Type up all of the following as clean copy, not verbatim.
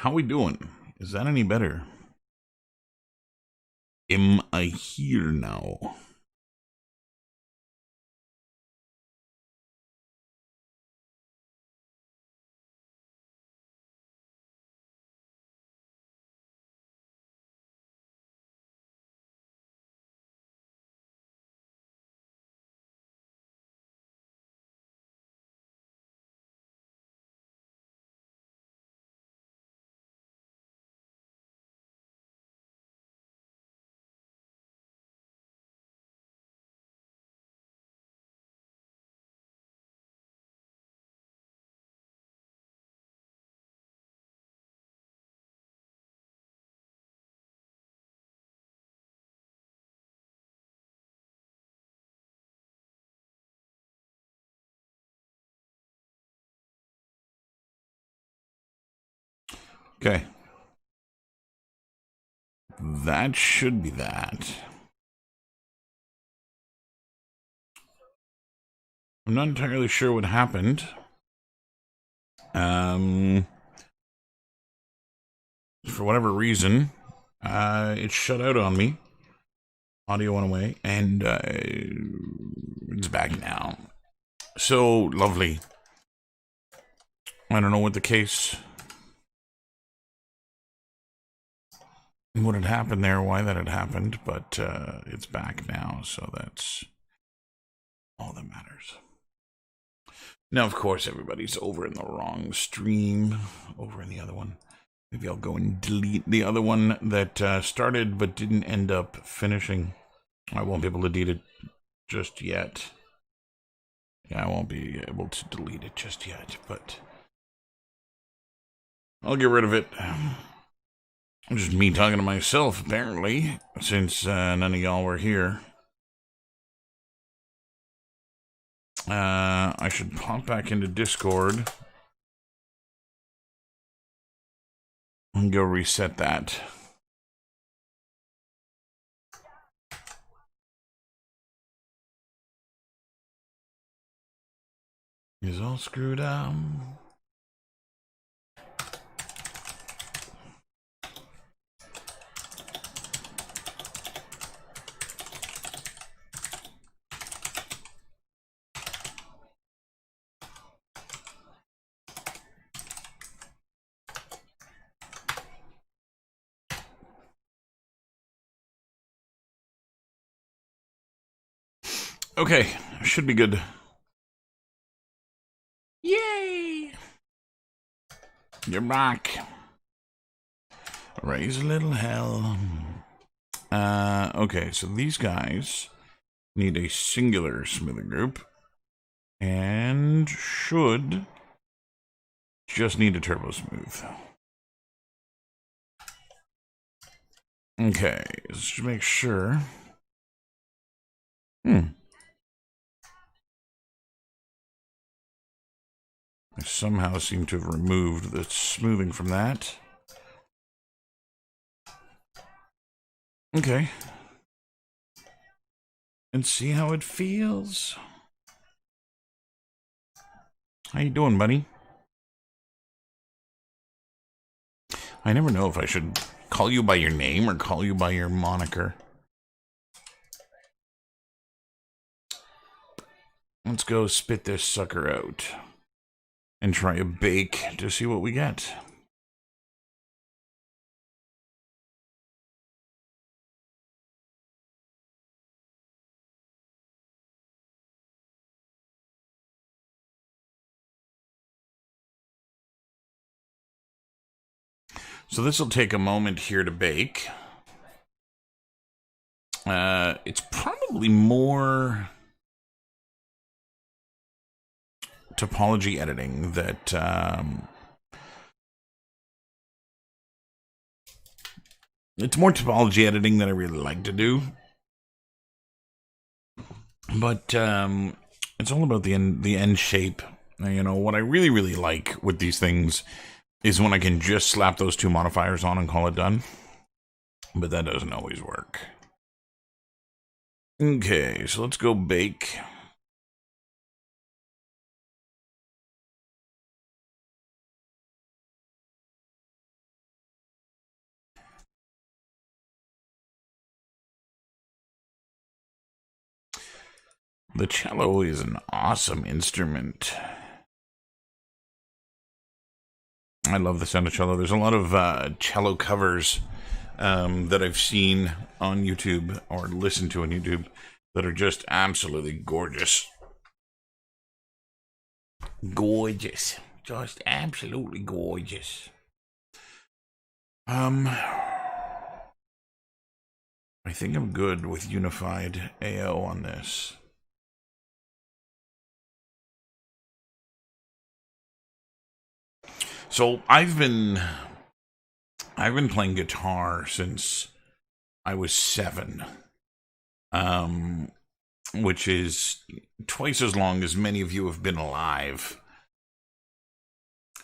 How we doing? Is that any better? Am I here now? Okay. That should be that. I'm not entirely sure what happened. For whatever reason, it shut out on me. Audio went away, and it's back now. So lovely. I don't know what the case, what had happened there, why that had happened, but it's back now, so that's all that matters. Now, of course, everybody's over in the wrong stream, over in the other one. Maybe I'll go and delete the other one that started but didn't end up finishing. I won't be able to delete it just yet. Yeah, I won't be able to delete it just yet, but I'll get rid of it. Just me talking to myself, apparently, since none of y'all were here. I should pop back into Discord and go reset that. Is all screwed up. Okay, should be good. Yay! You're back. Raise a little hell. Okay, so these guys need a singular smithing group and should just need a turbo smooth. Okay, let's just make sure. I somehow seem to have removed the smoothing from that. Okay. And see how it feels. How you doing, buddy? I never know if I should call you by your name or call you by your moniker. Let's go spit this sucker out and try a bake to see what we get. So this will take a moment here to bake. It's probably more topology editing that it's more topology editing that I really like to do, but it's all about the end shape. You know what I really like with these things is when I can just slap those two modifiers on and call it done, but that doesn't always work. Okay, so let's go bake. The cello is an awesome instrument. I love the sound of cello. There's a lot of cello covers that I've seen on YouTube or listened to on YouTube that are just absolutely gorgeous. Gorgeous. Just absolutely gorgeous. I think I'm good with unified AO on this. So I've been playing guitar since I was 7, which is twice as long as many of you have been alive.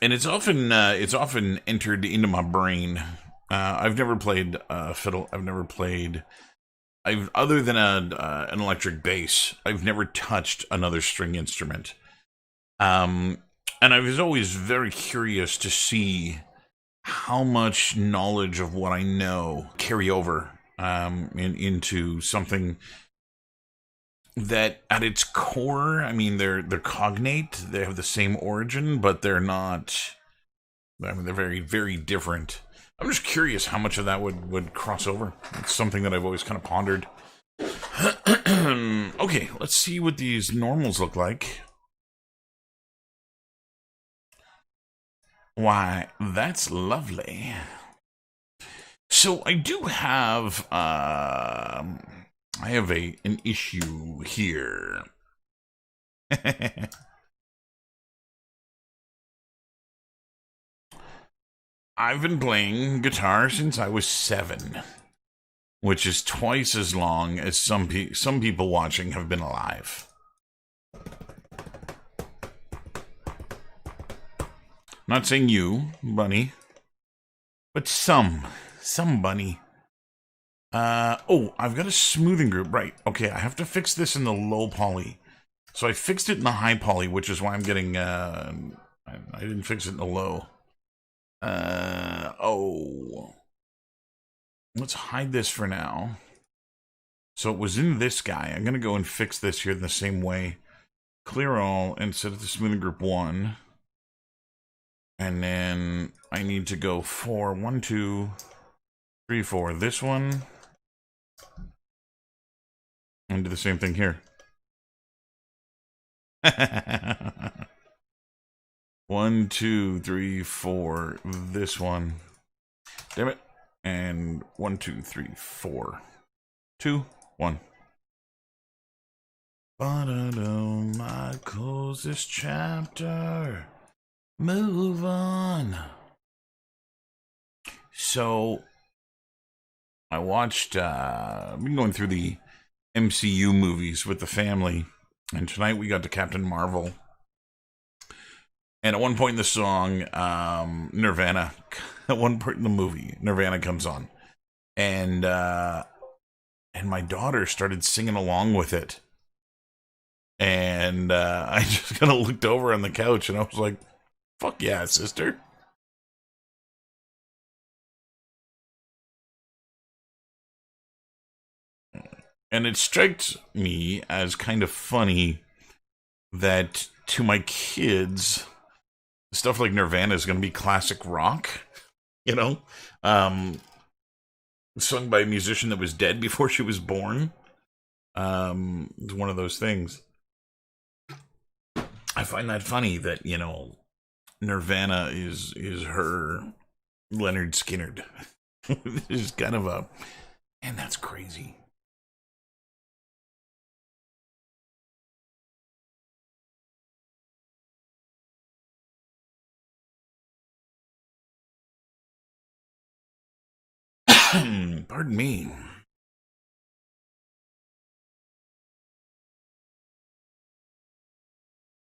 And it's often entered into my brain. I've never played fiddle. I've never played. Other than an electric bass, I've never touched another string instrument. And I was always very curious to see how much knowledge of what I know carry over into something that at its core, I mean, they're cognate, they have the same origin, but they're not, I mean, they're very, very different. I'm just curious how much of that would cross over. It's something that I've always kind of pondered. Okay, let's see what these normals look like. Why, that's lovely. So I do have, I have an issue here. I've been playing guitar since I was 7, which is twice as long as some people watching have been alive. Not saying you, bunny, but some bunny. Oh, I've got a smoothing group, right? Okay, I have to fix this in the low poly. So I fixed it in the high poly, which is why I'm getting, I didn't fix it in the low. Oh. Let's hide this for now. So it was in this guy. I'm gonna go and fix this here in the same way. Clear all and set it to smoothing group 1. And then I need to go for 1, 2, 3, 4. This one. And do the same thing here. 1, 2, 3, 4. This one. Damn it. And 1, 2, 3, 4. 2, 1. I close this chapter. Move on. So, I watched, I've been going through the MCU movies with the family, and tonight we got to Captain Marvel. And at one point in the song, Nirvana, at one point in the movie, Nirvana comes on. And my daughter started singing along with it. And I just kind of looked over on the couch and I was like, fuck yeah, sister. And it strikes me as kind of funny that to my kids, stuff like Nirvana is going to be classic rock, you know? Sung by a musician that was dead before she was born. It's one of those things. I find that funny that, you know, Nirvana is her Leonard Skinnerd. It's kind of a, and that's crazy. Pardon me.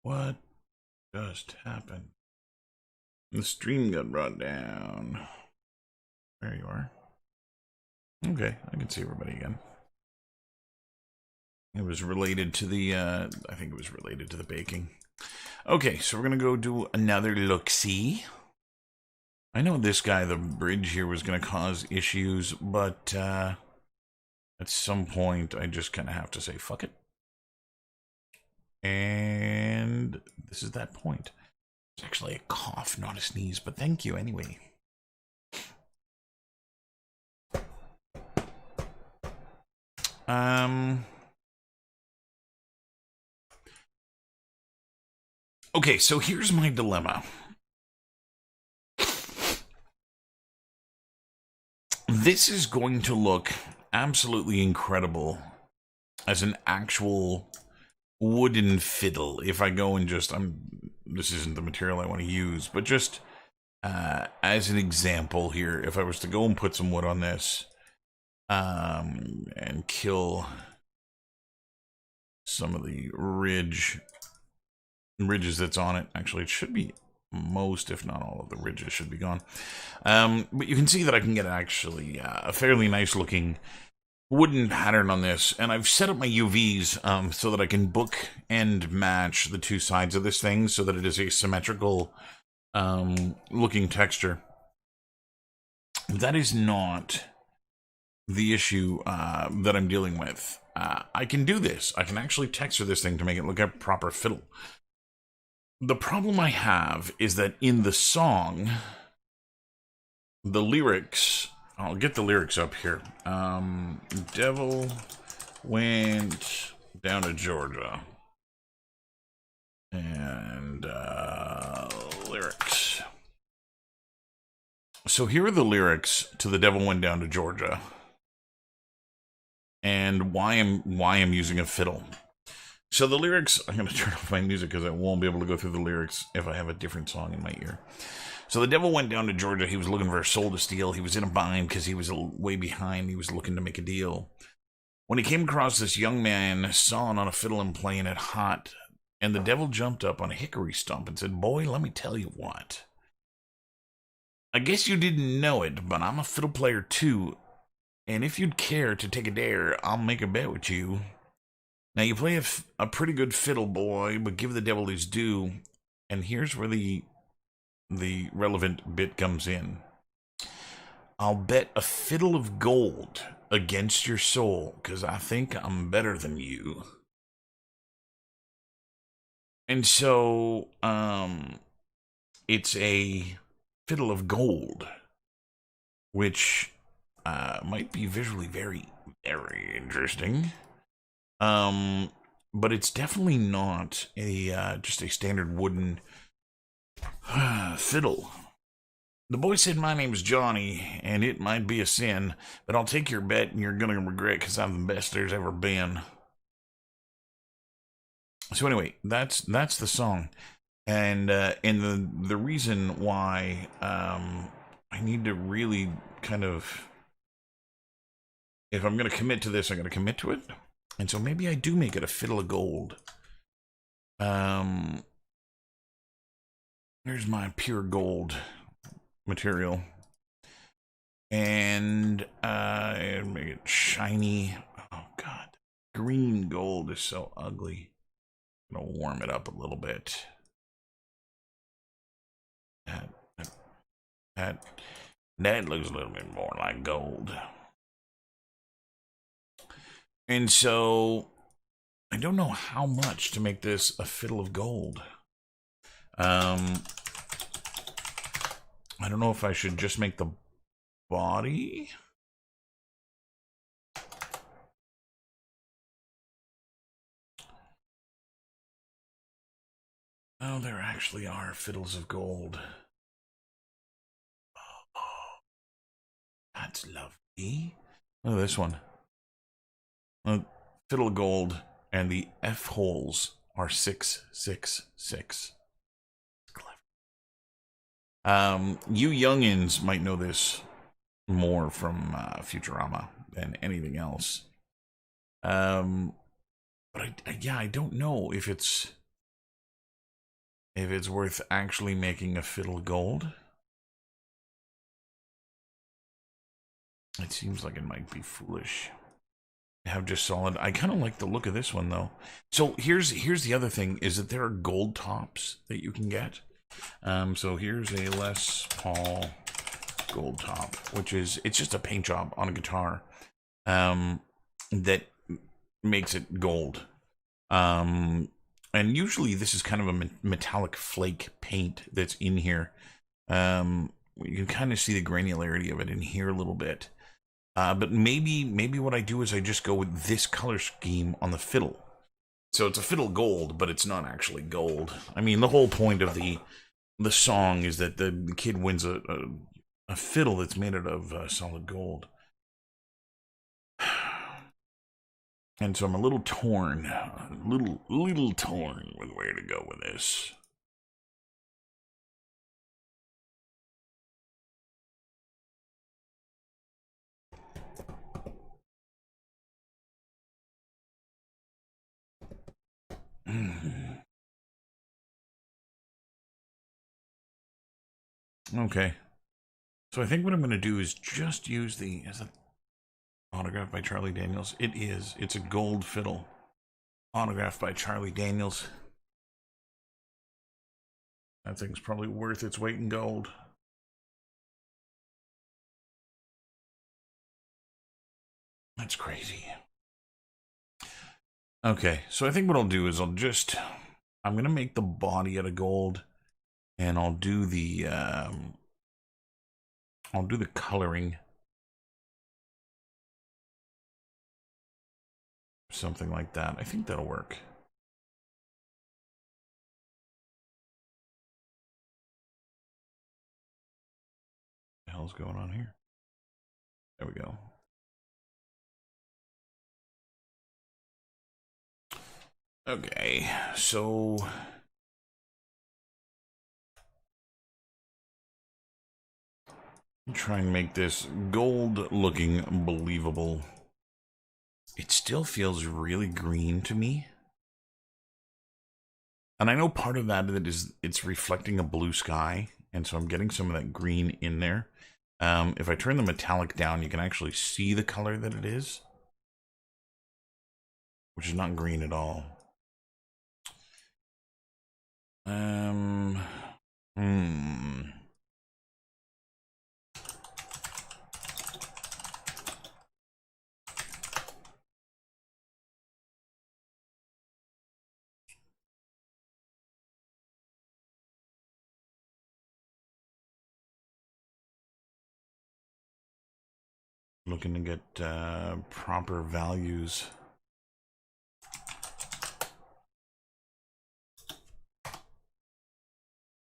What just happened? The stream got brought down. There you are. Okay, I can see everybody again. It was related to the, I think it was related to the baking. Okay, so we're going to go do another look-see. I know this guy, the bridge here, was going to cause issues, but at some point I just kind of have to say, fuck it. And this is that point. It's actually a cough, not a sneeze, but thank you anyway. Okay, so here's my dilemma. This is going to look absolutely incredible as an actual wooden fiddle. If I go and just, this isn't the material I want to use, but just as an example here, if I was to go and put some wood on this, and kill some of the ridges that's on it. Actually, it should be most, if not all of the ridges should be gone. But you can see that I can get actually a fairly nice looking wooden pattern on this, and I've set up my UVs so that I can book and match the two sides of this thing so that it is a symmetrical looking texture. That is not the issue that I'm dealing with. I can do this. I can actually texture this thing to make it look like a proper fiddle. The problem I have is that in the song, the lyrics, I'll get the lyrics up here. Devil went down to Georgia. And lyrics. So here are the lyrics to The Devil Went Down to Georgia. And why I'm using a fiddle. So the lyrics, I'm going to turn off my music because I won't be able to go through the lyrics if I have a different song in my ear. So the devil went down to Georgia. He was looking for a soul to steal. He was in a bind because he was way behind. He was looking to make a deal. When he came across this young man sawing on a fiddle and playing it hot, and the devil jumped up on a hickory stump and said, "Boy, let me tell you what. I guess you didn't know it, but I'm a fiddle player too. And if you'd care to take a dare, I'll make a bet with you. Now, you play a pretty good fiddle, boy, but give the devil his due." And here's where the relevant bit comes in. "I'll bet a fiddle of gold against your soul, 'cause I think I'm better than you." And so, it's a fiddle of gold, which might be visually very, very interesting. But it's definitely not a just a standard wooden fiddle. The boy said, "My name's Johnny, and it might be a sin, but I'll take your bet, and you're gonna regret, 'cause I'm the best there's ever been." So anyway, that's the song, and the reason why I need to really kind of, if I'm gonna commit to this, I'm gonna commit to it. And so maybe I do make it a fiddle of gold. Here's my pure gold material. And make it shiny. Oh, God. Green gold is so ugly. I'm going to warm it up a little bit. That looks a little bit more like gold. And so, I don't know how much to make this a fiddle of gold. I don't know if I should just make the body. Oh, there actually are fiddles of gold. Oh, that's lovely. Look at this one. Fiddle of gold, and the F holes are 666. You youngins might know this more from Futurama than anything else. But I don't know if it's worth actually making a fiddle of gold. It seems like it might be foolish. Have just solid. I kind of like the look of this one though. So here's the other thing, is that there are gold tops that you can get. So here's a Les Paul gold top, which is, it's just a paint job on a guitar that makes it gold. And usually this is kind of a metallic flake paint that's in here. You can kind of see the granularity of it in here a little bit. But maybe what I do is I just go with this color scheme on the fiddle. So it's a fiddle gold, but it's not actually gold. I mean, the whole point of the song is that the kid wins a fiddle that's made out of solid gold. And so I'm a little torn, little torn with where to go with this. Okay. So I think what I'm going to do is just use the... Is it autographed by Charlie Daniels? It is. It's a gold fiddle. Autographed by Charlie Daniels. That thing's probably worth its weight in gold. That's crazy. Okay, so I think what I'll do is I'm going to make the body out of gold, and I'll do the coloring. Something like that. I think that'll work. What the hell's going on here? There we go. Okay, so try and make this gold looking believable. It still feels really green to me. And I know part of that is it's reflecting a blue sky, and so I'm getting some of that green in there. If I turn the metallic down, you can actually see the color that it is, which is not green at all. Looking to get proper values.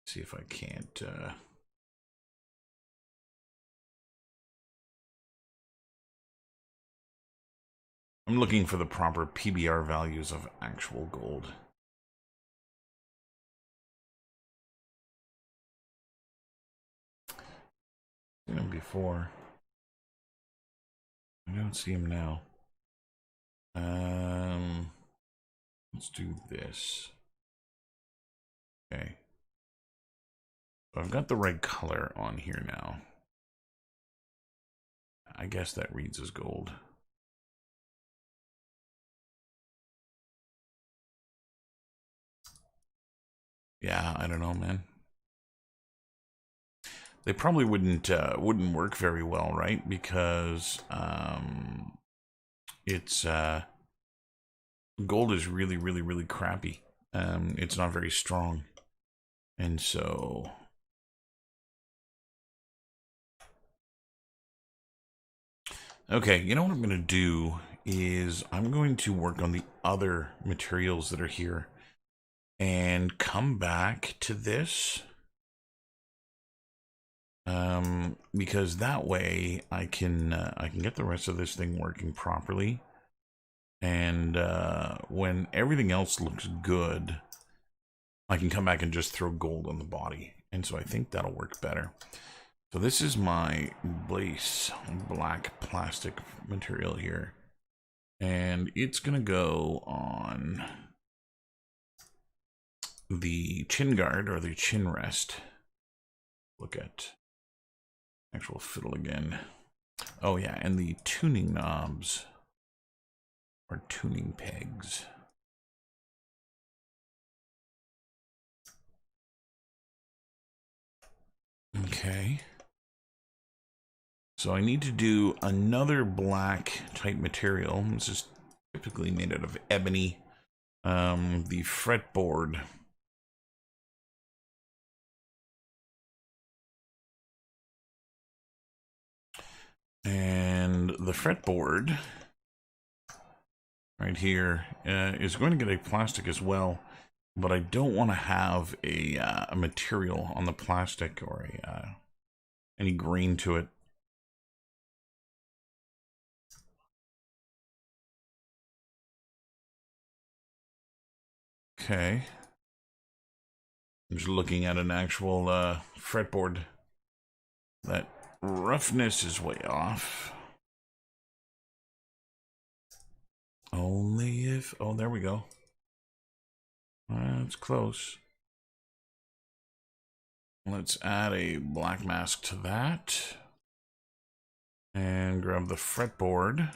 See if I can't I'm looking for the proper PBR values of actual gold. Seen him before. I don't see him now. Let's do this. Okay. So I've got the right color on here now. I guess that reads as gold. Yeah, I don't know, man. They probably wouldn't work very well, right? Because it's gold is really crappy. It's not very strong, and so okay. You know what I'm going to do is I'm going to work on the other materials that are here, and come back to this. Because that way I can get the rest of this thing working properly, and when everything else looks good, I can come back and just throw gold on the body, and so I think that'll work better. So this is my base black plastic material here, and it's gonna go on the chin guard or the chin rest. Look at actual fiddle again. Oh yeah, and the tuning knobs or tuning pegs. Okay. So I need to do another black type material. This is typically made out of ebony. the fretboard. And the fretboard right here is going to get a plastic as well, but I don't want to have a material on the plastic or any grain to it. Okay. I'm just looking at an actual fretboard. That roughness is way off. Only if... Oh, there we go. That's close. Let's add a black mask to that. And grab the fretboard.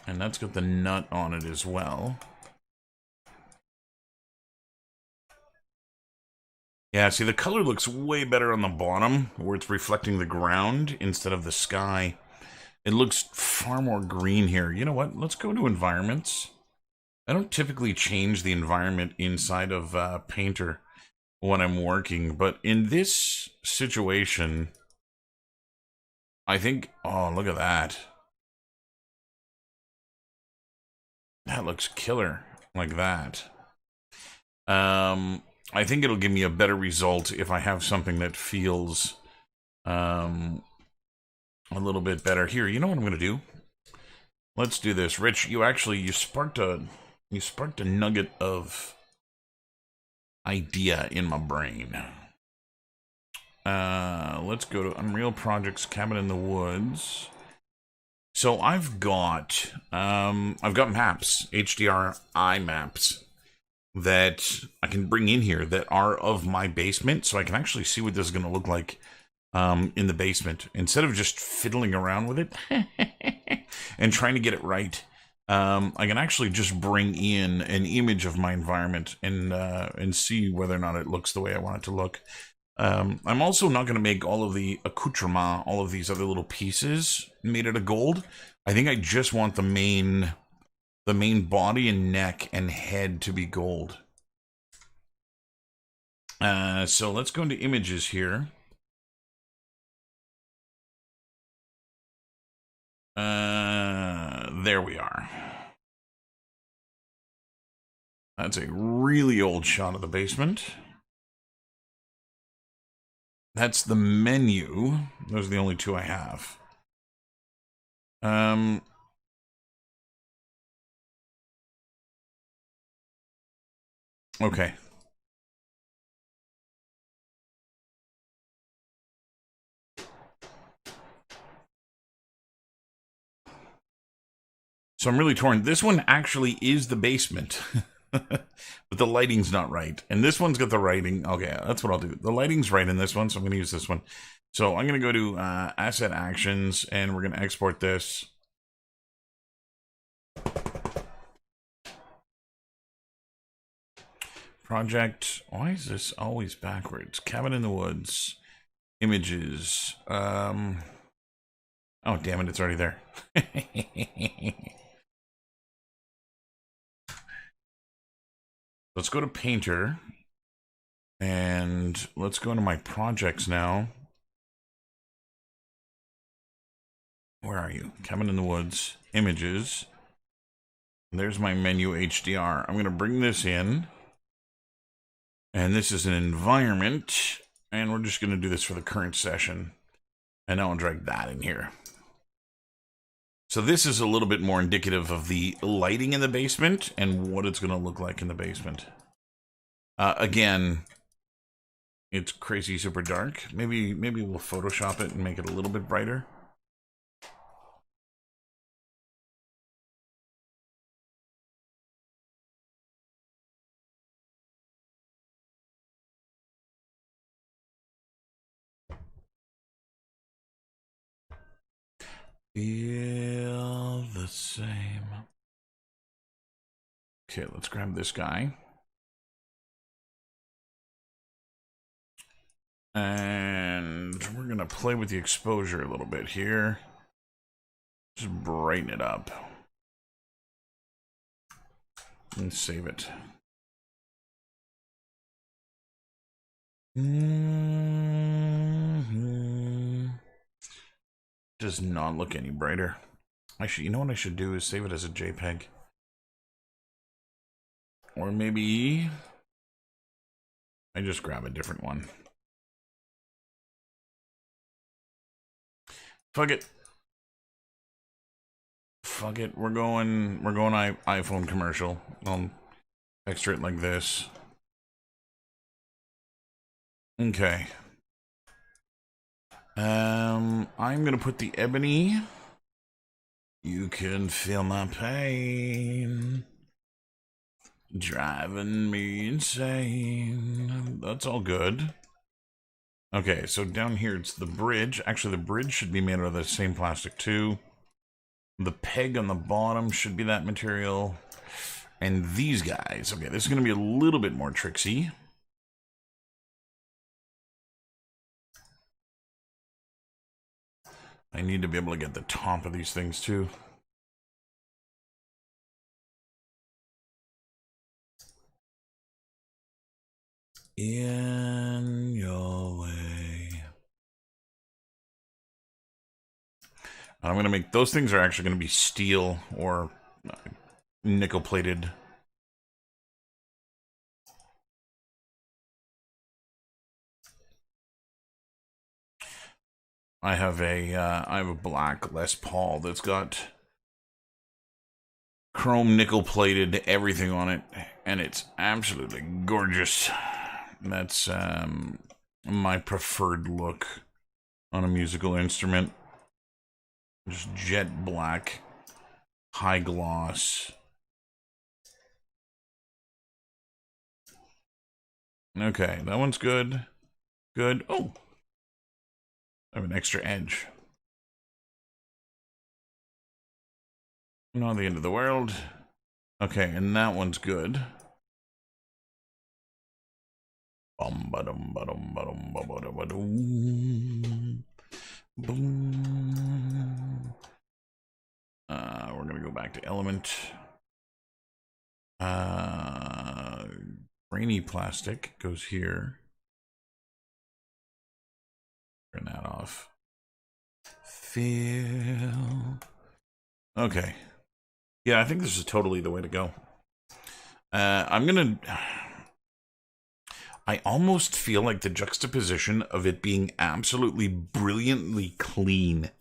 And that's got the nut on it as well. Yeah, see, the color looks way better on the bottom, where it's reflecting the ground instead of the sky. It looks far more green here. You know what? Let's go to environments. I don't typically change the environment inside of Painter when I'm working, but in this situation, I think... Oh, look at that. That looks killer, like that. I think it'll give me a better result if I have something that feels a little bit better. Here, you know what I'm going to do? Let's do this. Rich, you sparked a nugget of idea in my brain. Let's go to Unreal Projects, Cabin in the Woods. So I've got maps, HDRI maps, that I can bring in here that are of my basement, so I can actually see what this is going to look like in the basement, instead of just fiddling around with it and trying to get it right. I can actually just bring in an image of my environment and see whether or not it looks the way I want it to look. I'm also not going to make all of the accoutrement, all of these other little pieces made out of gold. I think I just want the main body and neck and head to be gold. So let's go into images here. There we are. That's a really old shot of the basement. That's the menu. Those are the only two I have. Okay. So I'm really torn. This one actually is the basement. But the lighting's not right. And this one's got the lighting. Okay, that's what I'll do. The lighting's right in this one, so I'm going to use this one. So I'm going to go to Asset Actions, and we're going to export this. Project. Why is this always backwards? Cabin in the Woods. Images. Oh, damn it, it's already there. Let's go to Painter, and let's go into my projects now. Where are you? Cabin in the Woods, images. There's my menu HDR. I'm going to bring this in, and this is an environment, and we're just going to do this for the current session. And now I'll drag that in here. So this is a little bit more indicative of the lighting in the basement and what it's going to look like in the basement. Again, it's crazy super dark. Maybe we'll Photoshop it and make it a little bit brighter. Feel the same. Okay, let's grab this guy. And we're going to play with the exposure a little bit here. Just brighten it up. And save it. Does not look any brighter. You know what I should do is save it as a JPEG. Or maybe I just grab a different one. Fuck it. Fuck it. We're going iPhone commercial. I'll texture it like this. Okay. I'm gonna put the ebony. You can feel my pain, driving me insane. That's all good. Okay, so down here it's the bridge. Actually, the bridge should be made out of the same plastic too. The peg on the bottom should be that material. And these guys. Okay, this is going to be a little bit more tricksy. I need to be able to get the top of these things too. In your way. I'm going to make those things are actually going to be steel or nickel plated. I have a black Les Paul that's got chrome nickel plated everything on it, and it's absolutely gorgeous. That's my preferred look on a musical instrument. Just jet black, high gloss. Okay, that one's good. Good. Oh, I have an extra edge. Not the end of the world. Okay, and that one's good. Boom. We're gonna go back to element. Grainy plastic goes here. Turn that off. Feel. Okay. Yeah, I think this is totally the way to go. I almost feel like the juxtaposition of it being absolutely brilliantly clean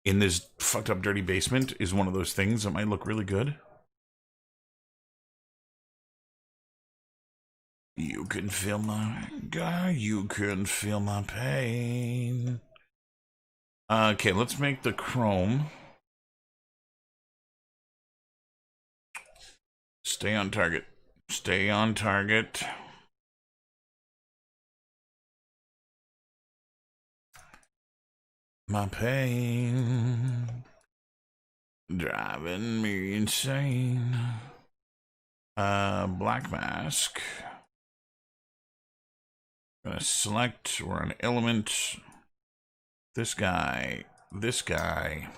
in this fucked up dirty basement is one of those things that might look really good. You can feel my anger, you can feel my pain. Okay, let's make the chrome. Stay on target. Stay on target. My pain, driving me insane. Black mask. Gonna select, we're an element. This guy, this guy,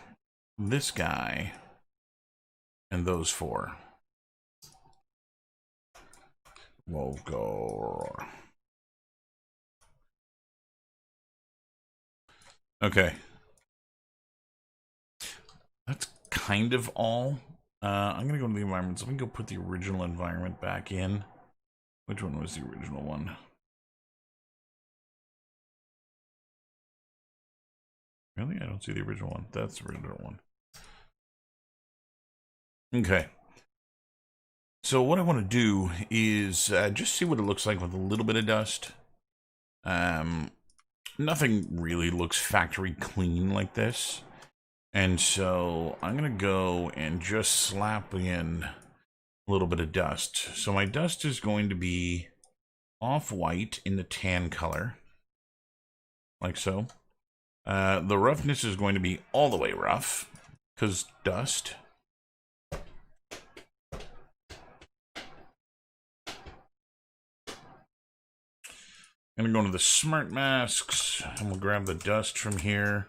this guy, and those four. We'll go. Okay. That's kind of all. I'm going to go to the environments. Let me go put the original environment back in. Which one was the original one? Really? I don't see the original one. That's the original one. Okay. So what I want to do is just see what it looks like with a little bit of dust. Nothing really looks factory clean like this. And so I'm going to go and just slap in a little bit of dust. So my dust is going to be off-white in the tan color. Like so. The roughness is going to be all the way rough, because dust. I'm going to go into the smart masks, and we'll grab the dust from here.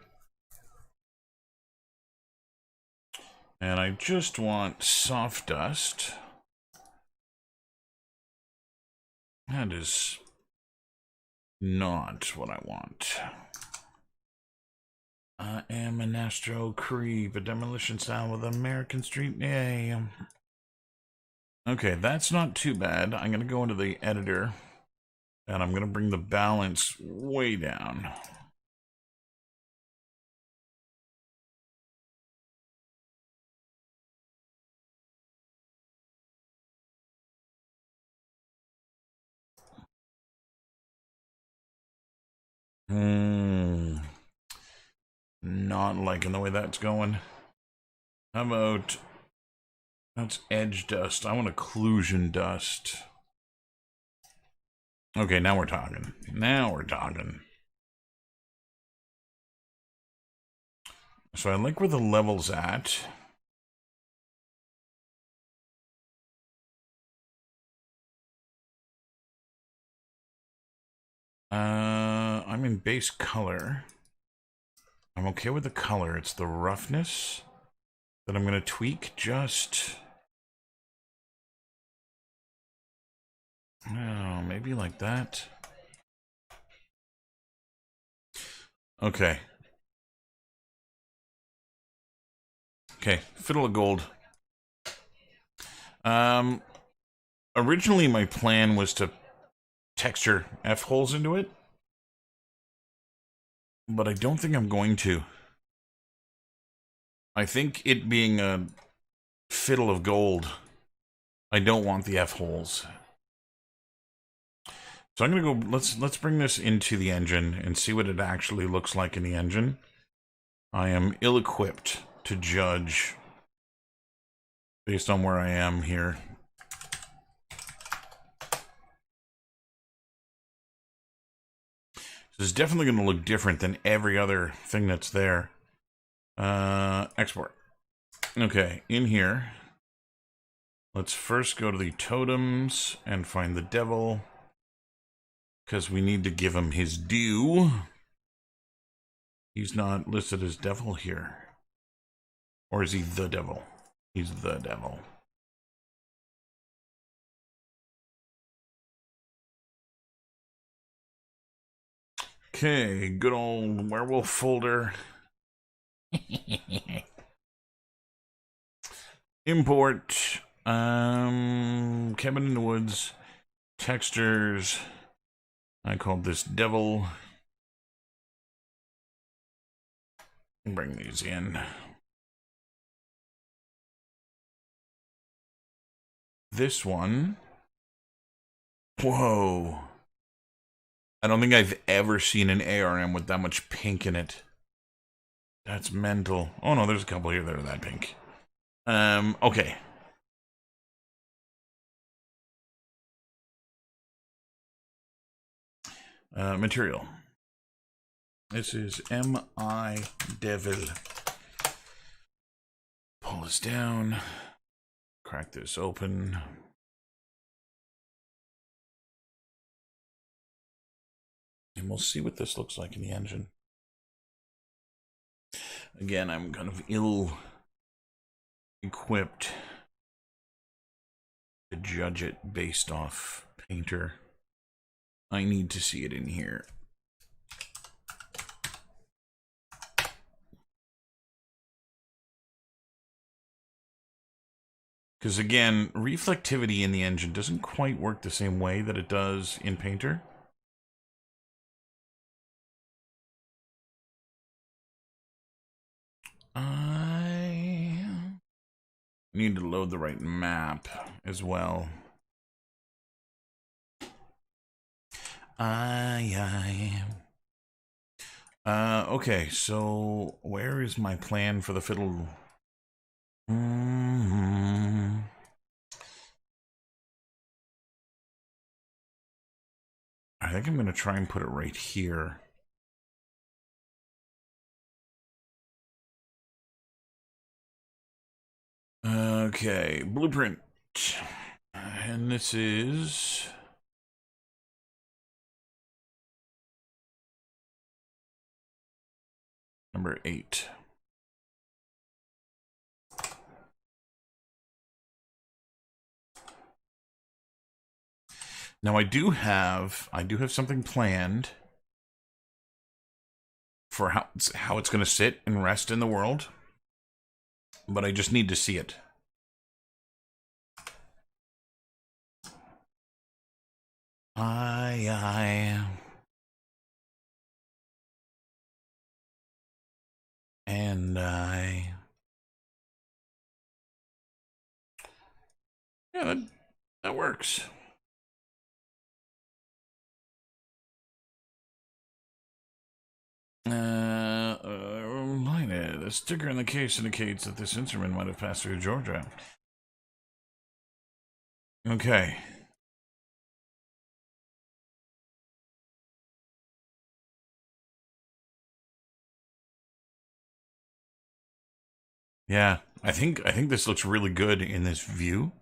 And I just want soft dust. That is not what I want. I am an Astro Creep, a demolition style with American Street name. Okay, that's not too bad. I'm going to go into the editor, and I'm going to bring the balance way down. Not liking the way that's going. How about... That's edge dust. I want occlusion dust. Okay, now we're talking. Now we're talking. So I like where the level's at. I'm in base color. I'm okay with the color. It's the roughness that I'm going to tweak just... Oh, maybe like that. Okay. Okay, Fiddle of Gold. Originally my plan was to texture F-holes into it, but I don't think I'm going to. I think it being a Fiddle of Gold, I don't want the F-holes. So I'm gonna go, let's bring this into the engine and see what it actually looks like in the engine. I am ill-equipped to judge based on where I am here. This is definitely going to look different than every other thing that's there. Export. Okay, in here, let's first go to the totems and find the devil, because we need to give him his due. He's not listed as devil here. Or is he the devil? He's the devil. Okay, good old werewolf folder. Import. Cabin in the Woods. Textures. I called this devil. Bring these in. This one. Whoa. I don't think I've ever seen an ARM with that much pink in it. That's mental. Oh no, there's a couple here that are that pink. Okay. Material. This is MI Devil. Pull this down. Crack this open. And we'll see what this looks like in the engine. Again, I'm kind of ill-equipped to judge it based off Painter. I need to see it in here. Because again, reflectivity in the engine doesn't quite work the same way that it does in Painter. I need to load the right map as well. Okay, so where is my plan for the fiddle? I think I'm going to try and put it right here. Okay, blueprint. And this is... number 8. Now I do have something planned for how it's going to sit and rest in the world, but I just need to see it. I and I. Yeah, that works. Reminder, the sticker in the case indicates that this instrument might have passed through Georgia. Okay. Yeah, I think this looks really good in this view.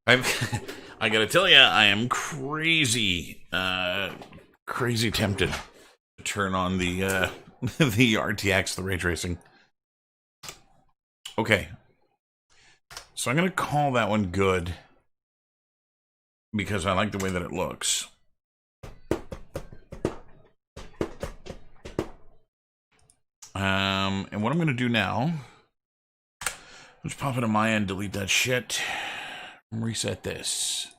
I gotta tell you, I am crazy tempted to turn on the the RTX, the ray tracing. Okay, so I'm gonna call that one good because I like the way that it looks. And what I'm gonna do now, just pop it on my end, delete that shit, reset this.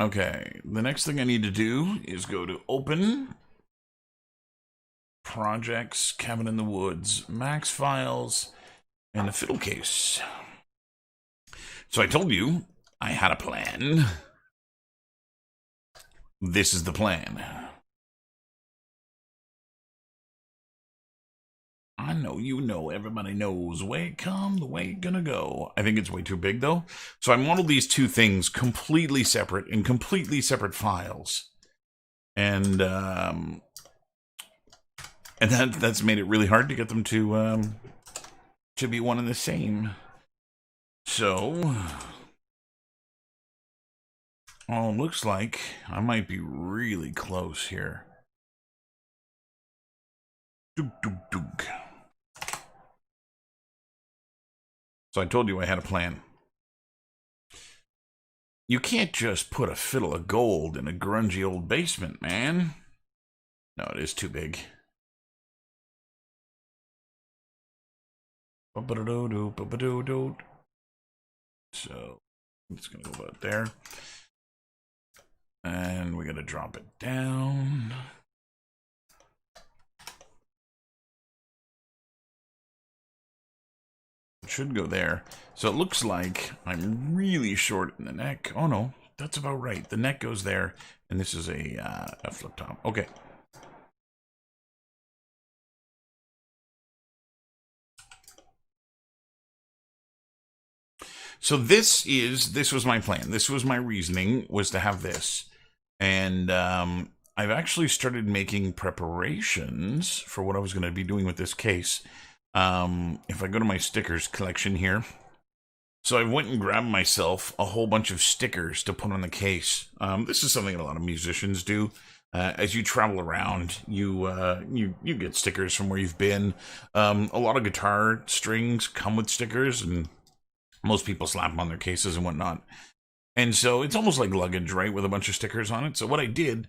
Okay, the next thing I need to do is go to Open, Projects, Cabin in the Woods, Max Files, and the fiddle case. So I told you I had a plan. This is the plan. I know you know, everybody knows. Way it come, the way it gonna go. I think it's way too big though. So I modeled these two things completely separate in completely separate files. And that's made it really hard to get them to be one and the same. So it looks like I might be really close here. Doog, doog, doog. So I told you I had a plan. You can't just put a fiddle of gold in a grungy old basement, man. No, it is too big. So it's gonna go about there. And we gotta drop it down. It should go there. So it looks like I'm really short in the neck. Oh no, that's about right. The neck goes there, and this is a flip top. Okay. So this was my plan. This was my reasoning, was to have this. And I've actually started making preparations for what I was going to be doing with this case. If I go to my stickers collection here, so I went and grabbed myself a whole bunch of stickers to put on the case. This is something that a lot of musicians do. As you travel around, you get stickers from where you've been. A lot of guitar strings come with stickers, and most people slap them on their cases and whatnot. And so it's almost like luggage, right, with a bunch of stickers on it. So what I did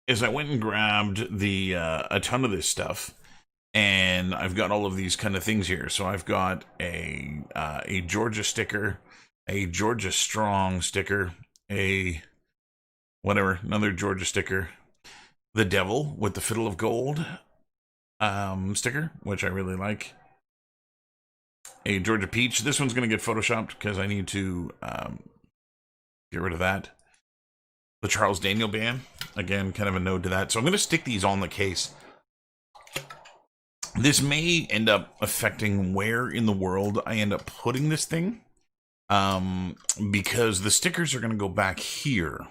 is I went and grabbed a ton of this stuff, and I've got all of these kind of things here. So I've got a Georgia sticker, a Georgia Strong sticker, another Georgia sticker, the Devil with the Fiddle of Gold sticker, which I really like. A Georgia Peach. This one's going to get photoshopped because I need to get rid of that. The Charles Daniel Band. Again, kind of a node to that. So I'm going to stick these on the case. This may end up affecting where in the world I end up putting this thing. Because the stickers are going to go back here.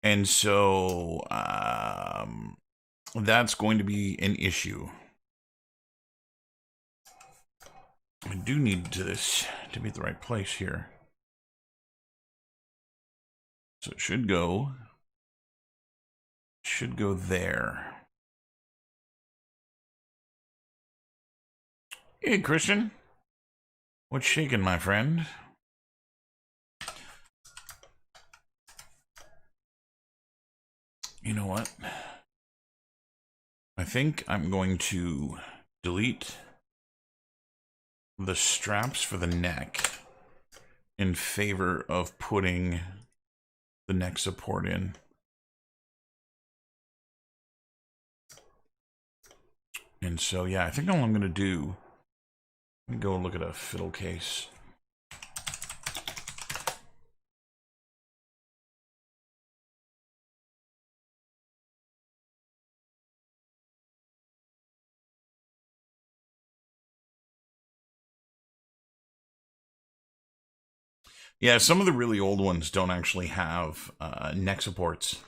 And so that's going to be an issue. I do need this to be at the right place here. So it should go there. Hey, Christian. What's shaking, my friend? You know what? I think I'm going to delete the straps for the neck in favor of putting the neck support in. And so, yeah, I think all I'm going to do, let me go look at a fiddle case. Yeah, some of the really old ones don't actually have neck supports.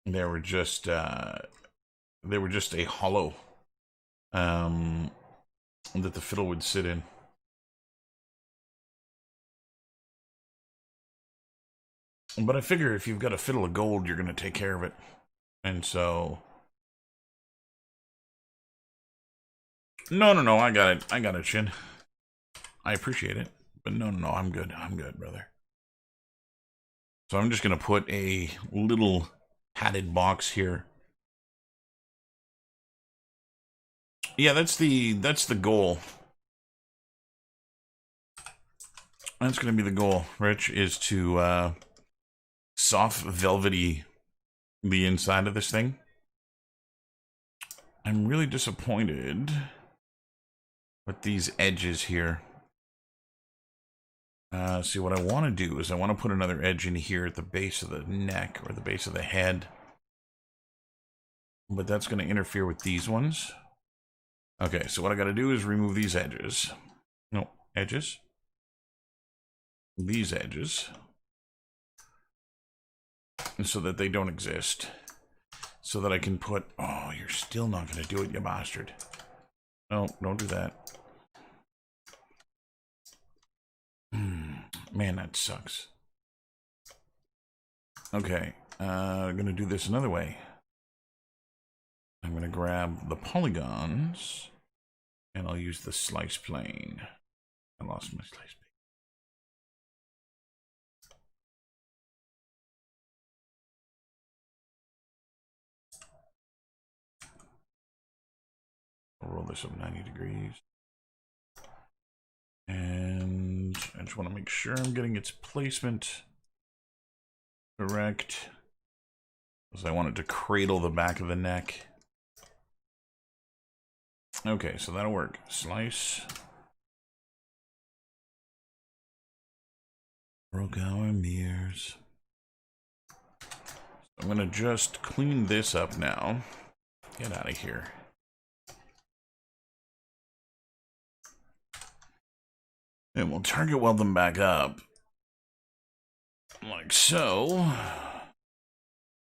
They were just a hollow that the fiddle would sit in. But I figure if you've got a fiddle of gold, you're going to take care of it. And so... No, I got it. I got it, Shin. I appreciate it. But no, I'm good. I'm good, brother. So I'm just going to put a little padded box here. Yeah, that's the goal. That's going to be the goal, Rich, is to soft velvety the inside of this thing. I'm really disappointed with these edges here. See, what I want to do is I want to put another edge in here at the base of the neck or the base of the head. But that's going to interfere with these ones. Okay, so what I got to do is remove these edges. No, edges. These edges. So that they don't exist. So that I can put... Oh, you're still not going to do it, you bastard. No, don't do that. Man, that sucks. Okay, I'm going to do this another way. I'm going to grab the polygons, and I'll use the slice plane. I lost my slice plane. I'll roll this up 90 degrees. And I just want to make sure I'm getting its placement correct, because I want it to cradle the back of the neck. Okay, so that'll work. Slice. Broke our mirrors. I'm gonna just clean this up now. Get out of here. And we'll target weld them back up. Like so.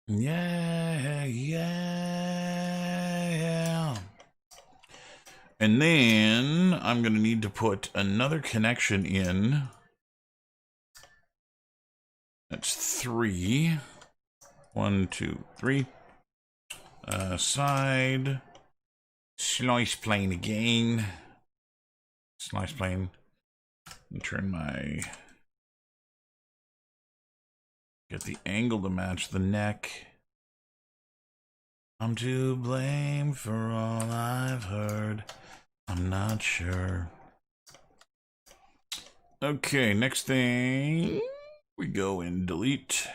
Yeah. And then I'm going to need to put another connection in. That's 3. 1, 2, 3. Side. Slice plane again. Slice plane. And turn my... Get the angle to match the neck. I'm to blame for all I've heard. I'm not sure. Okay, next thing. We go and delete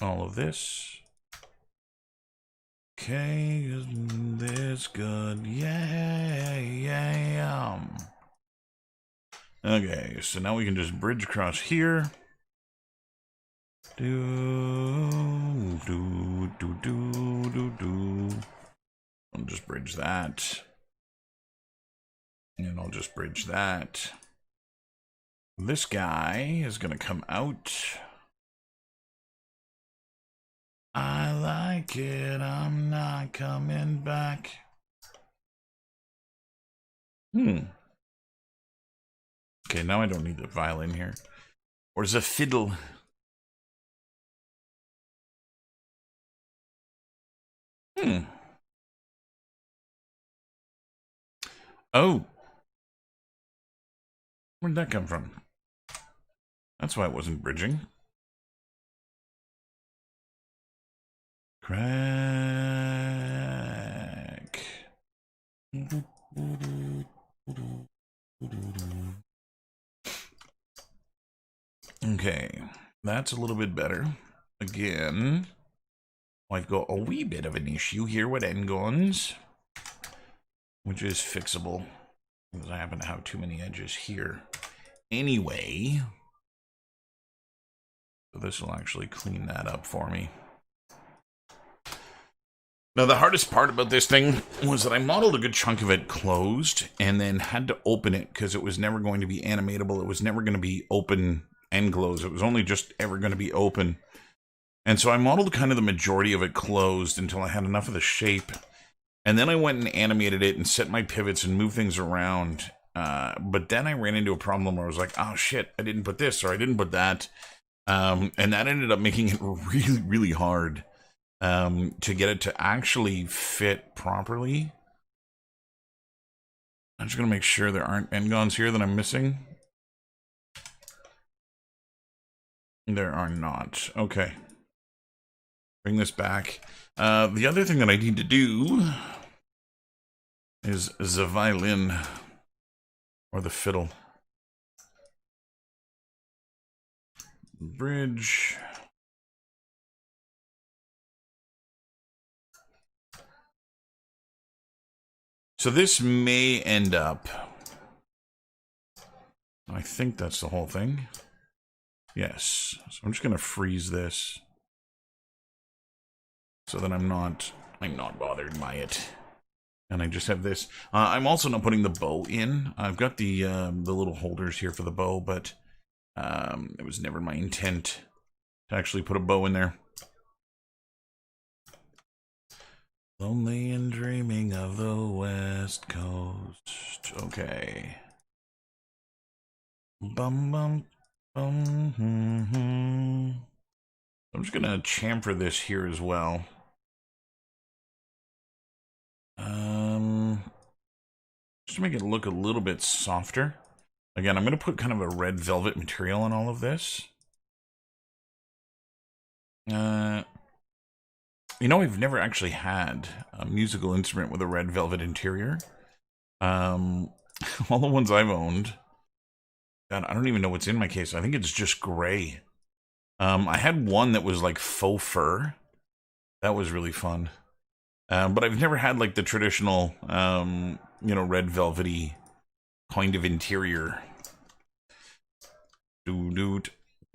all of this. Okay, this good. Yeah. Okay, so now we can just bridge across here. I'll just bridge that. And I'll just bridge that. This guy is going to come out. I like it. I'm not coming back. Okay, now I don't need the violin here. Or is a fiddle? Oh. Where'd that come from? That's why it wasn't bridging. Crack. Okay, that's a little bit better. Again, I've got a wee bit of an issue here with endguns, which is fixable, because I happen to have too many edges here. Anyway, so this will actually clean that up for me. Now, the hardest part about this thing was that I modeled a good chunk of it closed and then had to open it because it was never going to be animatable. It was never going to be open and close. It was only just ever going to be open. And so I modeled kind of the majority of it closed until I had enough of the shape. And then I went and animated it and set my pivots and moved things around. But then I ran into a problem where I was like, oh shit, I didn't put this or I didn't put that. And that ended up making it really, really hard to get it to actually fit properly. I'm just going to make sure there aren't endgons here that I'm missing. There are not. Okay. Bring this back. The other thing that I need to do is the violin or the fiddle. Bridge. So this may end up, I think that's the whole thing. Yes. So I'm just going to freeze this so that I'm not bothered by it. And I just have this. I'm also not putting the bow in. I've got the little holders here for the bow, but it was never my intent to actually put a bow in there. Lonely and dreaming of the West Coast. Okay. Bum bum bum. I'm just gonna chamfer this here as well. Just to make it look a little bit softer. Again, I'm gonna put kind of a red velvet material on all of this. You know, I've never actually had a musical instrument with a red velvet interior. All the ones I've owned, God, I don't even know what's in my case. I think it's just gray. I had one that was like faux fur. That was really fun. But I've never had like the traditional, you know, red velvety kind of interior. Do do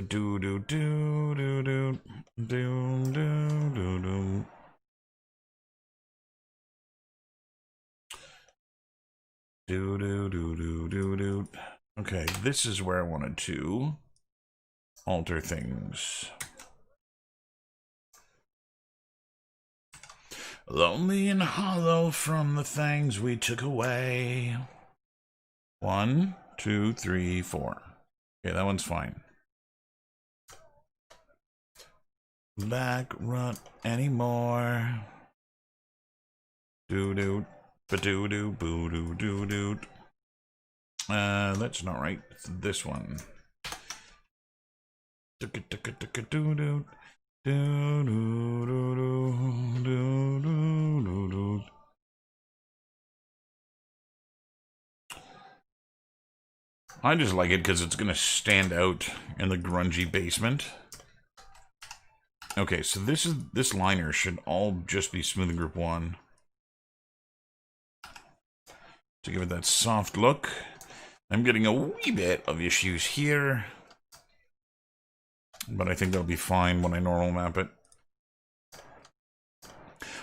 do do do do do do do do. Do do do do do do. Okay, this is where I wanted to alter things. Lonely and hollow from the things we took away. 1, 2, 3, 4. Okay, that one's fine. Back rut anymore. Doo doo, ba doo doo, boo doo doo doo. That's not right. It's this one. Doo doo doo doo doo doo. Do, do, do, do, do, do, do. I just like it because it's going to stand out in the grungy basement. Okay, so this liner should all just be smoothing group 1. To give it that soft look. I'm getting a wee bit of issues here. But I think that'll be fine when I normal map it.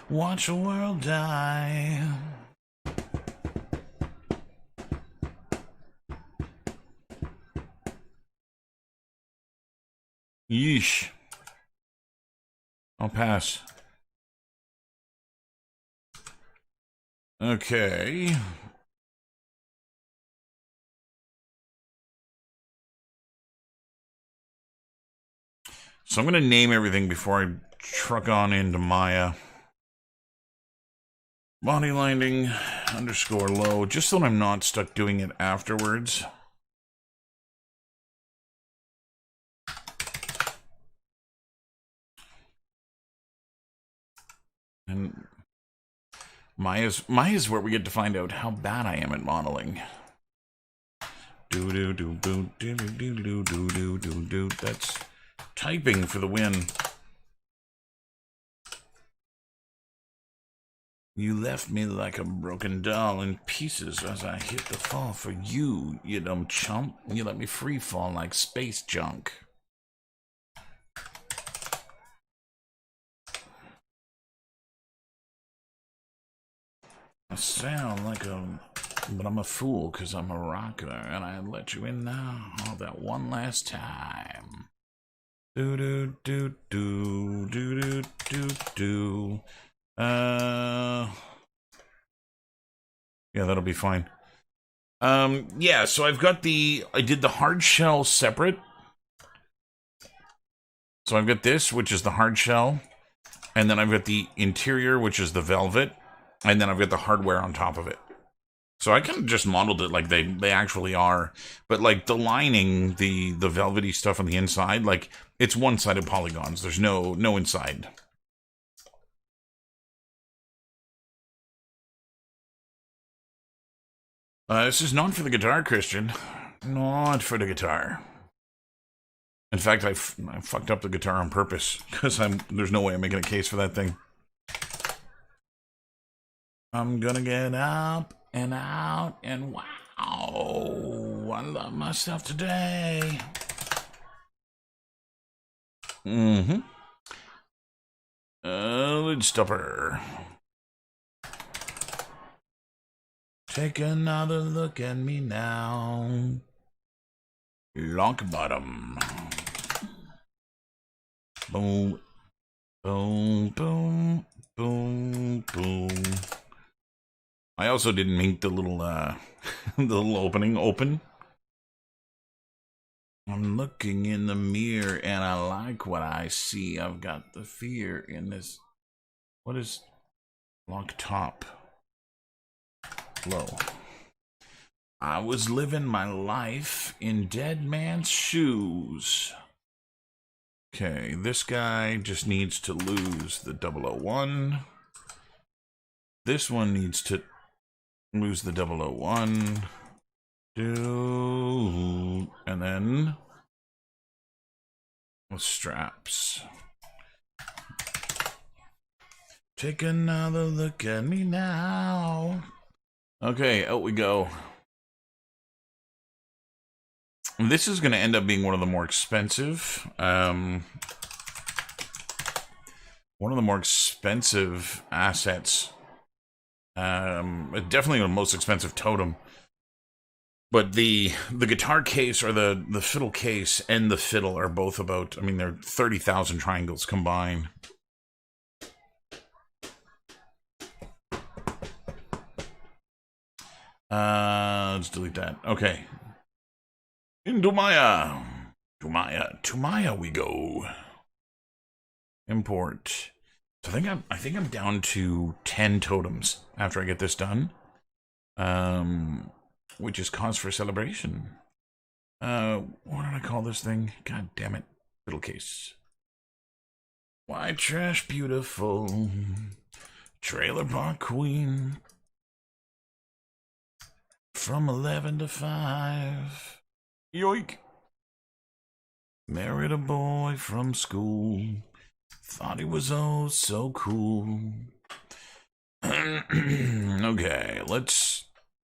Watch the world die. Yeesh. I'll pass. Okay. So I'm going to name everything before I truck on into Maya. Body lining underscore low, just so I'm not stuck doing it afterwards. And Maya's where we get to find out how bad I am at modeling. Do. That's typing for the win. You left me like a broken doll in pieces as I hit the fall for you, you dumb chump. You let me free fall like space junk. I sound like but I'm a fool because I'm a rocker and I let you in now. All that one last time. Do. Yeah, that'll be fine. Yeah, so I did the hard shell separate. So I've got this, which is the hard shell. And then I've got the interior, which is the velvet. And then I've got the hardware on top of it. So I kind of just modeled it like they actually are. But like the lining, the velvety stuff on the inside, like it's one-sided polygons. There's no inside. This is not for the guitar, Christian. Not for the guitar. In fact, I fucked up the guitar on purpose because there's no way I'm making a case for that thing. I'm gonna get up and out and wow, I love myself today. Lid stopper. Take another look at me now. Lonk bottom. Boom. Boom, boom, boom, boom. I also didn't make the little, the little opening open. I'm looking in the mirror and I like what I see. I've got the fear in this. What is lock top? Low. I was living my life in dead man's shoes. Okay, this guy just needs to lose the 001. This one needs to lose the 001. And then with straps. Take another look at me now. Okay, out we go. This is going to end up being one of the more expensive. One of the more expensive assets. Definitely the most expensive totem. But the guitar case or the fiddle case and the fiddle are both about, I mean, they're 30,000 triangles combined. Let's delete that. Okay. Into Maya. To Maya we go. Import. So I think I'm down to 10 totems after I get this done. Which is cause for celebration. What did I call this thing? God damn it. Fiddle case. White trash beautiful. Trailer park queen. From 11 to 5. Yoink. Married a boy from school. Thought he was oh so cool. Okay, let's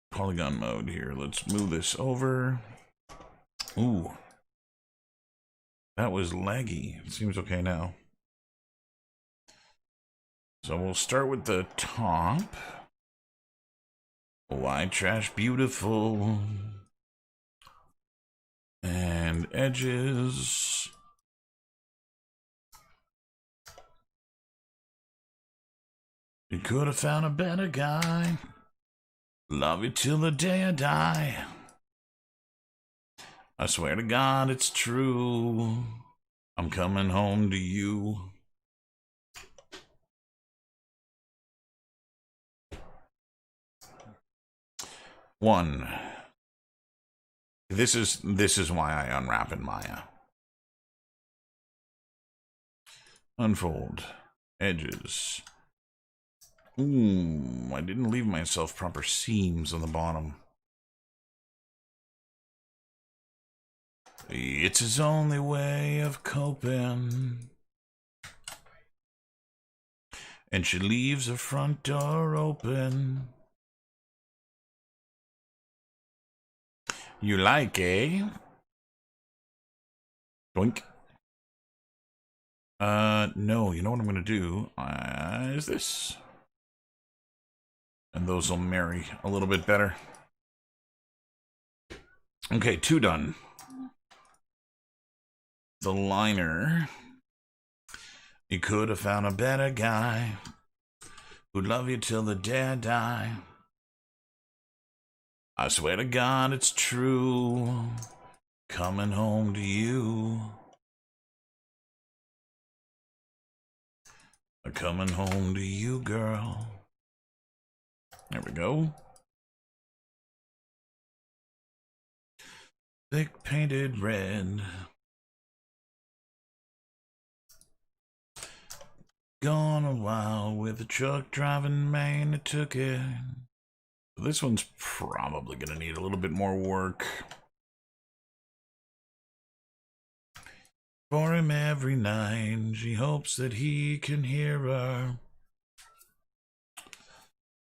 polygon mode here. Let's move this over. Ooh. That was laggy. It seems okay now. So we'll start with the top. White trash beautiful. And edges. You could have found a better guy. Love you till the day I die. I swear to God it's true. I'm coming home to you. One. This is why I unwrap in Maya. Unfold. Edges. Ooh, I didn't leave myself proper seams on the bottom. It's his only way of coping. And she leaves her front door open. You like, eh? Doink. No, you know what I'm gonna do? Is this. And those will marry a little bit better. Okay, 2 done. The liner. You could have found a better guy who'd love you till the day I die. I swear to God it's true. Coming home to you. Coming home to you, girl. There we go. Thick painted red. Gone a while with a truck driving man that took it. This one's probably going to need a little bit more work. For him every night, she hopes that he can hear her.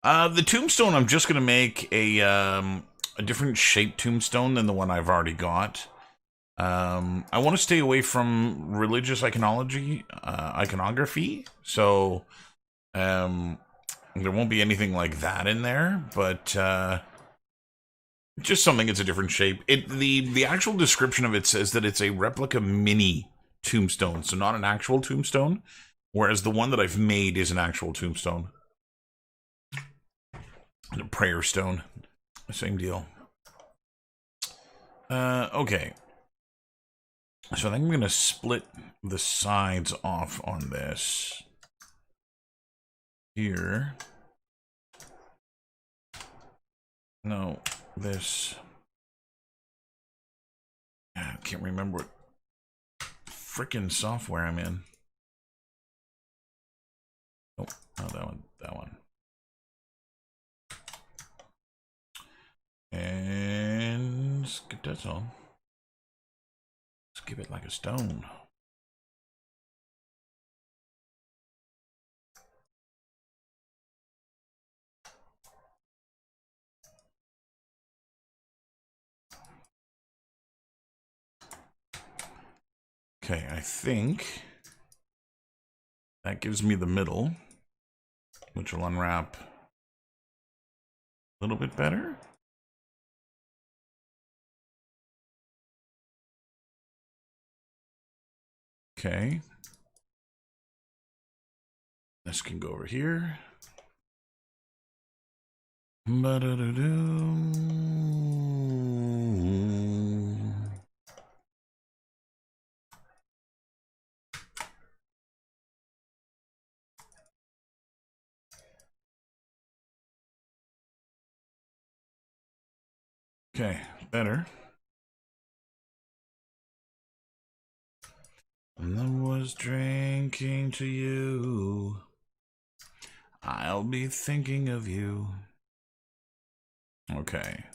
The tombstone, I'm just going to make a different shaped tombstone than the one I've already got. I want to stay away from religious iconography, so there won't be anything like that in there, but just something that's a different shape. The actual description of it says that it's a replica mini tombstone, so not an actual tombstone, whereas the one that I've made is an actual tombstone. And a prayer stone. Same deal. Okay. So I think I'm going to split the sides off on this. Here. No, this. I can't remember what frickin' software I'm in. Oh, no, that one. And skip that on. Skip it like a stone. Okay, I think that gives me the middle, which will unwrap a little bit better. Okay. This can go over here. Okay, better. And I was drinking to you. I'll be thinking of you. Okay.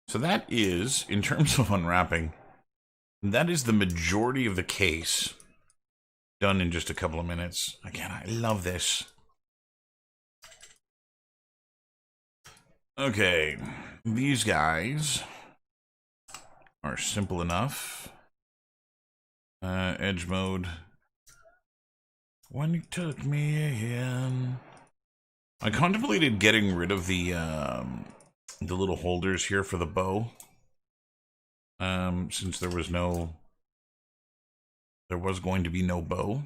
So that is, in terms of unwrapping, that is the majority of the case done in just a couple of minutes. Again, I love this. Okay, these guys are simple enough. Edge mode. When you took me in. I contemplated getting rid of the little holders here for the bow. Since there was going to be no bow.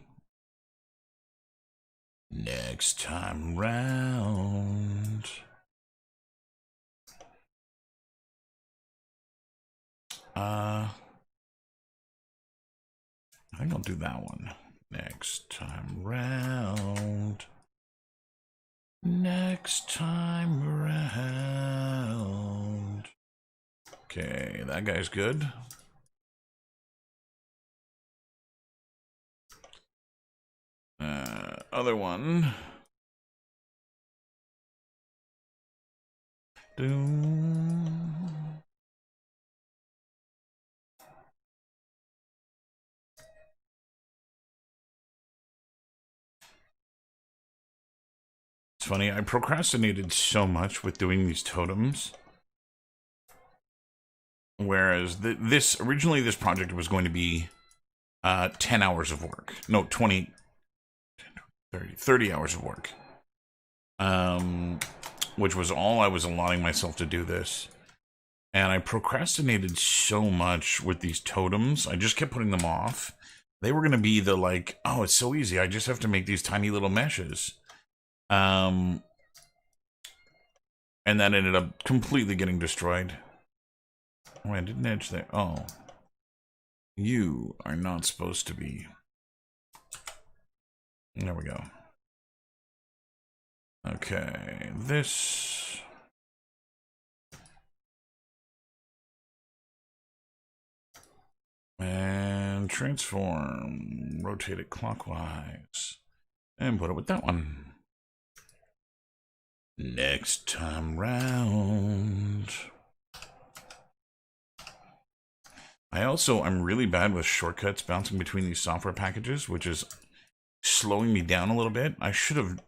Next time round. I think I'll do that one. Next time round. Next time around. Okay, that guy's good. Other one. Doom. It's funny, I procrastinated so much with doing these totems. Whereas originally this project was going to be 10 hours of work. No, 20, 30 hours of work. Which was all I was allowing myself to do this. And I procrastinated so much with these totems. I just kept putting them off. They were going to be the like, oh, it's so easy. I just have to make these tiny little meshes. And that ended up completely getting destroyed. Oh, I didn't edge there. Oh. You are not supposed to be. There we go. Okay, this. And transform. Rotate it clockwise. And put it with that one. Next time round. I'm really bad with shortcuts bouncing between these software packages, which is slowing me down a little bit. I should have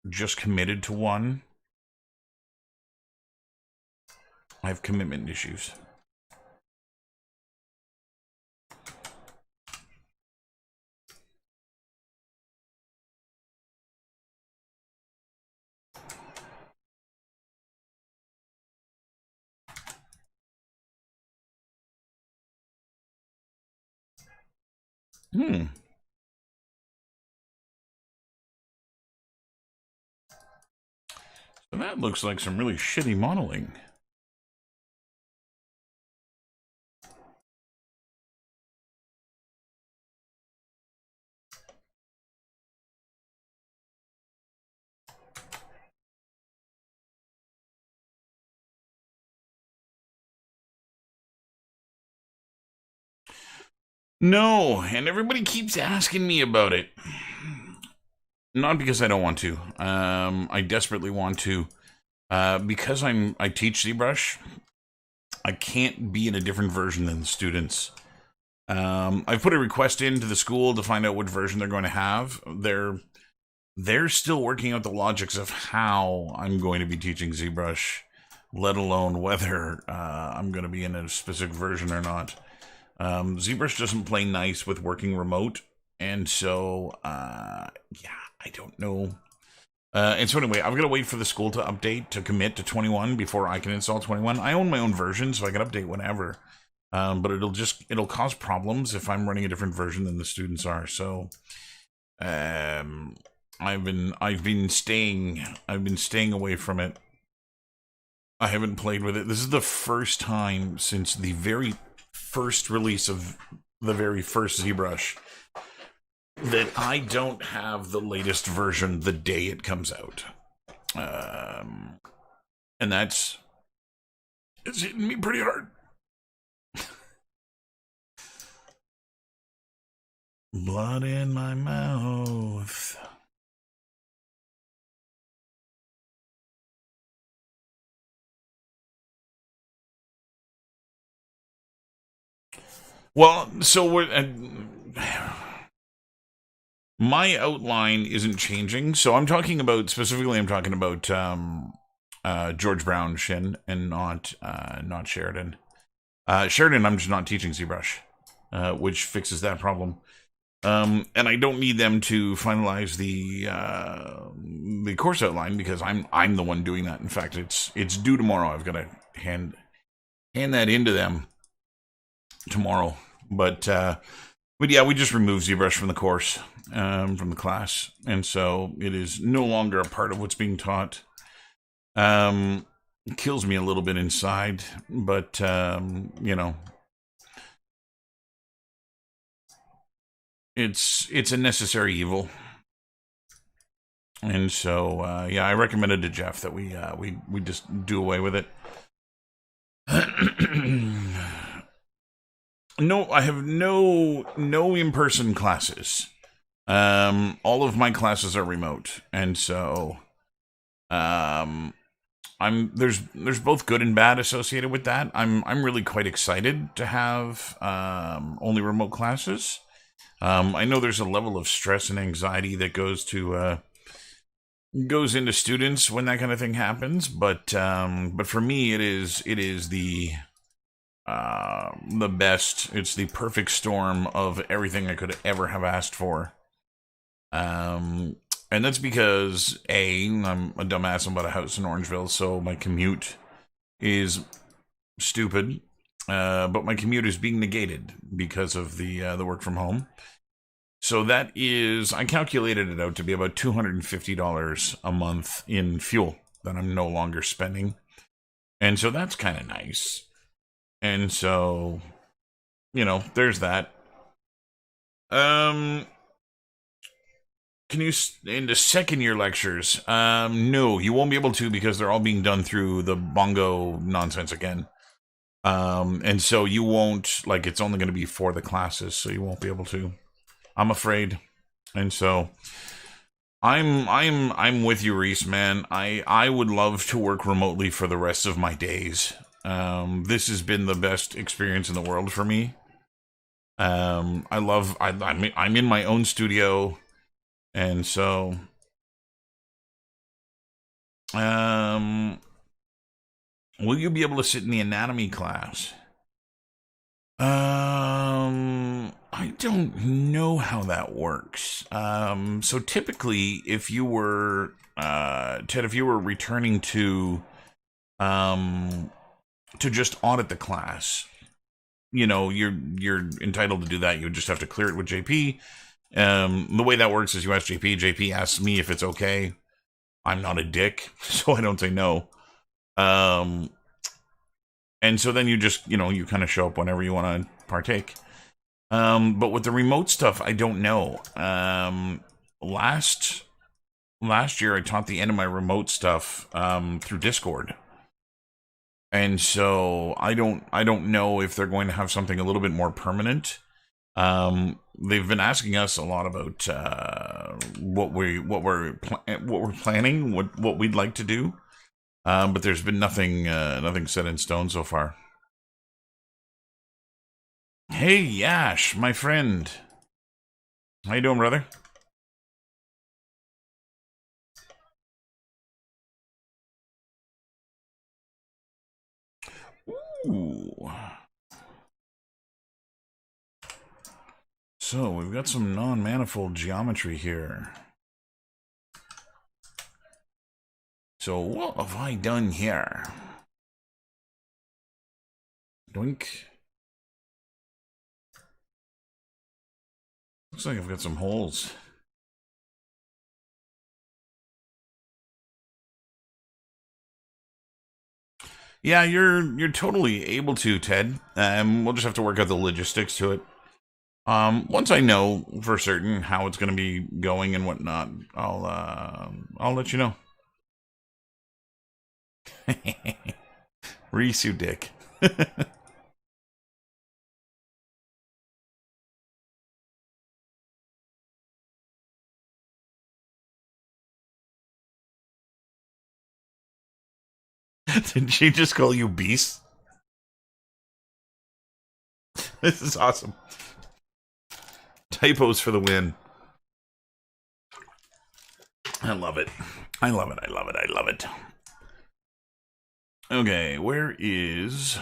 just committed to one. I have commitment issues. So that looks like some really shitty modeling. No, and everybody keeps asking me about it. Not because I don't want to. I desperately want to. Because I teach ZBrush, I can't be in a different version than the students. I've put a request into the school to find out what version they're going to have. They're still working out the logics of how I'm going to be teaching ZBrush, let alone whether I'm going to be in a specific version or not. ZBrush doesn't play nice with working remote, and so, yeah, I don't know. And so anyway, I've got to wait for the school to update, to commit to 21 before I can install 21. I own my own version, so I can update whenever. But it'll cause problems if I'm running a different version than the students are. So, I've been staying away from it. I haven't played with it. This is the first time since the very first release of the very first ZBrush that I don't have the latest version the day it comes out. And it's hitting me pretty hard. Blood in my mouth. Well, so my outline isn't changing. So I'm talking about George Brown Shin and not Sheridan. Sheridan, I'm just not teaching ZBrush, which fixes that problem. And I don't need them to finalize the course outline because I'm the one doing that. In fact, it's due tomorrow. I've got to hand that into them tomorrow. But yeah, we just removed ZBrush from the course, from the class, and so it is no longer a part of what's being taught. It kills me a little bit inside, but you know, it's a necessary evil. And so, yeah, I recommended to Jeff that we just do away with it. No, I have no in-person classes. All of my classes are remote, and so um, there's both good and bad associated with that. I'm really quite excited to have only remote classes. I know there's a level of stress and anxiety that goes into students when that kind of thing happens, but for me it is the best. It's the perfect storm of everything I could ever have asked for. Um, and that's because I'm a dumbass and bought a house in Orangeville, so my commute is stupid. But my commute is being negated because of the work from home. So that is, I calculated it out to be about $250 a month in fuel that I'm no longer spending, and so that's kind of nice. And so, there's that. Um, can you into second year lectures? No, you won't be able to because they're all being done through the bongo nonsense again. And so you won't like it's only going to be for the classes, so you won't be able to. I'm afraid. And so I'm with you, Reese, man. I would love to work remotely for the rest of my days. This has been the best experience in the world for me. I'm in my own studio, and so um, will you be able to sit in the anatomy class? I don't know how that works. So typically, if you were Ted, if you were returning um to just audit the class, you're entitled to do that. You would just have to clear it with JP. The way that works is you ask JP. JP asks me if it's okay. I'm not a dick, so I don't say no. Um, and so then you just, you kind of show up whenever you want to partake. But with the remote stuff, I don't know. Last year, I taught the end of my remote stuff through Discord, and so I don't know if they're going to have something a little bit more permanent. They've been asking us a lot about what we're planning, what we'd like to do, but there's been nothing set in stone so far. Hey Yash, my friend, how you doing, brother? Ooh. So we've got some non-manifold geometry here. So what have I done here? Doink. Looks like I've got some holes. Yeah, you're totally able to, Ted. We'll just have to work out the logistics to it. Once I know for certain how it's going to be going and whatnot, I'll let you know. Reese, you dick. Did she just call you Beast? This is awesome. Typos for the win. I love it. I love it. I love it. I love it. Okay, where is...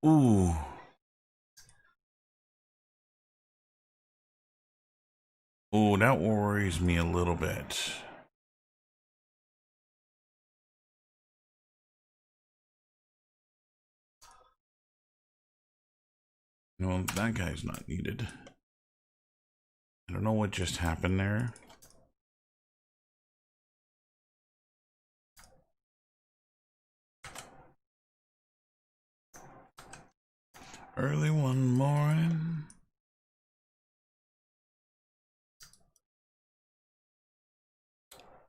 Ooh. Ooh, that worries me a little bit. No, that guy's not needed. I don't know what just happened there. Early one morning.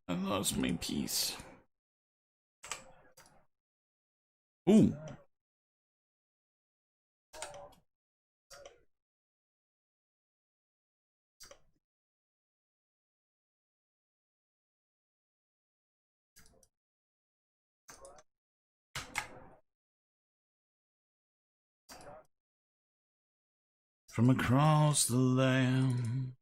I lost my piece. Ooh. From across the land.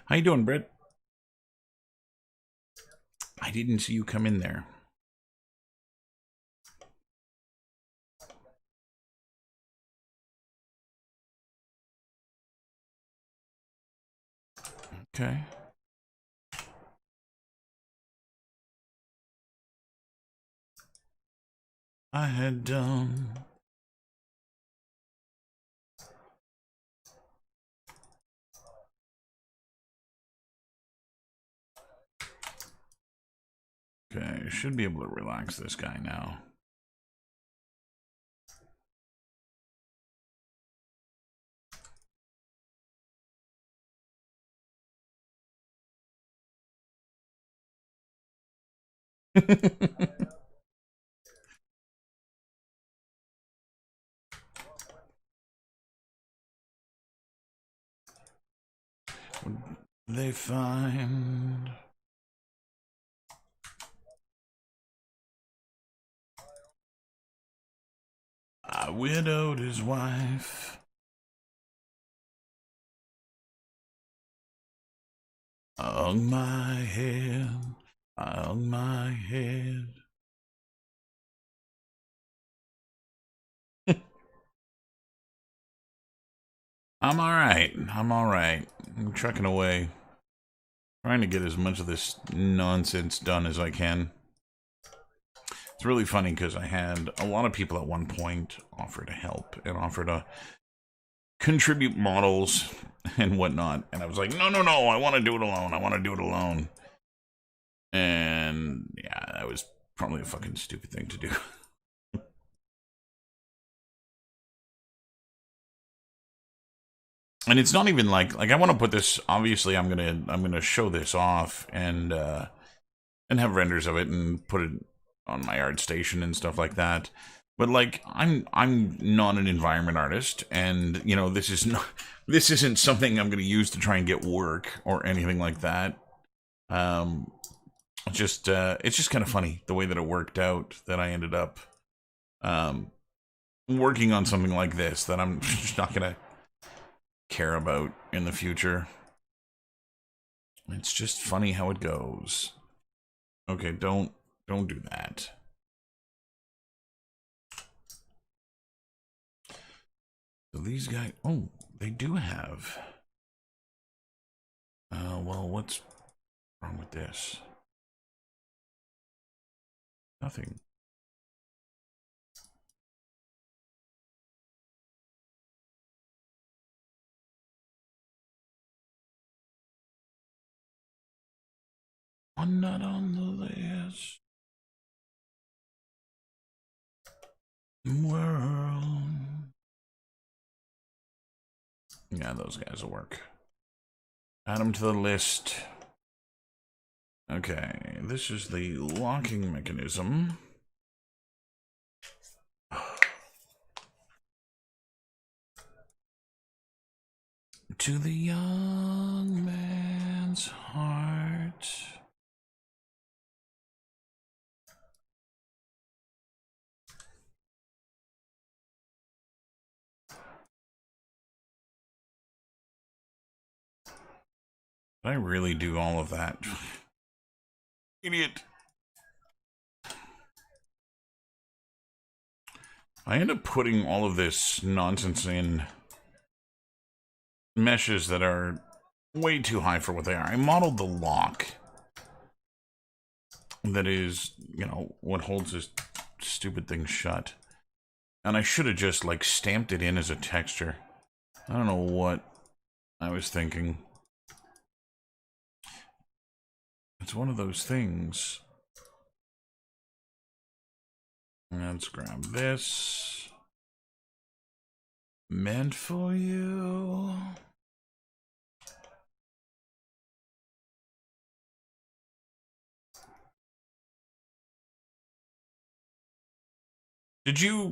How you doing, Britt? I didn't see you come in there. Okay. I had done. Okay, should be able to relax this guy now. They find I widowed his wife. I hung my head. I hung my head. I'm alright. I'm alright. I'm trucking away. Trying to get as much of this nonsense done as I can. It's really funny because I had a lot of people at one point offer to help and offer to contribute models and whatnot. And I was like, no, I want to do it alone. I want to do it alone. And yeah, that was probably a fucking stupid thing to do. And it's not even like I want to put this, obviously I'm gonna show this off and have renders of it and put it on my art station and stuff like that. But like I'm not an environment artist, and you know, this isn't something I'm gonna use to try and get work or anything like that. It's just kind of funny the way that it worked out, that I ended up working on something like this that I'm just not gonna care about in the future. It's just funny how it goes. Okay, don't do that. So these guys, oh, they do have. Well, what's wrong with this? Nothing. I'm not on the list. World. Yeah, those guys will work. Add them to the list. Okay, this is the locking mechanism. To the young man's heart. Did I really do all of that? Idiot. I end up putting all of this nonsense in meshes that are way too high for what they are. I modeled the lock that is, you know, what holds this stupid thing shut. And I should have just, like, stamped it in as a texture. I don't know what I was thinking. It's one of those things. Let's grab this. Meant for you.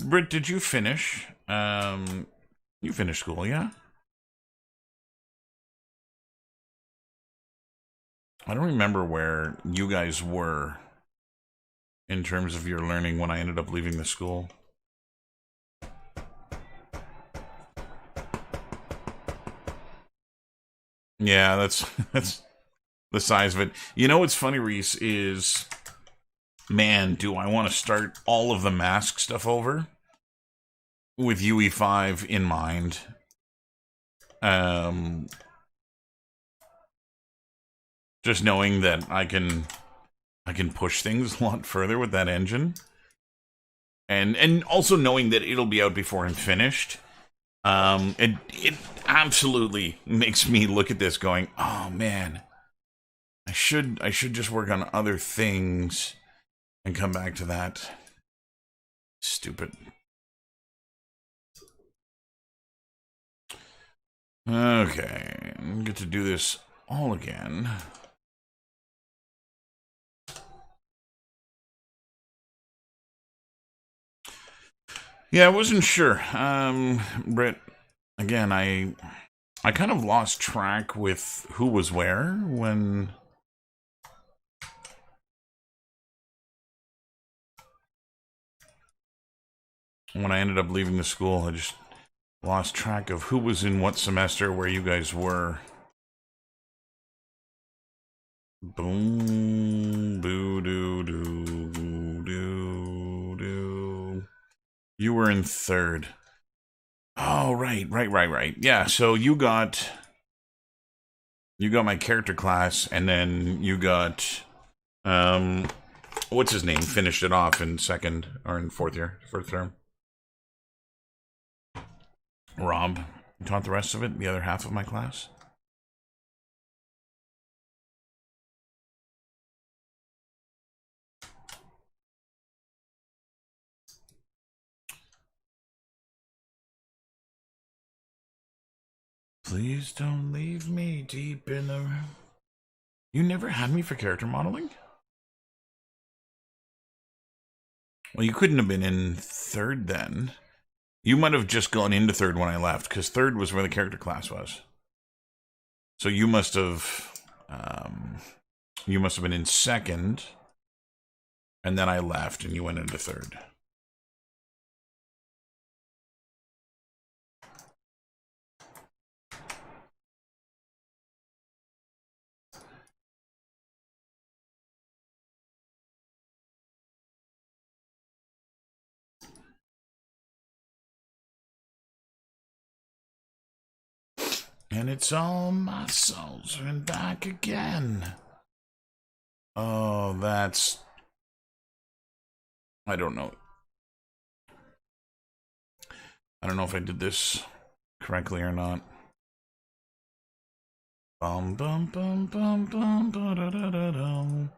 Britt, did you finish? You finished school, yeah? I don't remember where you guys were in terms of your learning when I ended up leaving the school. Yeah, that's the size of it. You know what's funny, Reese, is, man, do I want to start all of the mask stuff over with UE5 in mind. Just knowing that I can push things a lot further with that engine. And also knowing that it'll be out before I'm finished. It absolutely makes me look at this going, oh man, I should just work on other things and come back to that. Stupid. Okay, get to do this all again. Yeah, I wasn't sure. Britt, again, I kind of lost track with who was where when I ended up leaving the school. I just lost track of who was in what semester, where you guys were. Boom, boo, doo, doo, doo, doo. You were in third. Oh, right. Yeah, so you got my character class, and then you got, what's his name? Finished it off in second, or in fourth term. Rob taught the rest of it, the other half of my class. Please don't leave me deep in the... You never had me for character modeling? Well, you couldn't have been in third then. You might have just gone into third when I left, because third was where the character class was. So you must have been in second, and then I left, and you went into third. And it's all muscles and back again. Oh, that's... I don't know. I don't know if I did this correctly or not. Bum bum bum bum bum ba da da da dum.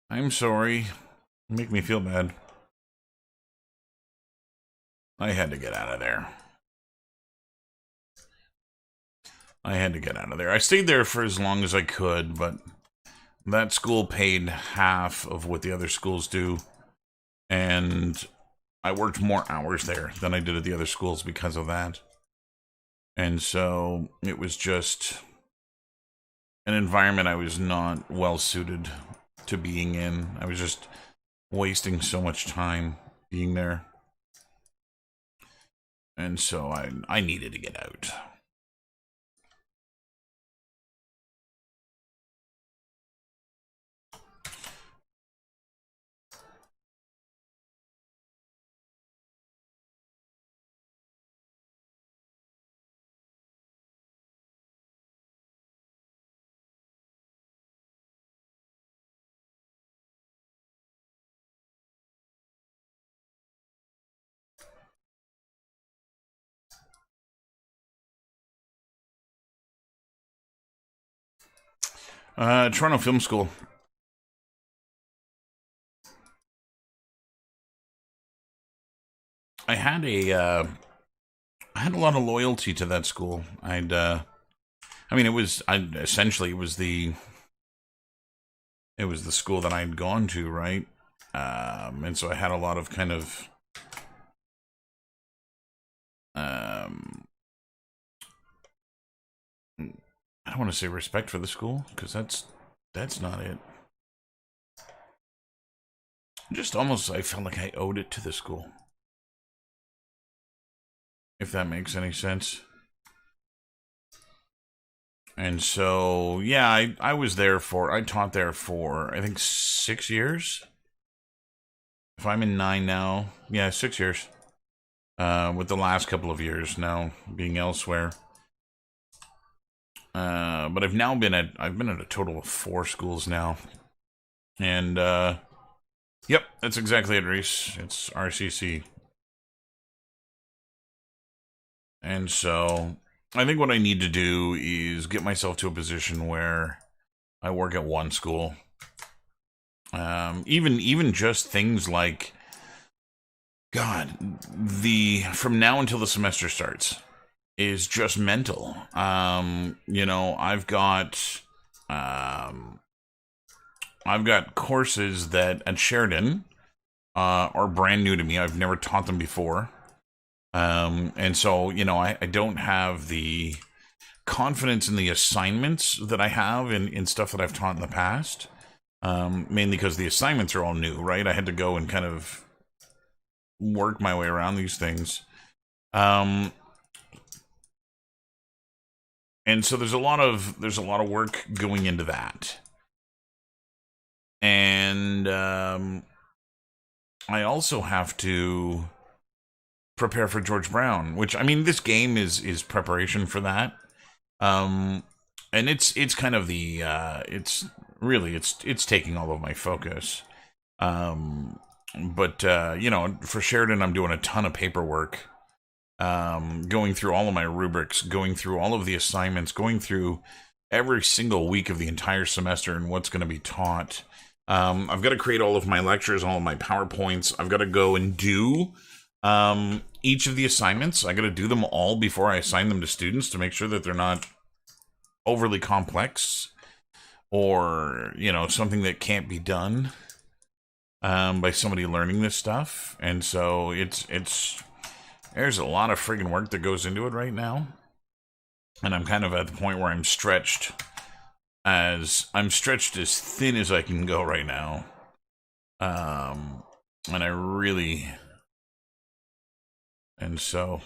I'm sorry. Make me feel bad. I had to get out of there. I stayed there for as long as I could, but that school paid half of what the other schools do, and I worked more hours there than I did at the other schools because of that. And so it was just an environment I was not well suited to being in. I was just wasting so much time being there. And so I needed to get out. Toronto Film School. I had a lot of loyalty to that school. I mean, essentially it was the school that I'd gone to, right? And so I had a lot of kind of I don't want to say respect for the school, because that's not it. Just almost, I felt like I owed it to the school. If that makes any sense. And so, yeah, I taught there for, I think, 6 years. If I'm in 9 now, yeah, 6 years. With the last couple of years now being elsewhere. But I've been at a total of 4 schools now. And, yep, that's exactly it, Reese. It's RCC. And so, I think what I need to do is get myself to a position where I work at one school. Even just things like, God, from now until the semester starts is just mental. I've got courses that at Sheridan are brand new to me. I've never taught them before. And so, I don't have the confidence in the assignments that I have in stuff that I've taught in the past. Mainly because the assignments are all new, right? I had to go and kind of work my way around these things. And so there's a lot of work going into that. And I also have to prepare for George Brown, which, I mean, this game is preparation for that. And it's kind of the it's taking all of my focus. But for Sheridan, I'm doing a ton of paperwork. Going through all of my rubrics, going through all of the assignments, going through every single week of the entire semester and what's going to be taught. I've got to create all of my lectures, all of my PowerPoints. I've got to go and do each of the assignments. I got to do them all before I assign them to students to make sure that they're not overly complex or, something that can't be done by somebody learning this stuff. And so there's a lot of friggin' work that goes into it right now. And I'm kind of at the point where I'm stretched as thin as I can go right now. And so,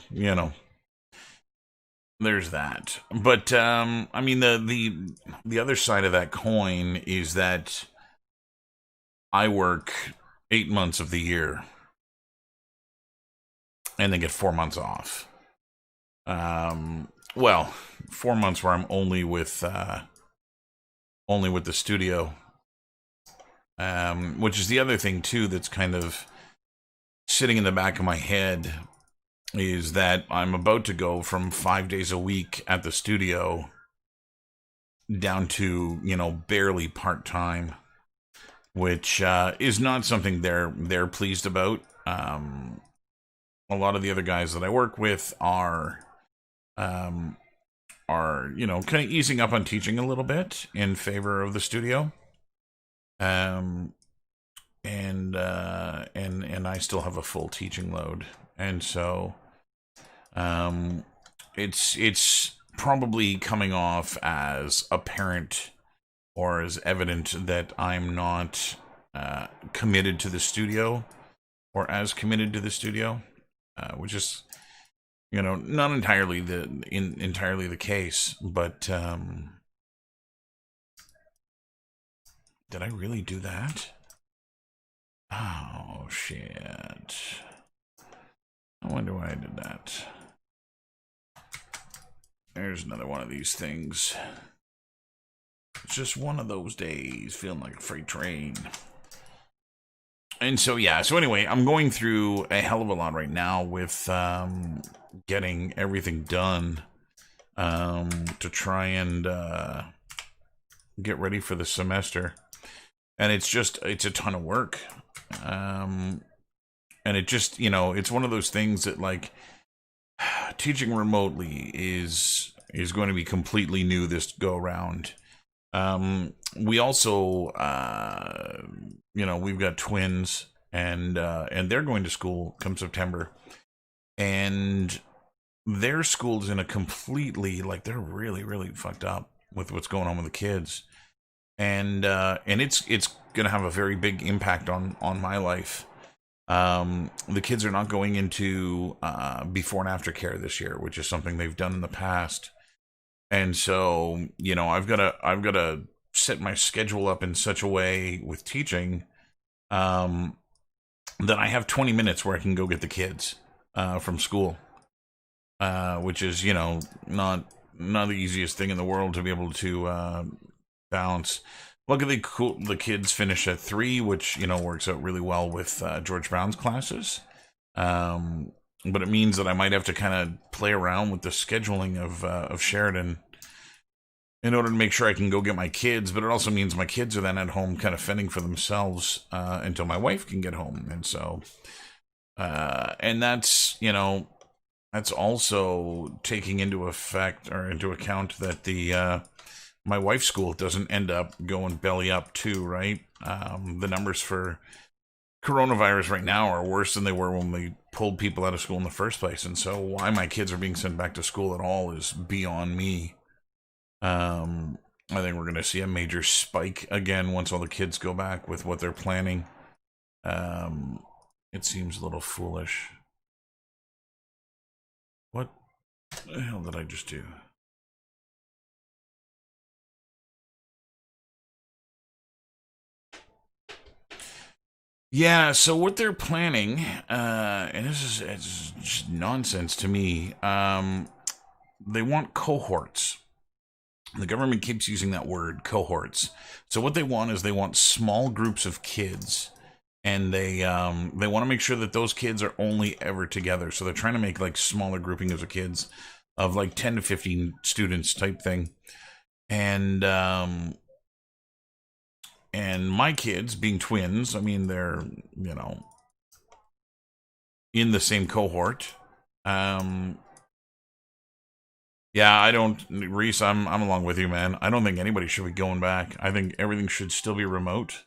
there's that. But, I mean, the other side of that coin is that I work 8 months of the year and then get 4 months off. 4 months where I'm only with the studio. Which is the other thing too that's kind of sitting in the back of my head, is that I'm about to go from 5 days a week at the studio down to, barely part-time, which is not something they're pleased about. A lot of the other guys that I work with are kind of easing up on teaching a little bit in favor of the studio. And I still have a full teaching load. And so it's probably coming off as apparent or as evident that I'm not committed to the studio, or as committed to the studio, which is not entirely the case. But did I really do that? Oh shit. I wonder why I did that. There's another one of these things. It's just one of those days, feeling like a freight train. And so, yeah. So anyway, I'm going through a hell of a lot right now with getting everything done to try and get ready for the semester. And it's a ton of work. And it just, it's one of those things that, like, teaching remotely is going to be completely new this go round. We also, we've got twins, and they're going to school come September, and their school's in a completely, like, they're really, really fucked up with what's going on with the kids, and it's gonna have a very big impact on my life. The kids are not going into before and after care this year, which is something they've done in the past. And so, I've got to set my schedule up in such a way with teaching that I have 20 minutes where I can go get the kids from school, which is, not the easiest thing in the world to be able to balance. Luckily, the kids finish at 3, which, works out really well with George Brown's classes. But it means that I might have to kind of play around with the scheduling of Sheridan in order to make sure I can go get my kids. But it also means my kids are then at home kind of fending for themselves until my wife can get home. And so, and that's also taking into account that the my wife's school doesn't end up going belly up too, right? The numbers for coronavirus right now are worse than they were when we pulled people out of school in the first place. And so why my kids are being sent back to school at all is beyond me. I think we're going to see a major spike again once all the kids go back with what they're planning. It seems a little foolish. What the hell did I just do? Yeah, so what they're planning, and it's just nonsense to me. They want cohorts. The government keeps using that word, cohorts. So what they want is they want small groups of kids, and they want to make sure that those kids are only ever together. So they're trying to make like smaller groupings of kids, of like 10 to 15 students type thing, and my kids, being twins, I mean, they're, in the same cohort. Yeah, Reese, I'm along with you, man. I don't think anybody should be going back. I think everything should still be remote.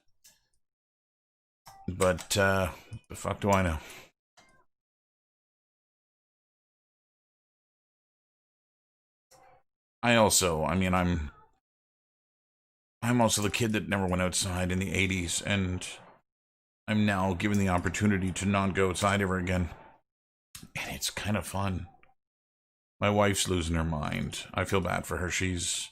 But, the fuck do I know? I'm also the kid that never went outside in the 80s, and I'm now given the opportunity to not go outside ever again. And it's kind of fun. My wife's losing her mind. I feel bad for her. She's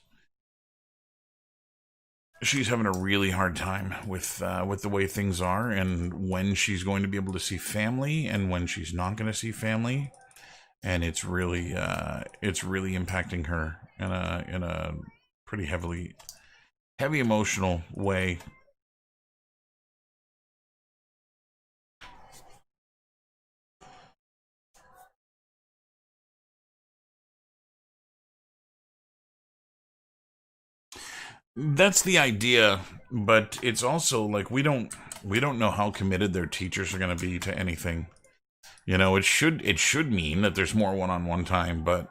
having a really hard time with the way things are, and when she's going to be able to see family and when she's not going to see family. And it's really impacting her in a pretty heavy emotional way. That's the idea, but it's also like we don't know how committed their teachers are going to be to anything. It should mean that there's more one-on-one time, but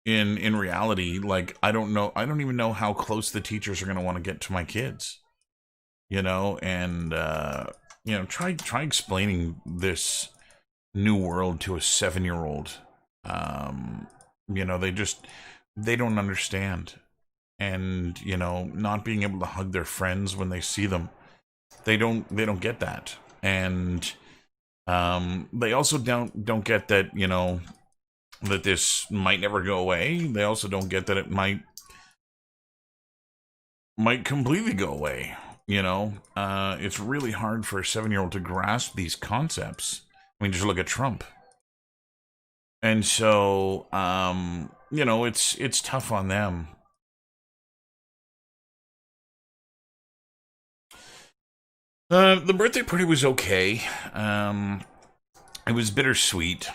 in reality, like, I don't even know how close the teachers are going to want to get to my kids. And try explaining this new world to a 7-year-old. They don't understand. And, not being able to hug their friends when they see them. They don't get that. And they also don't get that, that this might never go away. They also don't get that it might completely go away. It's really hard for a 7-year-old to grasp these concepts. I mean, just look at Trump. And so, it's tough on them. The birthday party was okay. It was bittersweet.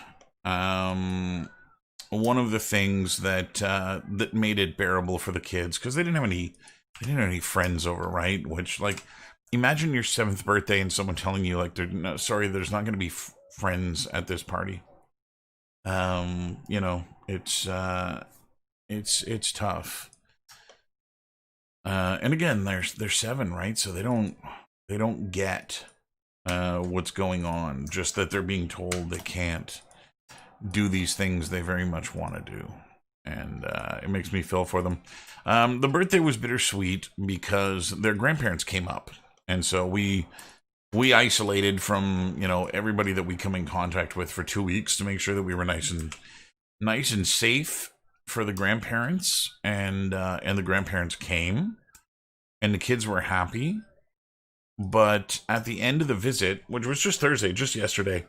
one of the things that that made it bearable for the kids, because they didn't have any friends over, right? Which, like, imagine your 7th birthday and someone telling you, like, no, sorry, there's not going to be friends at this party. It's tough. And again, they're 7, right? So they don't get what's going on. Just that they're being told they can't do these things they very much want to do, and it makes me feel for them. The birthday was bittersweet because their grandparents came up, and so we isolated from everybody that we come in contact with for 2 weeks to make sure that we were nice and safe for the grandparents, and the grandparents came, and the kids were happy. But at the end of the visit, which was just Thursday, just yesterday,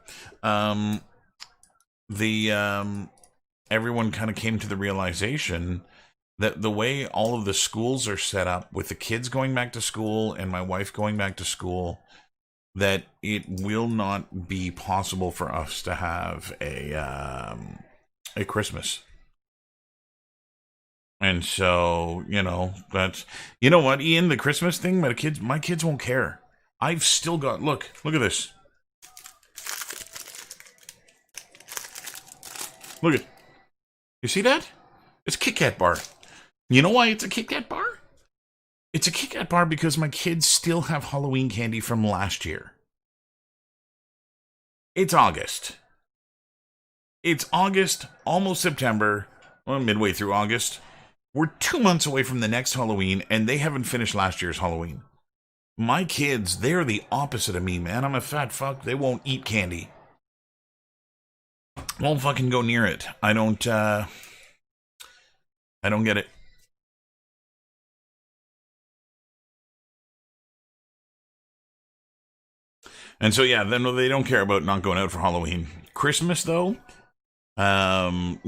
the everyone kind of came to the realization that the way all of the schools are set up, with the kids going back to school and my wife going back to school, that it will not be possible for us to have a Christmas. And so, that's, what, Ian, the Christmas thing, my kids won't care. I've still got, look at this. Look at, you see that? It's a Kit Kat bar. You know why it's a Kit Kat bar? It's a Kit Kat bar because my kids still have Halloween candy from last year. It's August. It's August, almost September, well, midway through August. We're 2 months away from the next Halloween, and they haven't finished last year's Halloween. My kids, they're the opposite of me, man. I'm a fat fuck. They won't eat candy. Won't fucking go near it. I don't get it. And so, yeah, then they don't care about not going out for Halloween. Christmas, though, being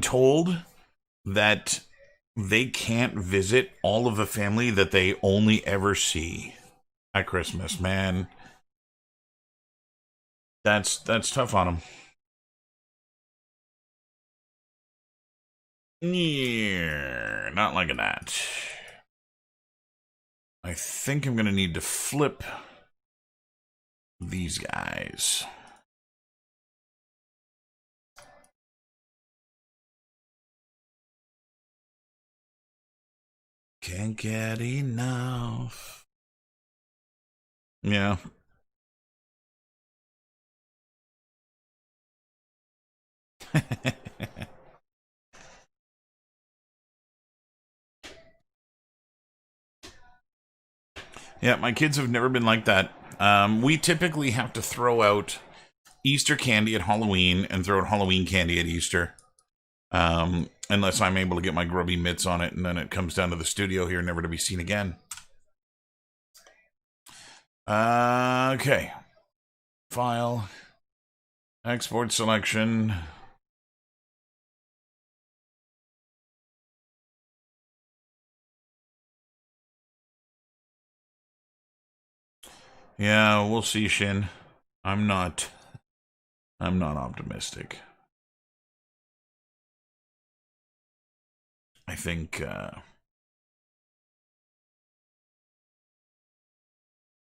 told that they can't visit all of the family that they only ever see at Christmas, man. That's tough on them. Yeah, not like that. I think I'm gonna need to flip these guys. Can't get enough. Yeah. Yeah, my kids have never been like that. We typically have to throw out Easter candy at Halloween and throw out Halloween candy at Easter. Unless I'm able to get my grubby mitts on it, and then it comes down to the studio here, never to be seen again. Okay. File. Export selection. Yeah, we'll see, Shin. I'm not optimistic. I think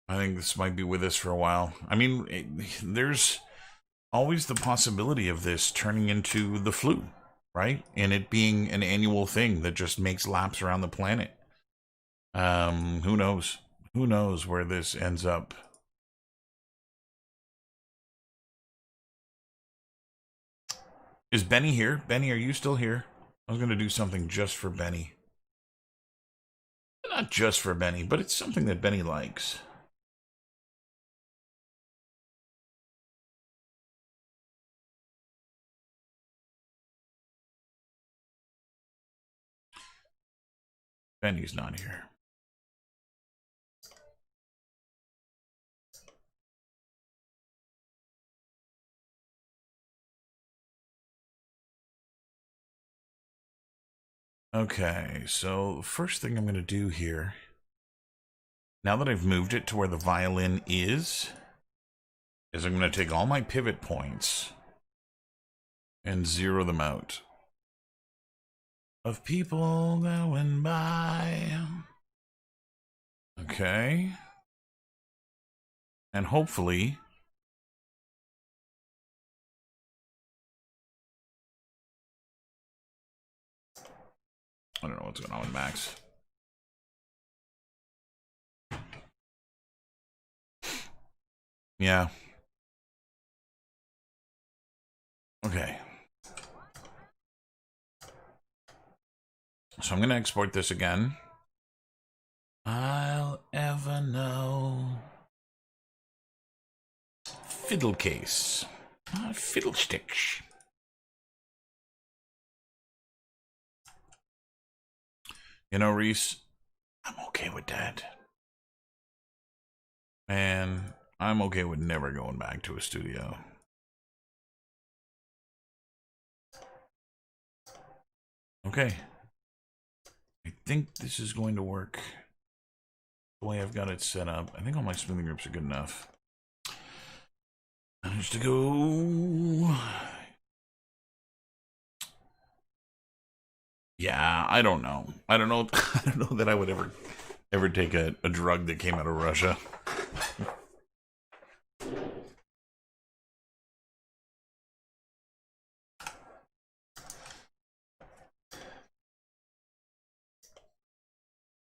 this might be with us for a while. I mean, there's always the possibility of this turning into the flu, right? And it being an annual thing that just makes laps around the planet. Who knows? Who knows where this ends up? Is Benny here? Benny, are you still here? I was going to do something just for Benny. Not just for Benny, but it's something that Benny likes. Benny's not here. Okay, so first thing I'm going to do here, now that I've moved it to where the violin is I'm going to take all my pivot points and zero them out. Of people going by. Okay. And hopefully... I don't know what's going on with Max. Yeah. Okay. So I'm going to export this again. I'll ever know. Fiddle case. Fiddlesticks. You know, Reese, I'm okay with that. And I'm okay with never going back to a studio. Okay. I think this is going to work the way I've got it set up. I think all my smoothing groups are good enough. Managed to go. Yeah, I don't know. I don't know. I don't know that I would ever take a drug that came out of Russia.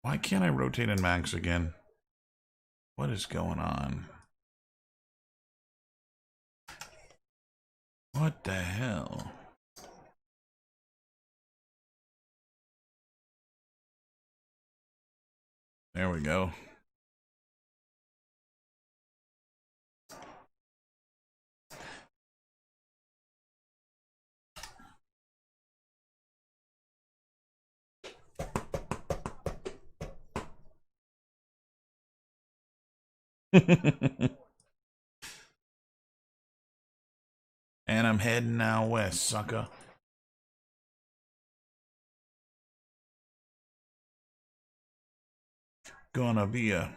Why can't I rotate in Max again? What is going on? What the hell? There we go. And I'm heading now west, sucker. Gonna be a...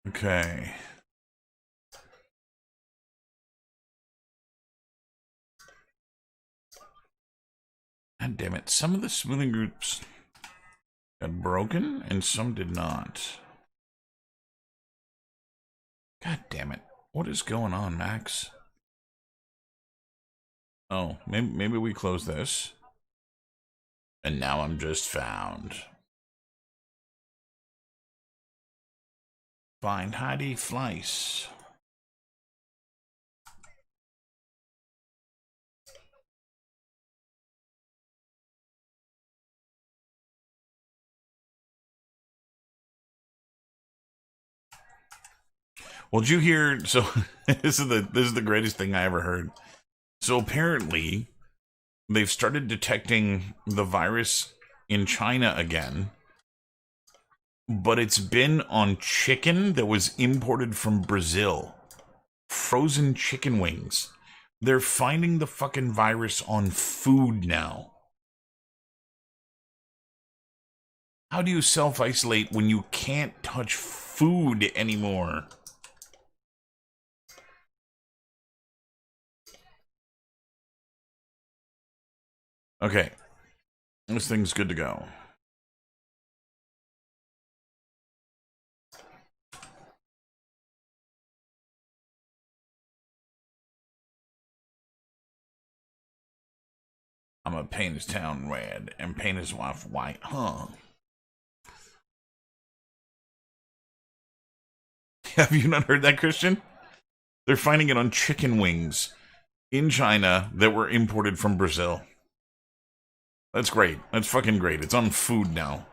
Okay. God damn it. Some of the smoothing groups got broken and some did not. God damn it. What is going on, Max? Oh, maybe we close this. And now I'm just found. Find Heidi Fleiss. Well, did you hear? So this is the greatest thing I ever heard. So apparently, they've started detecting the virus in China again, but it's been on chicken that was imported from Brazil. Frozen chicken wings. They're finding the fucking virus on food now. How do you self-isolate when you can't touch food anymore? Okay. This thing's good to go. I'm gonna paint his town red and paint his wife white, huh? Have you not heard that, Christian? They're finding it on chicken wings in China that were imported from Brazil. That's great. That's fucking great. It's on food now.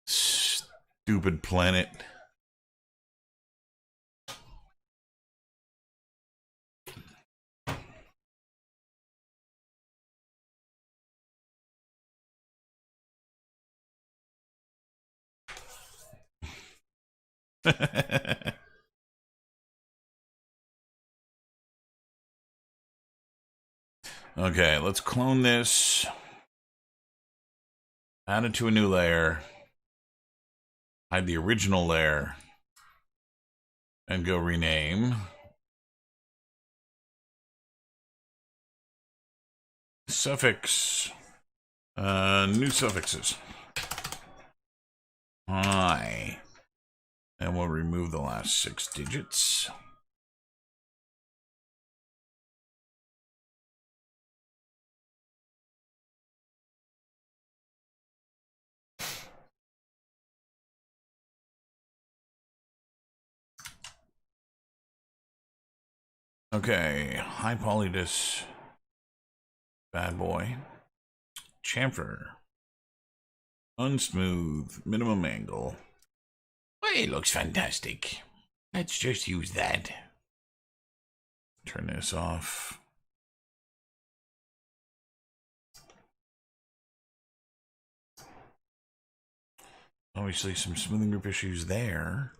Stupid planet. Okay, let's clone this. Add it to a new layer. Hide the original layer. And go rename. Suffix. New suffixes. Hi. And we'll remove the last 6 digits. Okay, high poly this bad boy. Chamfer. Unsmooth. Minimum angle. Well, it looks fantastic. Let's just use that. Turn this off. Obviously some smoothing group issues there.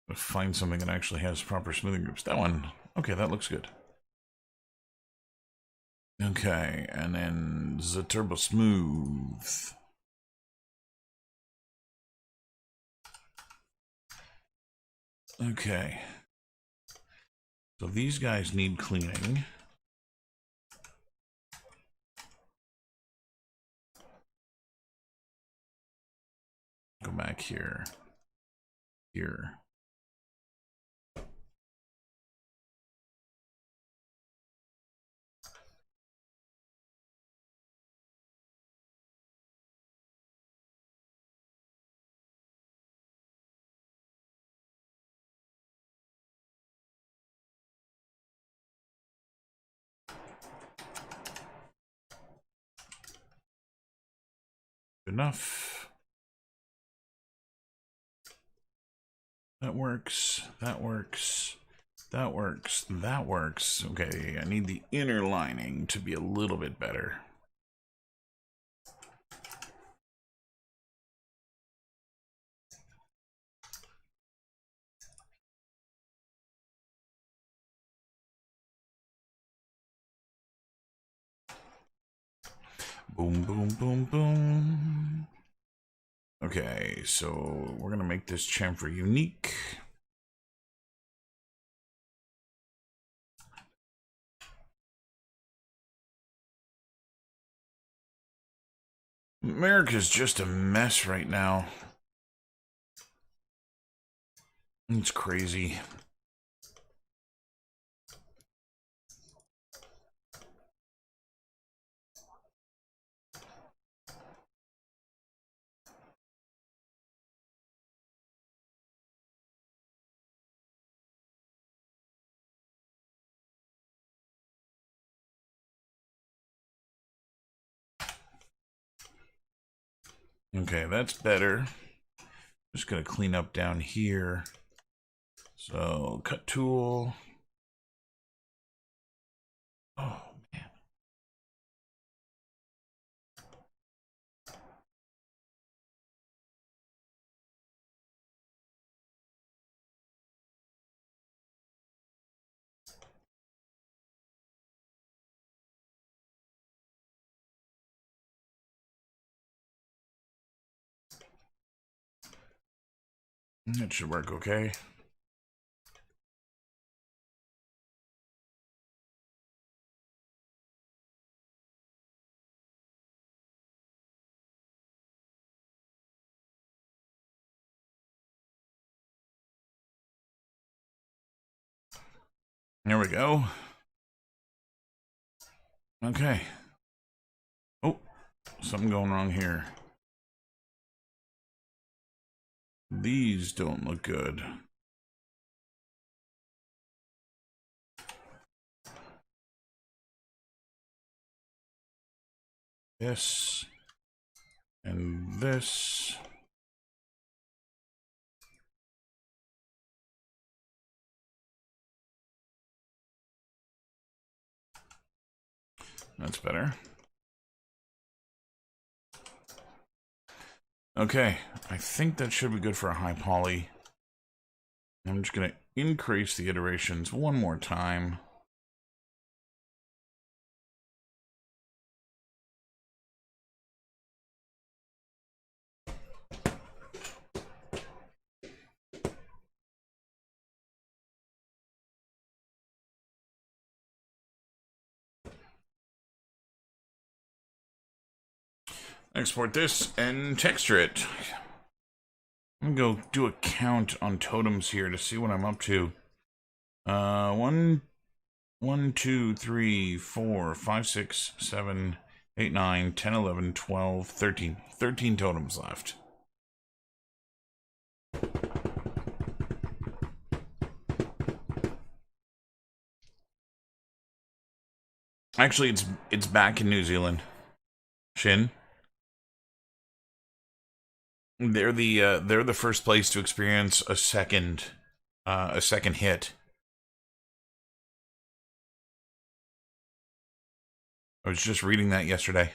Let's find something that actually has proper smoothing groups. That one. Okay, that looks good. Okay, and then the turbo smooth. Okay. So these guys need cleaning. Go back here. Here. Enough. That works. That works. That works. That works. Okay, I need the inner lining to be a little bit better. Boom, boom, boom, boom. Okay, so we're going to make this chamfer unique. America's just a mess right now. It's crazy. Okay, that's better. Just gonna clean up down here. So, cut tool. Oh, man. That should work okay. There we go. Okay. Oh, something going wrong here. These don't look good. This and this. That's better. Okay, I think that should be good for a high poly. I'm just going to increase the iterations one more time. Export this and texture it. I'm gonna go do a count on totems here to see what I'm up to. 1, 2, 3, 4, 5, 6, 7, 8, 9, 10, 11, 12, 13. 13 totems left. Actually, it's back in New Zealand. Shin. They're the first place to experience a second hit. I was just reading that yesterday.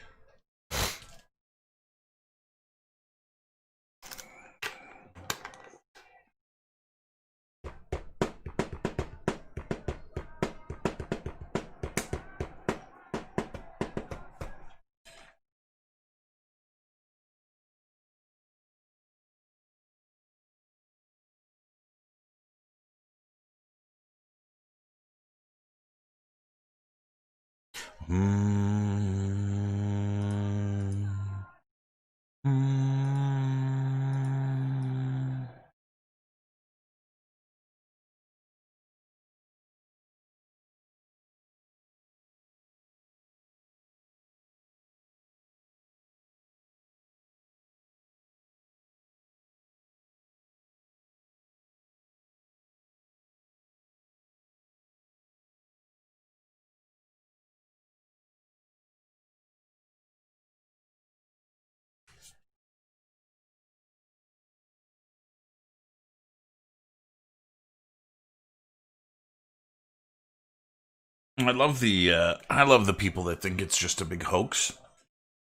I love the people that think it's just a big hoax.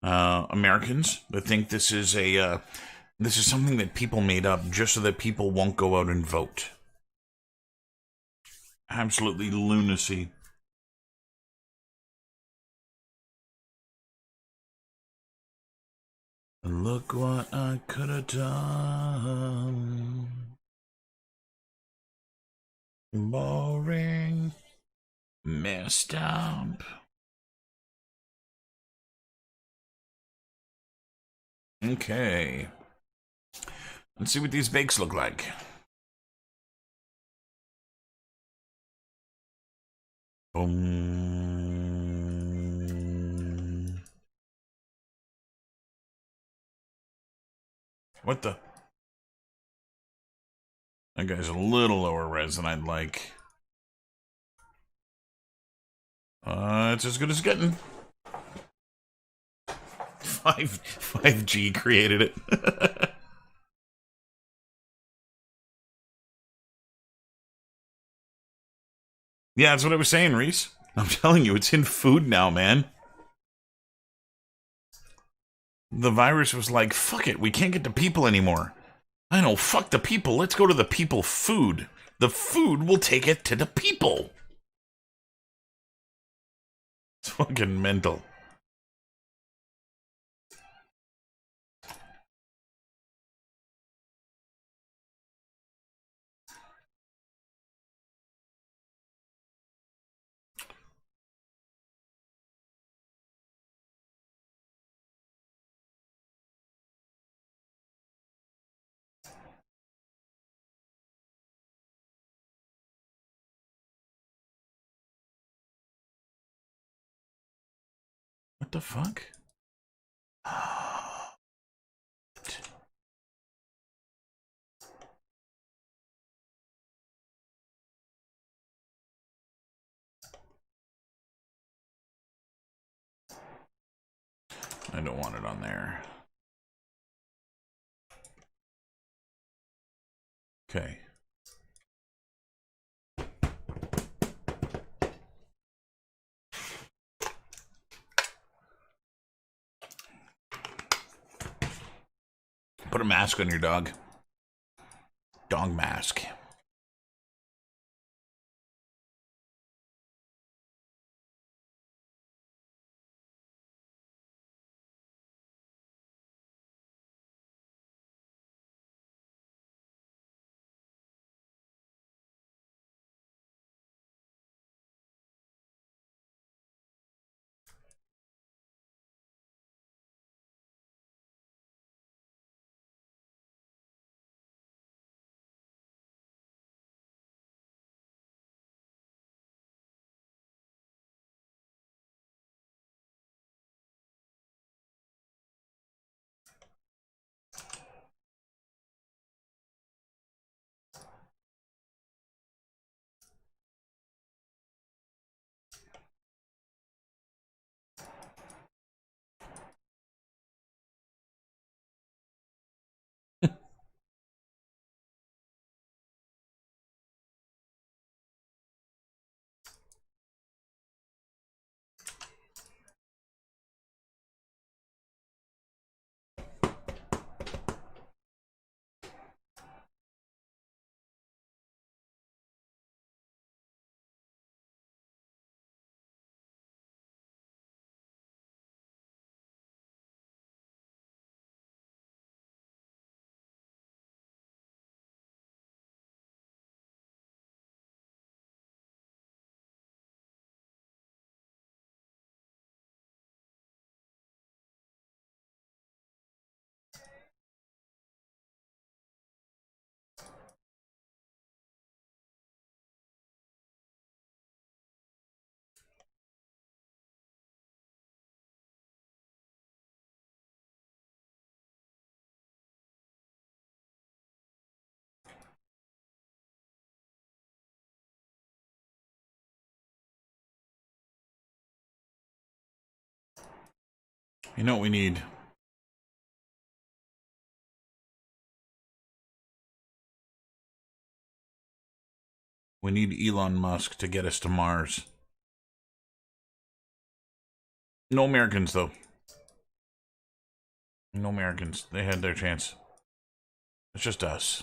Americans that think this is something that people made up just so that people won't go out and vote. Absolutely lunacy. Look what I could have done. Boring. Messed up. Okay. Let's see what these bakes look like. Boom. What the? That guy's a little lower res than I'd like. It's as good as getting. 5G created it. Yeah, that's what I was saying, Reese. I'm telling you, it's in food now, man. The virus was like, fuck it, we can't get to people anymore. I know, fuck the people, let's go to the people food. The food will take it to the people. It's fucking mental. What the fuck? I don't want it on there. Okay. Put a mask on your dog. Dog mask. You know what we need? We need Elon Musk to get us to Mars. No Americans, though. No Americans. They had their chance. It's just us.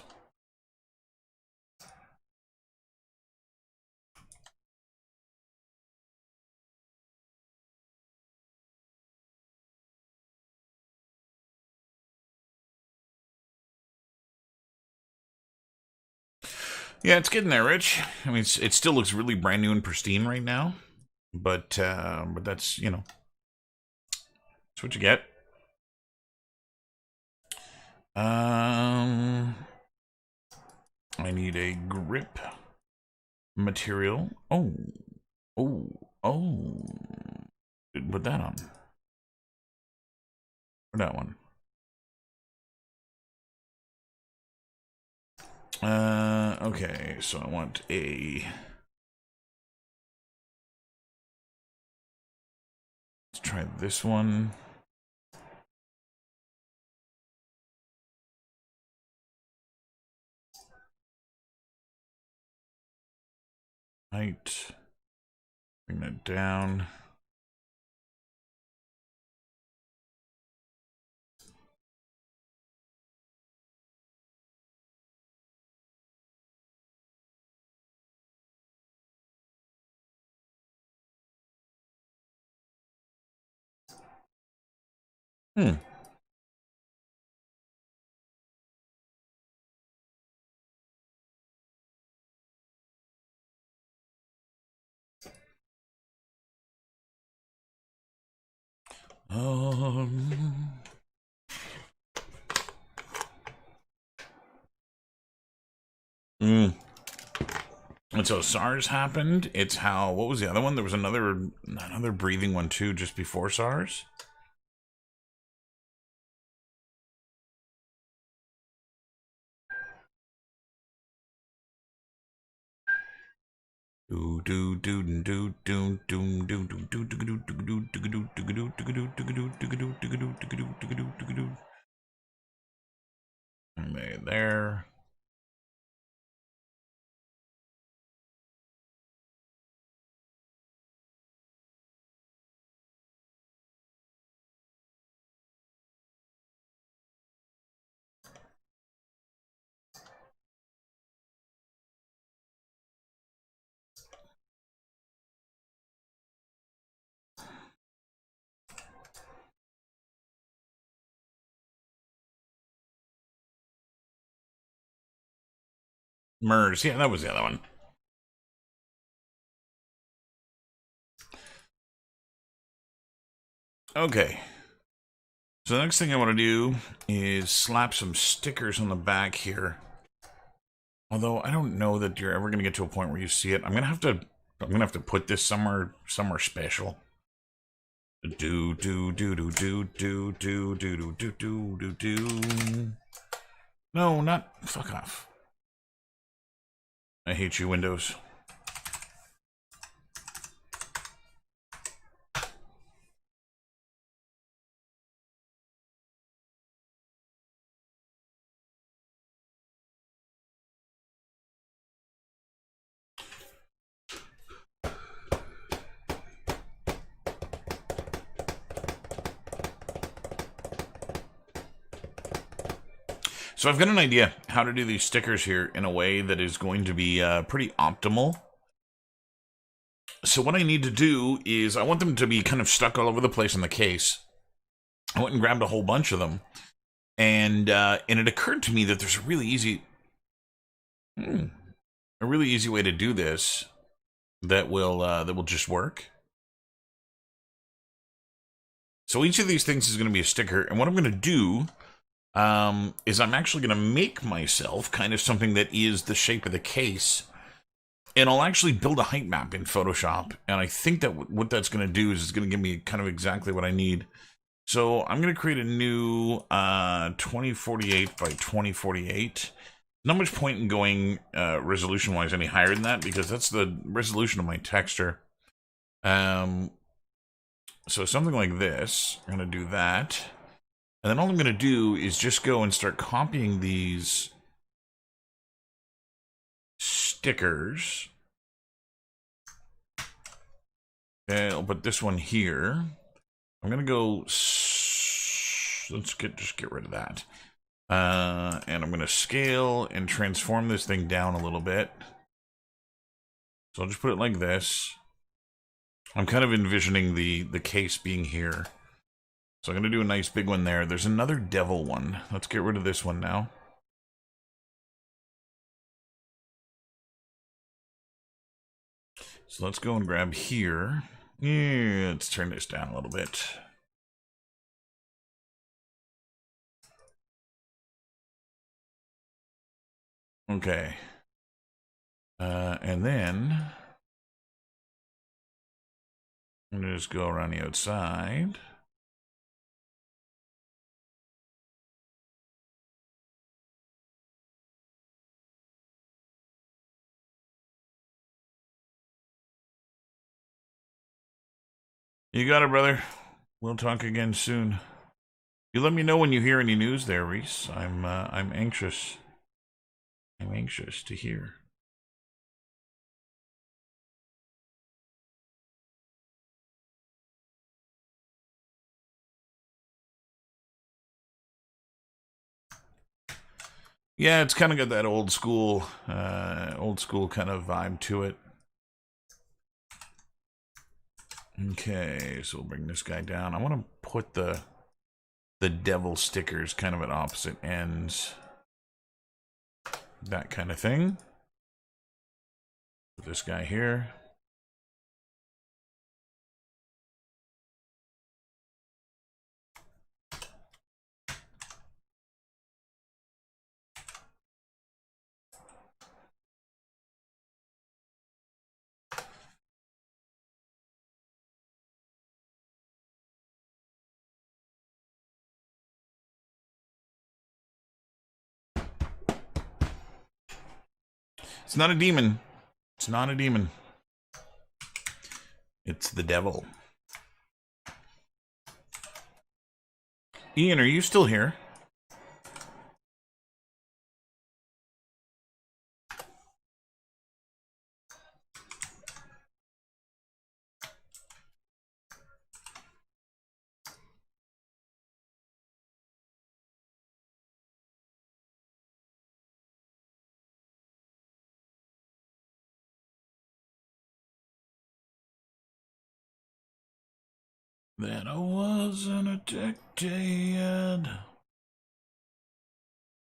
Yeah, it's getting there, Rich. I mean, it still looks really brand new and pristine right now, but that's, you know, that's what you get. I need a grip material. Oh, put that on. Or that one. Okay, so I want a... Let's try this one. Height. Bring that down. Hmm. Mm. And so SARS happened. It's how, what was the other one? There was another breathing one too, just before SARS. There. MERS. Yeah, that was the other one. Okay. So the next thing I want to do is slap some stickers on the back here. Although I don't know that you're ever going to get to a point where you see it. I'm gonna have to put this somewhere special. No, not fuck off. I hate you, Windows. So I've got an idea how to do these stickers here in a way that is going to be pretty optimal. So what I need to do is I want them to be kind of stuck all over the place in the case. I went and grabbed a whole bunch of them, and it occurred to me that there's a really easy way to do this that will just work. So each of these things is going to be a sticker, and what I'm going to do is I'm actually going to make myself kind of something that is the shape of the case, and I'll actually build a height map in Photoshop, and I think that what that's going to do is it's going to give me kind of exactly what I need. So I'm going to create a new 2048 by 2048. Not much point in going resolution-wise any higher than that, because that's the resolution of my texture. So something like this. I'm going to do that. And then all I'm going to do is just go and start copying these stickers. Okay, I'll put this one here. I'm going to go... Let's just get rid of that. And I'm going to scale and transform this thing down a little bit. So I'll just put it like this. I'm kind of envisioning the case being here. So I'm going to do a nice big one there. There's another devil one. Let's get rid of this one now. So let's go and grab here. Yeah, let's turn this down a little bit. Okay. And then I'm going to just go around the outside. You got it, brother. We'll talk again soon. You let me know when you hear any news there, Reese. I'm anxious. I'm anxious to hear. Yeah, it's kind of got that old school kind of vibe to it. Okay, so we'll bring this guy down. I want to put the devil stickers kind of at opposite ends. That kind of thing. Put this guy here. It's not a demon. It's not a demon. It's the devil. Ian, are you still here? That I wasn't addicted.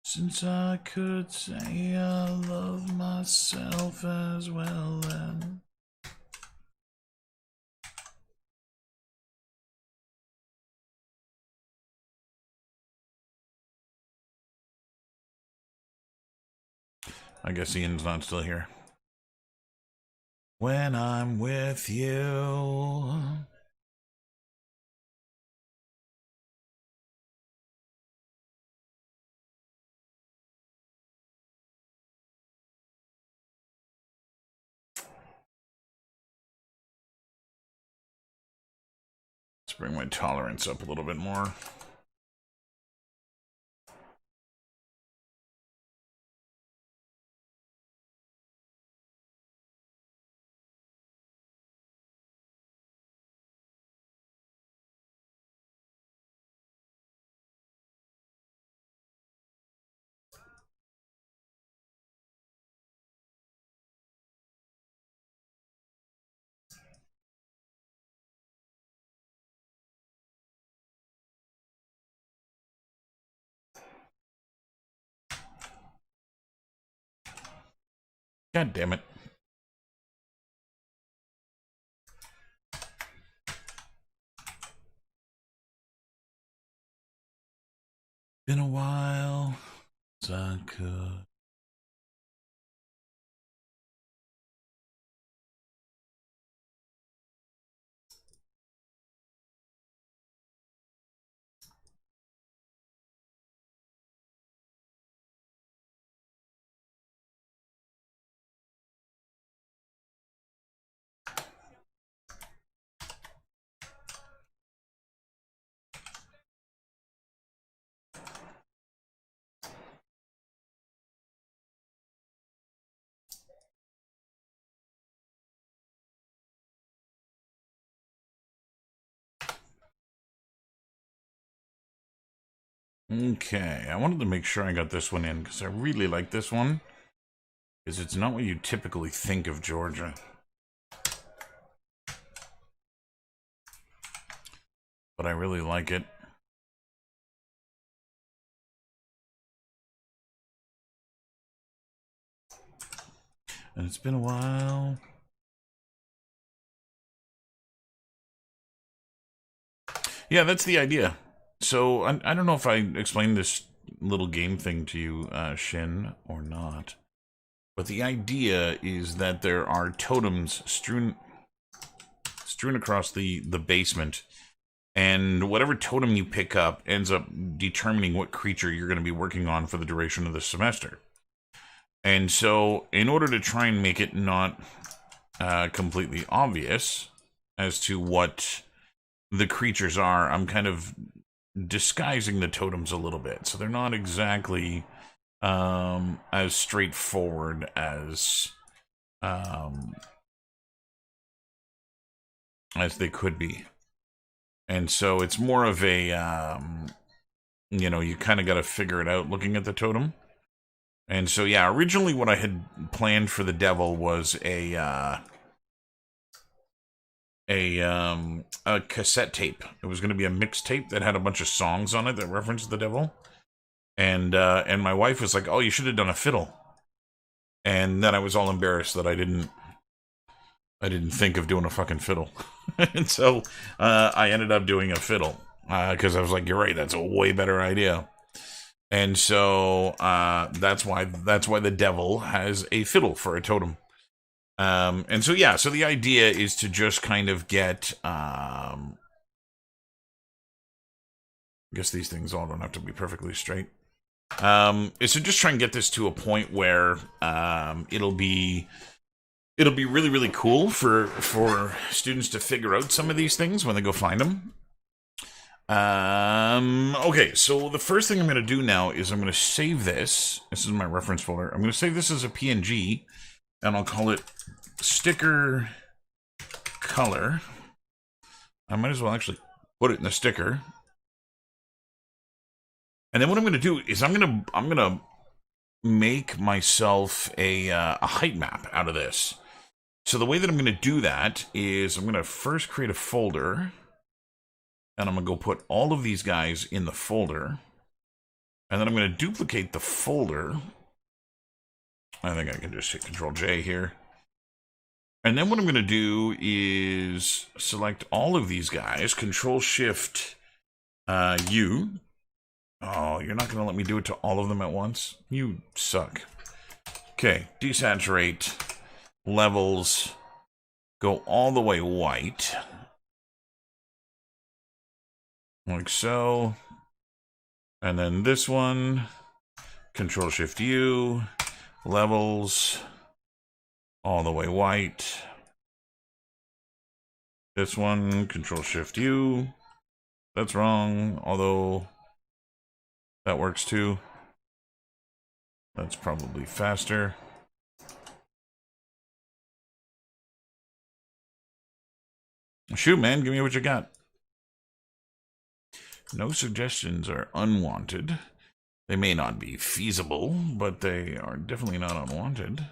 Since I could say I love myself as well then. I guess Ian's not still here. When I'm with you. Let's bring my tolerance up a little bit more. God damn it. Been a while since I could. Okay, I wanted to make sure I got this one in, because I really like this one. Because it's not what you typically think of Georgia. But I really like it. And it's been a while. Yeah, that's the idea. So, I don't know if I explained this little game thing to you, Shin, or not. But the idea is that there are totems strewn across the basement. And whatever totem you pick up ends up determining what creature you're going to be working on for the duration of the semester. And so, in order to try and make it not completely obvious as to what the creatures are, I'm kind of disguising the totems a little bit. So they're not exactly as straightforward as they could be. And so it's more of a, you kind of got to figure it out looking at the totem. And so, yeah, originally what I had planned for the devil was a cassette tape. It was going to be a mixtape that had a bunch of songs on it that referenced the devil. And my wife was like, "Oh, you should have done a fiddle." And then I was all embarrassed that I didn't think of doing a fucking fiddle. And so I ended up doing a fiddle because I was like, "You're right, that's a way better idea." And so that's why the devil has a fiddle for a totem. And so, yeah, so the idea is to just kind of get, I guess these things all don't have to be perfectly straight. Is to just try and get this to a point where it'll be really, really cool for students to figure out some of these things when they go find them. Okay, so the first thing I'm going to do now is I'm going to save this. This is my reference folder. I'm going to save this as a PNG, and I'll call it sticker color. I might as well actually put it in the sticker. And then what I'm going to do is I'm going to make myself a height map out of this. So the way that I'm going to do that is I'm going to first create a folder. And I'm going to go put all of these guys in the folder. And then I'm going to duplicate the folder. I think I can just hit Control-J here. And then what I'm going to do is select all of these guys. Control-Shift-U. Oh, you're not going to let me do it to all of them at once? You suck. Okay, desaturate. Levels. Go all the way white. Like so. And then this one, Control-Shift-U, levels, all the way white. This one, Control-Shift-U. That's wrong, although that works too. That's probably faster. Shoot, man, give me what you got. No suggestions are unwanted. They may not be feasible, but they are definitely not unwanted.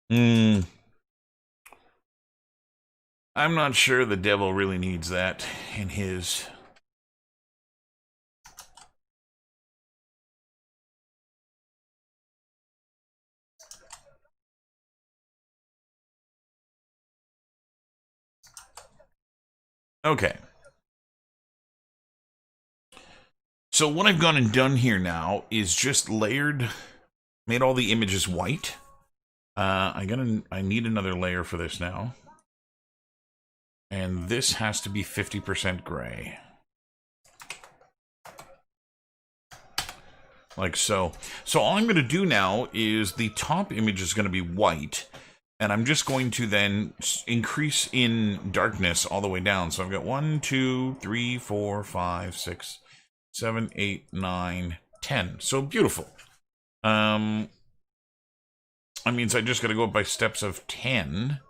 I'm not sure the devil really needs that in his... Okay. So what I've gone and done here now is just layered, made all the images white. I need another layer for this now. And this has to be 50% gray. Like so. So all I'm going to do now is the top image is going to be white. And I'm just going to then increase in darkness all the way down. So I've got 1, 2, 3, 4, 5, 6, 7, 8, 9, 10. So beautiful. That means I just got to go up by steps of 10.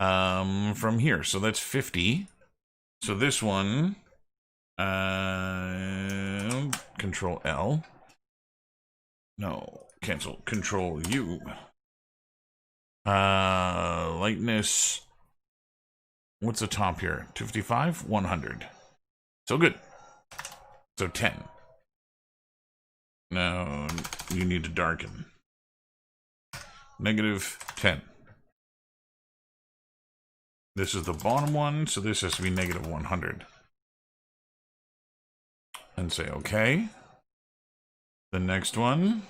from here. So that's 50. So this one, Control L. No, cancel. Control U. Lightness. What's the top here? 255? 100. So good. So 10. Now you need to darken. Negative 10. This is the bottom one, so this has to be negative 100. And say okay. The next one.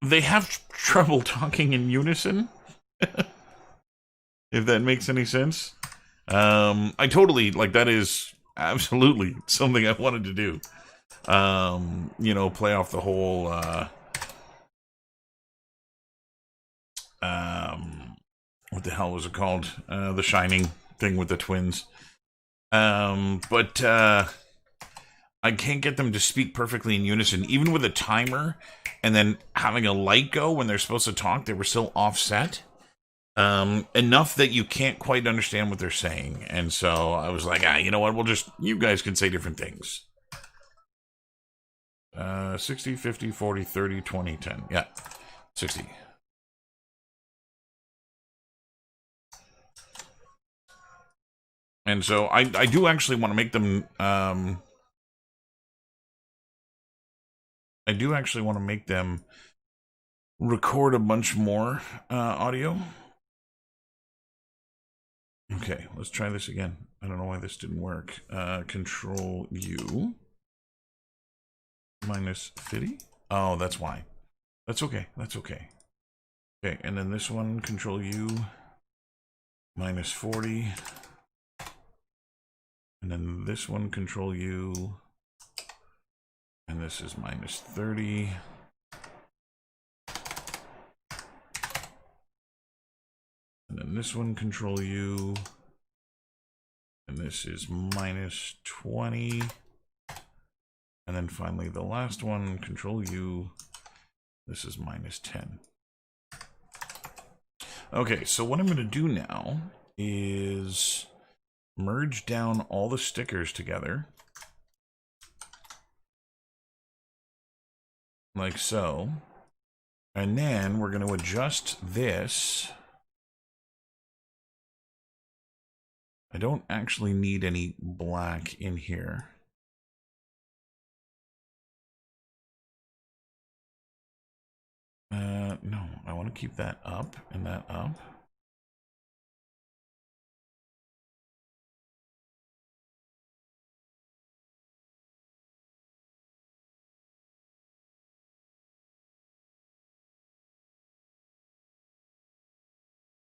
They have trouble talking in unison. If that makes any sense. I totally, like, that is absolutely something I wanted to do. You know, play off the whole, what the hell was it called? The Shining thing with the twins. But I can't get them to speak perfectly in unison, even with a timer, and then having a light go when they're supposed to talk. They were still offset. Enough that you can't quite understand what they're saying. And so I was like, you know what? You guys can say different things. 60, 50, 40, 30, 20, 10. Yeah, 60. And so I do actually want to make them, I do actually want to make them record a bunch more audio. Okay, let's try this again. I don't know why this didn't work. Control U. Minus 50. Oh, that's why. That's okay. That's okay. Okay, and then this one, Control U. Minus 40. And then this one, Control U. And this is minus 30. And then this one, Control U. And this is minus 20. And then finally the last one, Control U. This is minus 10. Okay, so what I'm going to do now is merge down all the stickers together. Like so. And then we're going to adjust this. I don't actually need any black in here. No, I want to keep that up and that up.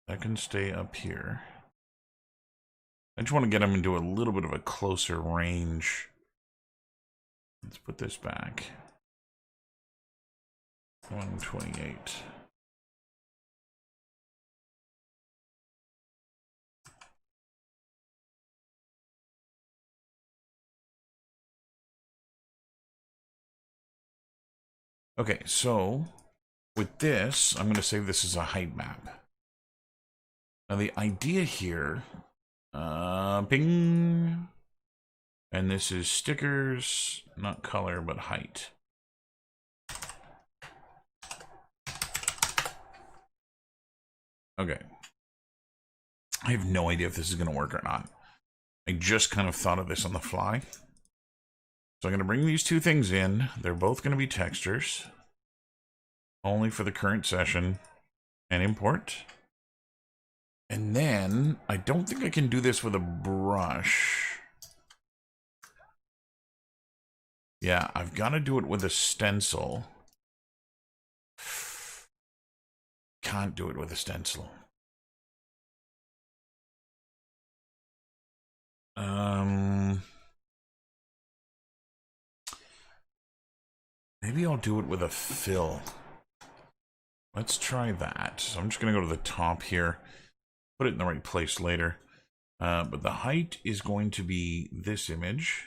That can stay up here. I just want to get them into a little bit of a closer range. Let's put this back. 128. Okay, so with this, I'm going to say this is a height map. Now the idea here, ping, and this is stickers, not color, but height. Okay. I have no idea if this is going to work or not. I just kind of thought of this on the fly. So I'm going to bring these two things in. They're both going to be textures. Only for the current session. And import. And then, I don't think I can do this with a brush. Yeah, I've got to do it with a stencil. Can't do it with a stencil. Maybe I'll do it with a fill. Let's try that. So I'm just going to go to the top here. Put it in the right place later. But the height is going to be this image.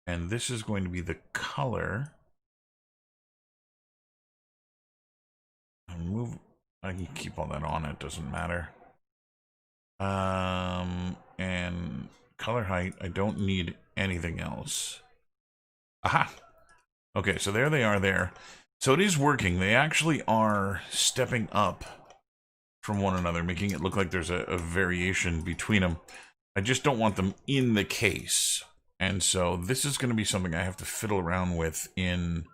And this is going to be the color. I can keep all that on, it doesn't matter. And color height, I don't need anything else. Aha! Okay, so there they are there. So it is working. They actually are stepping up from one another, making it look like there's a variation between them. I just don't want them in the case. And so this is going to be something I have to fiddle around with in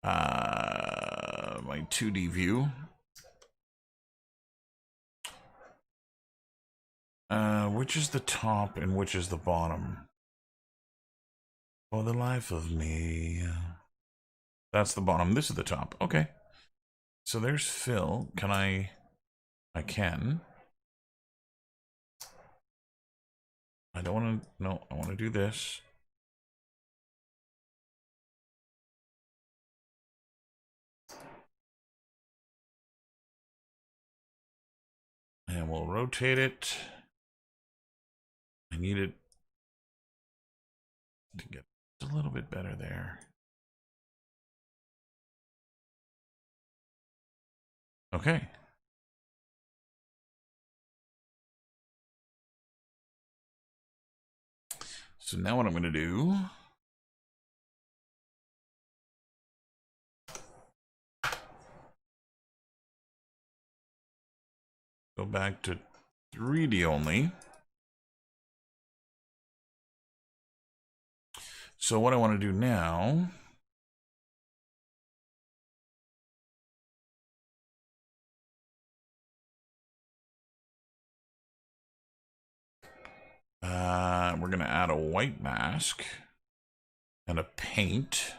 my 2D view. Which is the top and which is the bottom? For the life of me. That's the bottom. This is the top. Okay. So there's fill. Can I can. I don't want to, no, I want to do this. And we'll rotate it. I need it to get a little bit better there. Okay. So now what I'm going to do, go back to 3D only. So what I want to do now, we're going to add a white mask and a paint.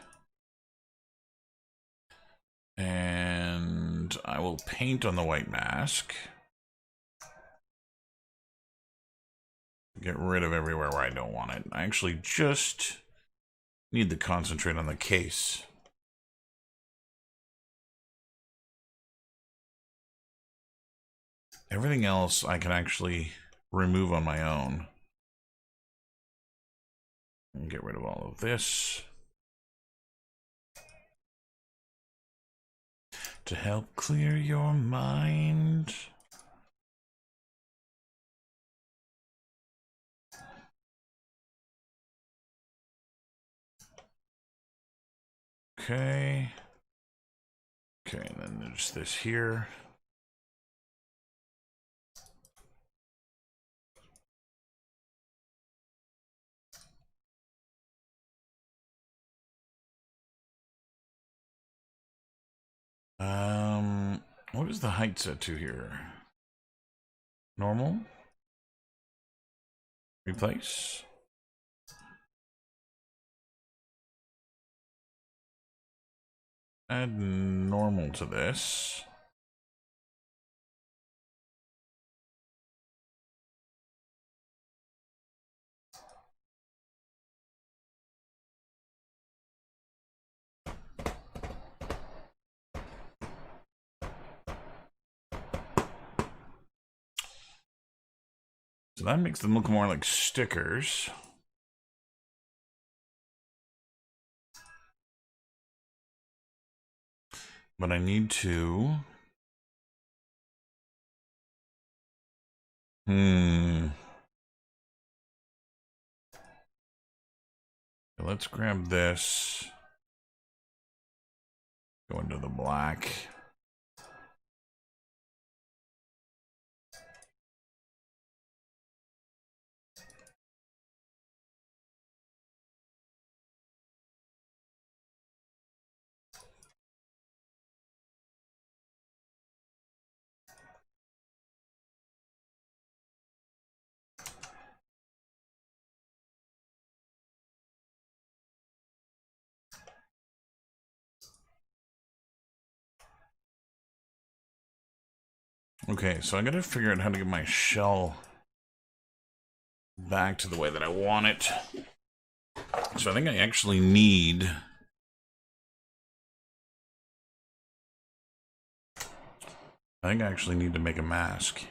And I will paint on the white mask. Get rid of everywhere where I don't want it. I actually just need to concentrate on the case. Everything else I can actually remove on my own. And get rid of all of this. To help clear your mind. Okay. Okay, and then there's this here. What is the height set to here? Normal? Replace? Add normal to this. So that makes them look more like stickers. But I need to... Let's grab this. Go into the black. Okay, so I gotta figure out how to get my shell back to the way that I want it. So I think I actually need... to make a mask.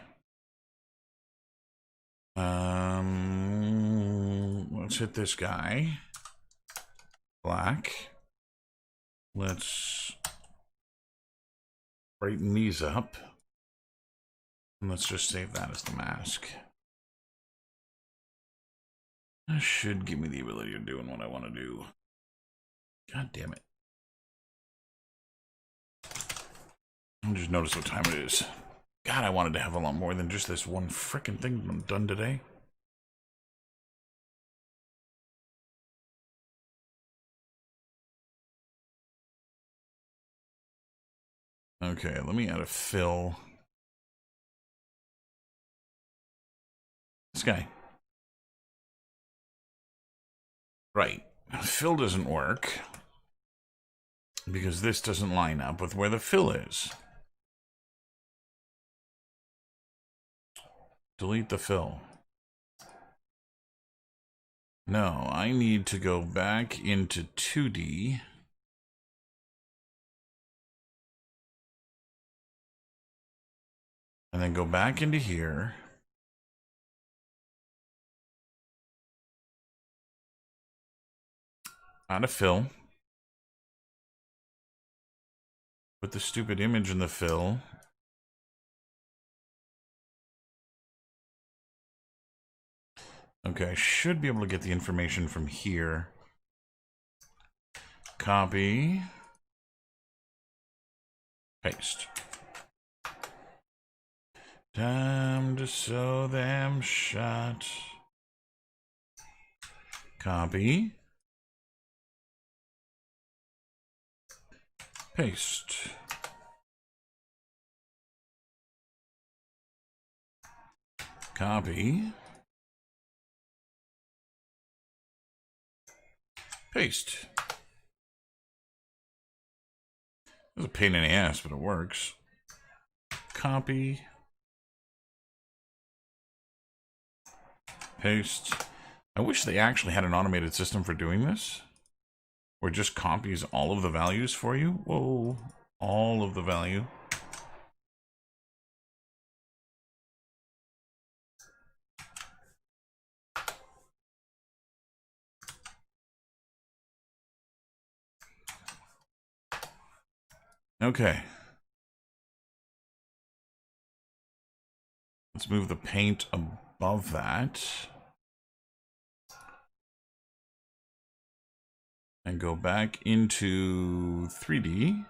Let's hit this guy. black. Let's brighten these up. And let's just save that as the mask. That should give me the ability of doing what I want to do. God damn it. I just noticed what time it is. God, I wanted to have a lot more than just this one frickin' thing done today. Okay, let me add a fill. This guy. Right. Fill doesn't work because this doesn't line up with where the fill is. Delete the fill. No, I need to go back into 2D. And then go back into here. Add a fill. Put the stupid image in the fill. Okay, I should be able to get the information from here. Copy. Paste. Time to sew them shut. Copy. Paste. Copy. Paste. It's a pain in the ass, but it works. Copy. Paste. I wish they actually had an automated system for doing this. Where it just copies all of the values for you. Whoa. All of the value. Okay. Let's move the paint above that. And go back into 3D.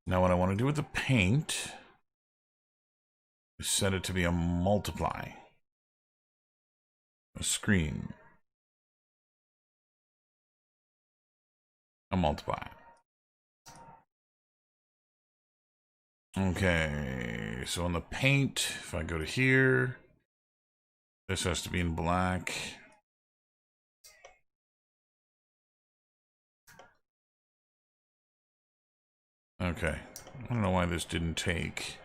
Now what I want to do with the paint is set it to be a multiply. A screen. A multiply. Okay, so on the paint, if I go to here, this has to be in black. Okay, I don't know why this didn't take.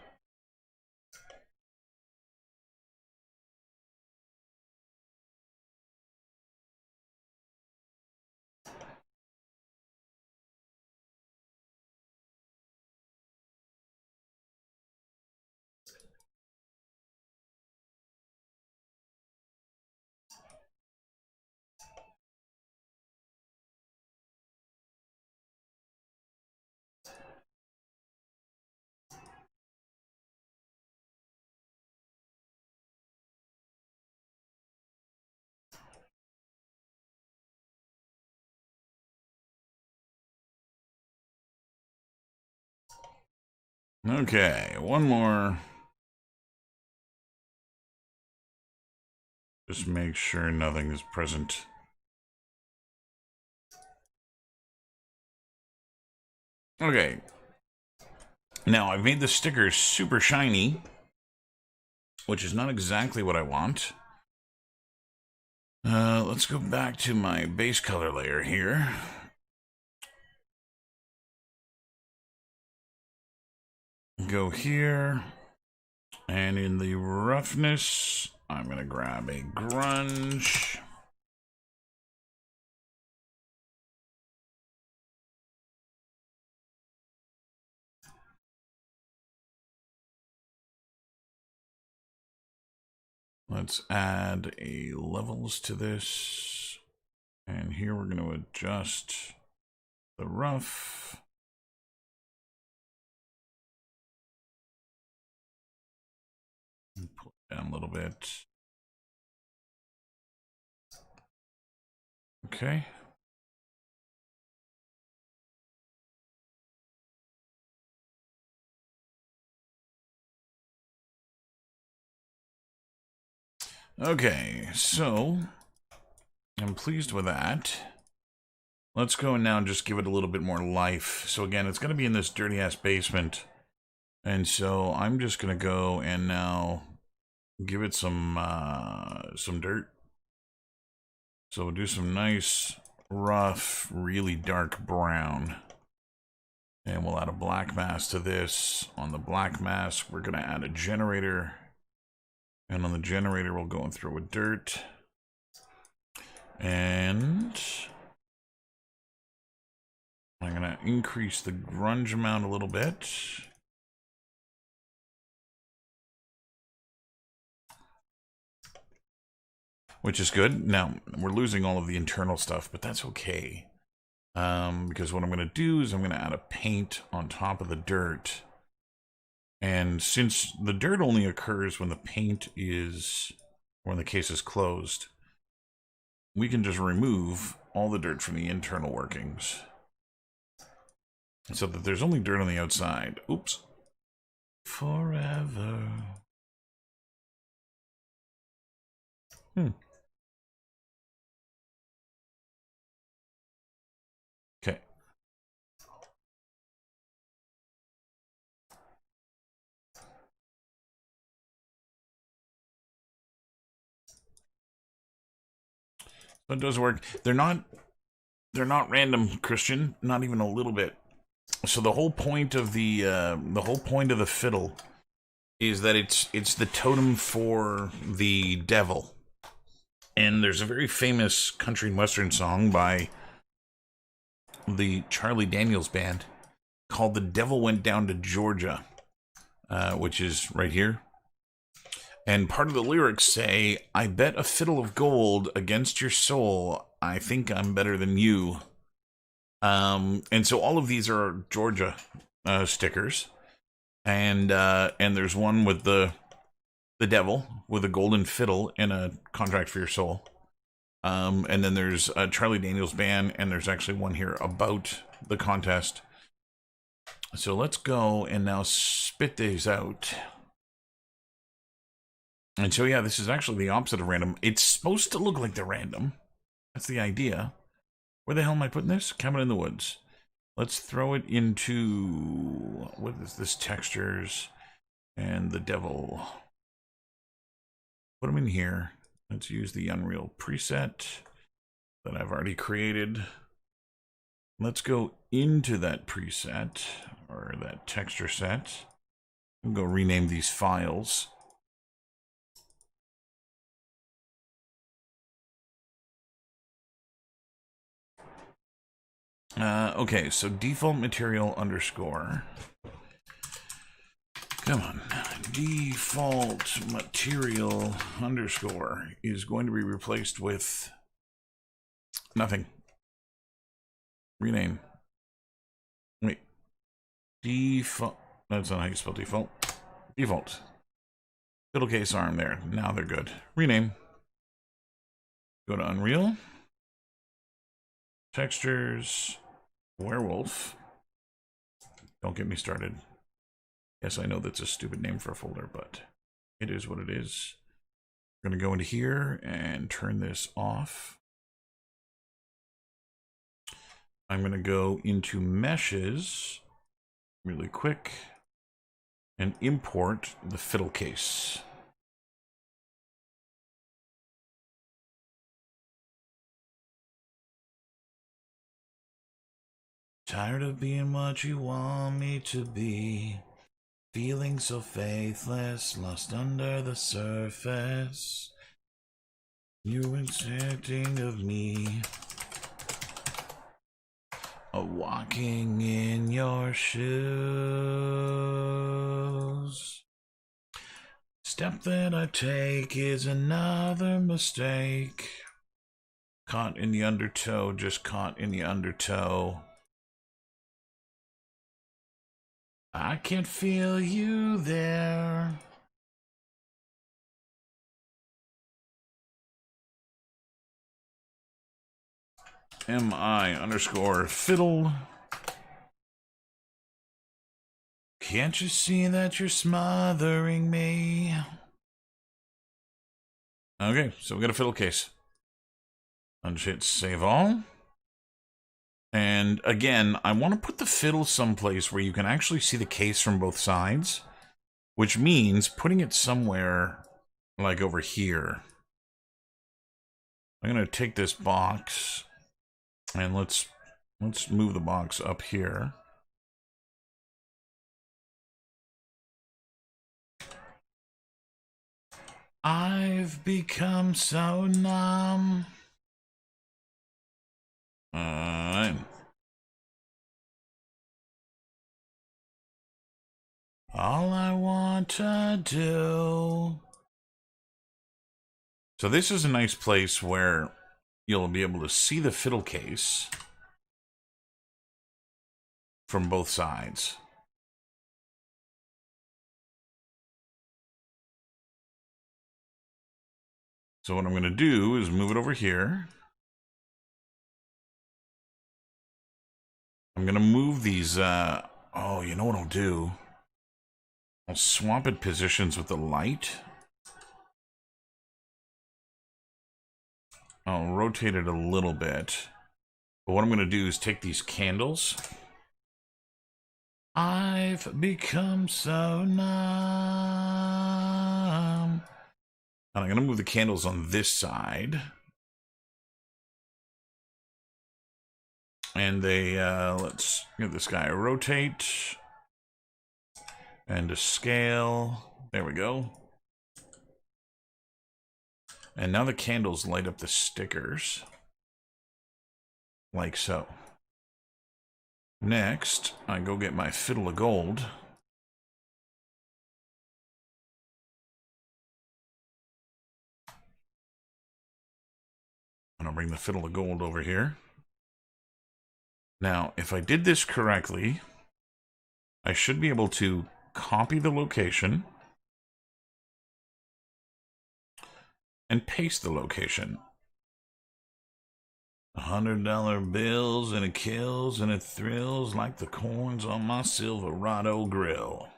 Okay, one more. Just make sure nothing is present. Okay. Now, I've made the stickers super shiny, which is not exactly what I want. Let's go back to my base color layer here. Go here. And in the roughness, I'm going to grab a grunge. Let's add a levels to this. And here we're going to adjust the rough. Pull it down a little bit. Okay. Okay, so I'm pleased with that. Let's go and now just give it a little bit more life. So again, it's going to be in this dirty ass basement. And so I'm just going to go and now give it some dirt. So we'll do some nice, rough, really dark brown. And we'll add a black mass to this. On the black mass, we're going to add a generator. And on the generator, we'll go and throw a dirt. And I'm going to increase the grunge amount a little bit. Which is good. Now, we're losing all of the internal stuff, but that's okay. Because what I'm going to do is I'm going to add a paint on top of the dirt. And since the dirt only occurs when the paint is, when the case is closed, we can just remove all the dirt from the internal workings. So that there's only dirt on the outside. Oops. Forever. Okay. So it does work. They're not random, Christian, not even a little bit. So the whole point of the fiddle is that it's the totem for the devil. And there's a very famous country and western song by the Charlie Daniels Band called "The Devil Went Down to Georgia," which is right here. And part of the lyrics say, "I bet a fiddle of gold against your soul. I think I'm better than you." And so all of these are Georgia stickers, and there's one with the devil with a golden fiddle and a contract for your soul. And then there's a Charlie Daniels Band, and there's actually one here about the contest. So let's go and now spit these out. And so, yeah, this is actually the opposite of random. It's supposed to look like they're random. That's the idea. Where the hell am I putting this? Cabin in the Woods. Let's throw it into, what is this, textures, and the devil. Put them in here. Let's use the Unreal preset that I've already created. Let's go into that preset, or that texture set. We'll go rename these files. Okay, so default material underscore. Come on. Default material underscore is going to be replaced with nothing. Rename. Wait. Default. That's not how you spell default. Default. Fiddle case arm there. Now they're good. Rename. Go to Unreal. Textures. Werewolf. Don't get me started. Yes, I know that's a stupid name for a folder, but it is what it is. We're going to go into here and turn this off. I'm going to go into meshes really quick and import the fiddle case. Tired of being what you want me to be. Feeling so faithless, lost under the surface. You accepting of me. Walking in your shoes. Step that I take is another mistake. Caught in the undertow, just caught in the undertow. I can't feel you there. MI_fiddle. Can't you see that you're smothering me? Okay, so we got a fiddle case. Unhit save all. And again, I want to put the fiddle someplace where you can actually see the case from both sides, which means putting it somewhere like over here. I'm going to take this box and let's move the box up here. I've become so numb. All I want to do. So this is a nice place where you'll be able to see the fiddle case from both sides. So what I'm going to do is move it over here. I'm going to move these, oh, you know what I'll do? I'll swap it positions with the light. I'll rotate it a little bit. But what I'm going to do is take these candles. I've become so numb. And I'm going to move the candles on this side. And they, let's give this guy a rotate. And a scale. There we go. And now the candles light up the stickers. Like so. Next, I go get my fiddle of gold. And I'll bring the fiddle of gold over here. Now, if I did this correctly, I should be able to copy the location and paste the location. $100 bills, and it kills and it thrills like the corns on my Silverado grill.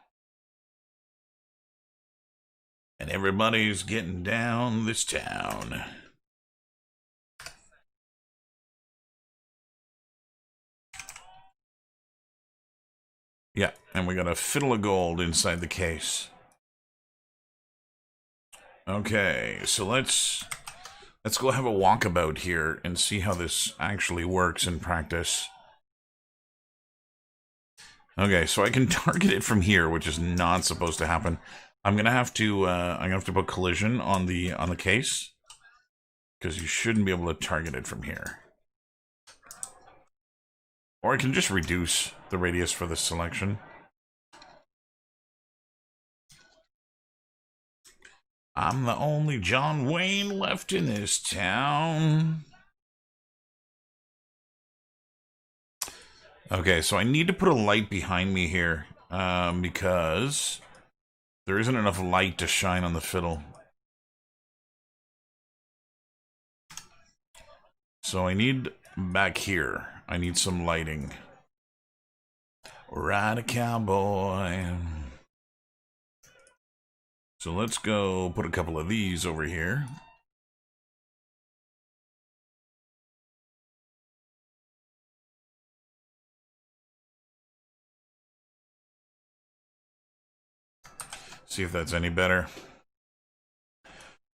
And everybody's getting down this town. Yeah, and we got a fiddle of gold inside the case. Okay, so let's go have a walkabout here and see how this actually works in practice. Okay, so I can target it from here, which is not supposed to happen. I'm gonna have to put collision on the case because you shouldn't be able to target it from here. Or I can just reduce the radius for this selection. I'm the only John Wayne left in this town. Okay, so I need to put a light behind me here because there isn't enough light to shine on the fiddle. So I need back here. I need some lighting. Ride a cowboy. So let's go put a couple of these over here. See if that's any better.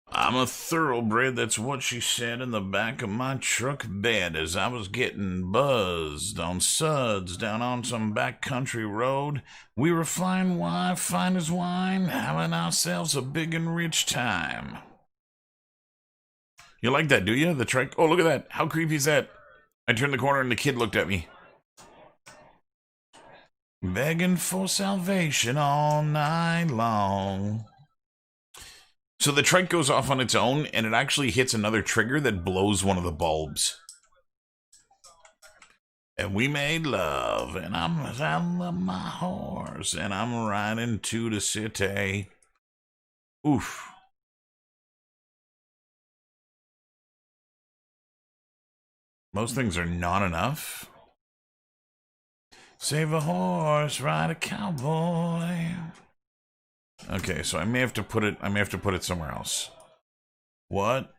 I'm a thoroughbred, that's what she said in the back of my truck bed as I was getting buzzed on suds down on some backcountry road. We were flying wide, fine as wine, having ourselves a big and rich time. You like that, do you? The trike? Oh, look at that. How creepy is that? I turned the corner and the kid looked at me. Begging for salvation all night long. So the trike goes off on its own, and it actually hits another trigger that blows one of the bulbs. And we made love, and I'm saddling my horse, and I'm riding to the city. Oof. Most things are not enough. Save a horse, ride a cowboy. Okay, so I may have to put it somewhere else. What?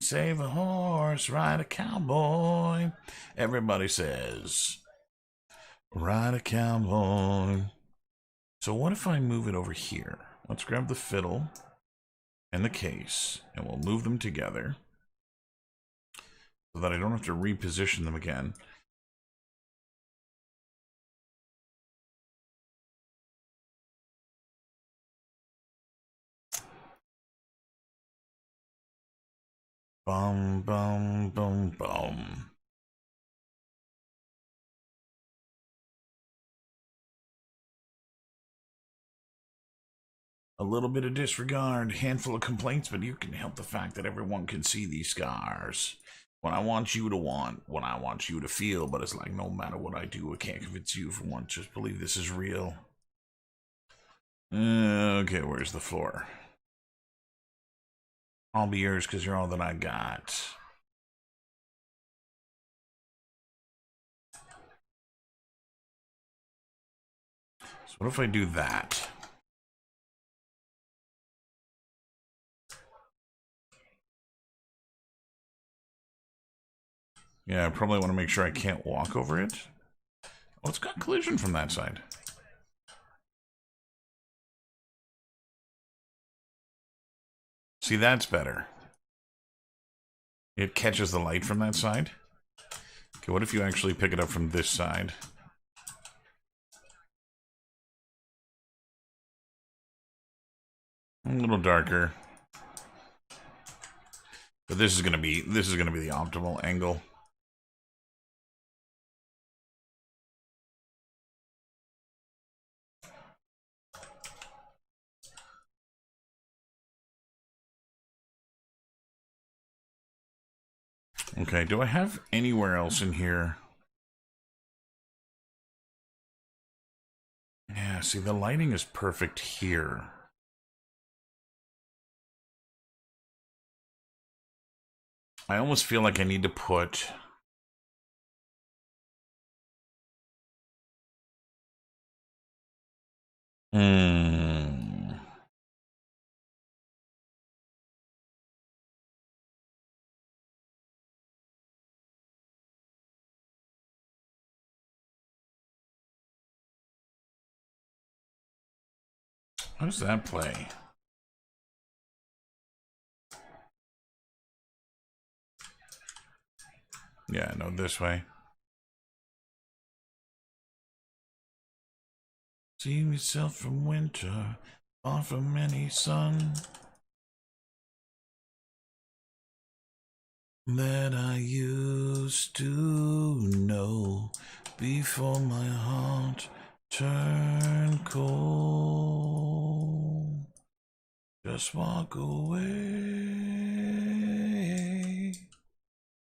Save a horse, ride a cowboy. Everybody says, ride a cowboy. So what if I move it over here? Let's grab the fiddle and the case, and we'll move them together so that I don't have to reposition them again. Bum, bum, bum, bum. A little bit of disregard, handful of complaints, but you can help the fact that everyone can see these scars. What I want you to want, what I want you to feel, but it's like no matter what I do, I can't convince you for once. Just believe this is real. Okay, where's the floor? I'll be yours because you're all that I got. So what if I do that? Yeah, I probably want to make sure I can't walk over it. Oh, it's got collision from that side. See, that's better. It catches the light from that side. Okay, what if you actually pick it up from this side? A little darker. But this is gonna be the optimal angle. Okay, do I have anywhere else in here? Yeah, see, the lighting is perfect here. I almost feel like I need to put... How does that play? Yeah, no, this way. See myself from winter, far from any sun, that I used to know before my heart turned cold. Just walk away,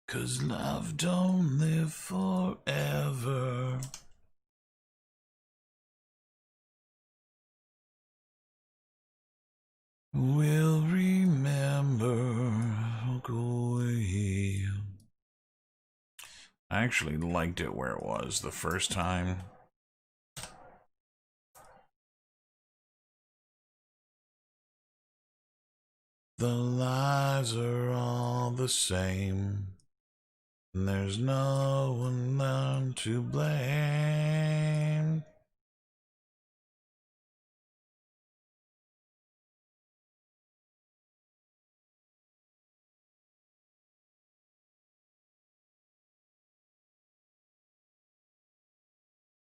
'cause love don't live forever. We'll remember, walk away. I actually liked it where it was the first time. The lies are all the same. There's no one to blame.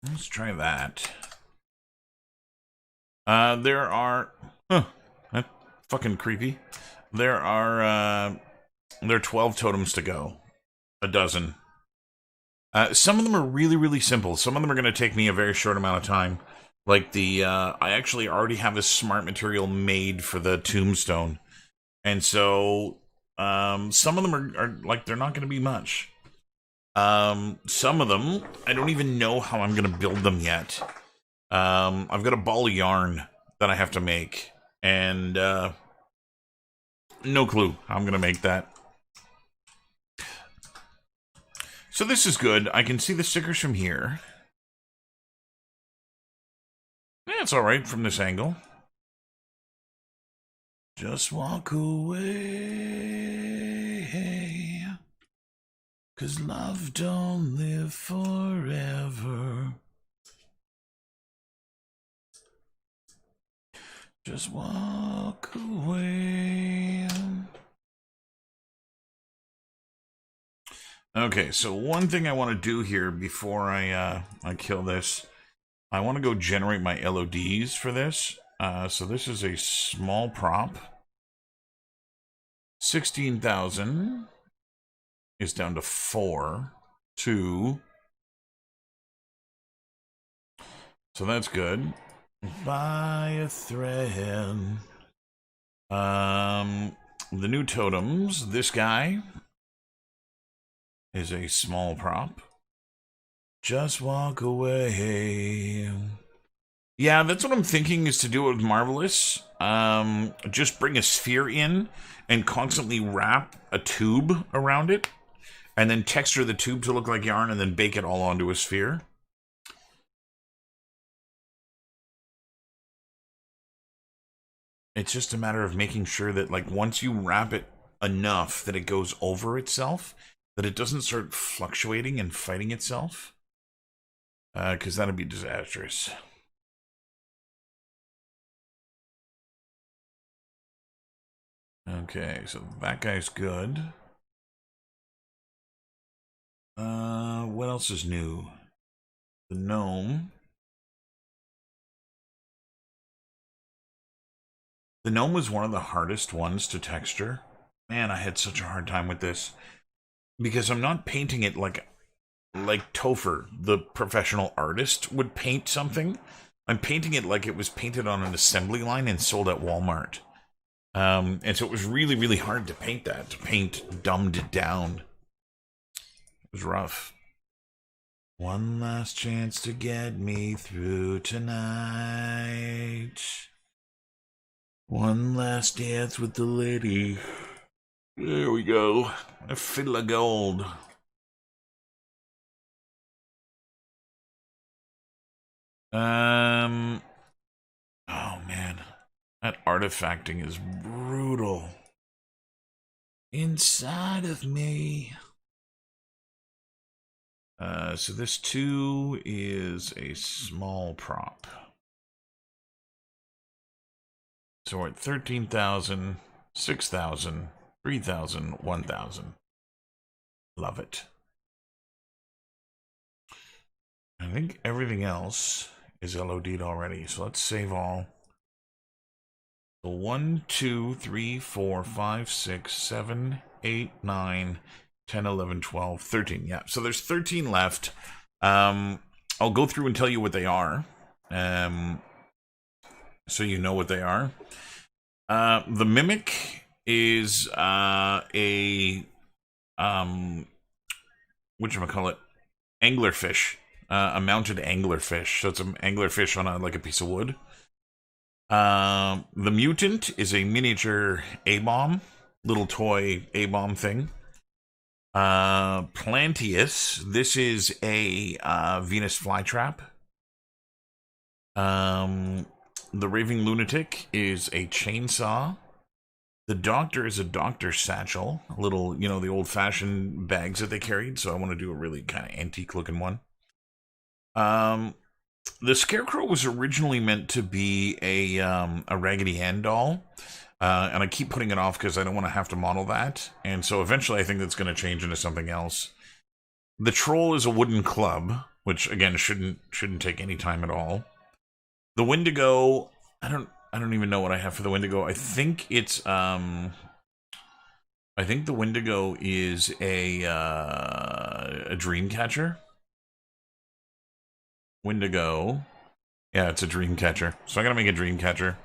Let's try that. There are... Huh, that's fucking creepy. There are 12 totems to go. A dozen. Some of them are really, really simple. Some of them are going to take me a very short amount of time. Like I actually already have a smart material made for the tombstone. And so, some of them are like, they're not going to be much. Some of them, I don't even know how I'm going to build them yet. I've got a ball of yarn that I have to make. And, no clue how I'm going to make that. So this is good. I can see the stickers from here. Yeah, it's alright from this angle. Just walk away, 'cause love don't live forever. Just walk away. Okay, so one thing I want to do here before I kill this, I want to go generate my LODs for this. So this is a small prop. 16,000 is down to 4, 2. So that's good. Buy a thread. The new totems. This guy is a small prop. Just walk away. Yeah, that's what I'm thinking, is to do it with Marvelous. Just bring a sphere in and constantly wrap a tube around it, and then texture the tube to look like yarn, and then bake it all onto a sphere. It's just a matter of making sure that, like, once you wrap it enough that it goes over itself, that it doesn't start fluctuating and fighting itself. Because that'd be disastrous. Okay, so that guy's good. What else is new? The gnome. The gnome was one of the hardest ones to texture. Man, I had such a hard time with this. Because I'm not painting it like Topher, the professional artist, would paint something. I'm painting it like it was painted on an assembly line and sold at Walmart. And so it was really, really hard to paint that, to paint dumbed down. It was rough. One last chance to get me through tonight. One last dance with the lady. There we go. A fiddle of gold. Oh man. That artifacting is brutal. Inside of me. So this 2 is a small prop. So we're at 13,000, 6,000, 3,000, 1,000. Love it. I think everything else is LOD'd already, so let's save all. So 1, 2, 3, 4, 5, 6, 7, 8, 9, 10, 11, 12, 13. Yeah, so there's 13 left. I'll go through and tell you what they are. So you know what they are. The Mimic is whatchamacallit? Anglerfish. A mounted anglerfish. So it's an anglerfish on a piece of wood. The Mutant is a miniature A-bomb. Little toy A-bomb thing. Plantius. This is a Venus flytrap. The Raving Lunatic is a chainsaw. The Doctor is a doctor's satchel. A little, the old-fashioned bags that they carried. So I want to do a really kind of antique-looking one. The Scarecrow was originally meant to be a Raggedy Ann doll. And I keep putting it off because I don't want to have to model that. And so eventually I think that's going to change into something else. The Troll is a wooden club, which again shouldn't take any time at all. The Wendigo, I don't even know what I have for the Wendigo. I think it's I think the Wendigo is a dream catcher. Wendigo Yeah, it's a dream catcher. So I gotta make a dream catcher.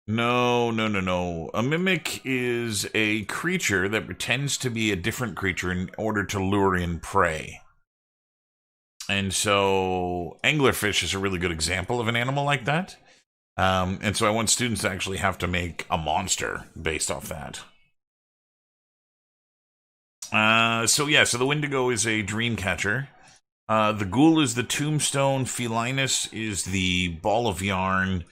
No, no, no, no. A mimic is a creature that pretends to be a different creature in order to lure in prey. And so anglerfish is a really good example of an animal like that. And so I want students to actually have to make a monster based off that. So the Wendigo is a dream catcher. The Ghoul is the tombstone. Felinus is the ball of yarn.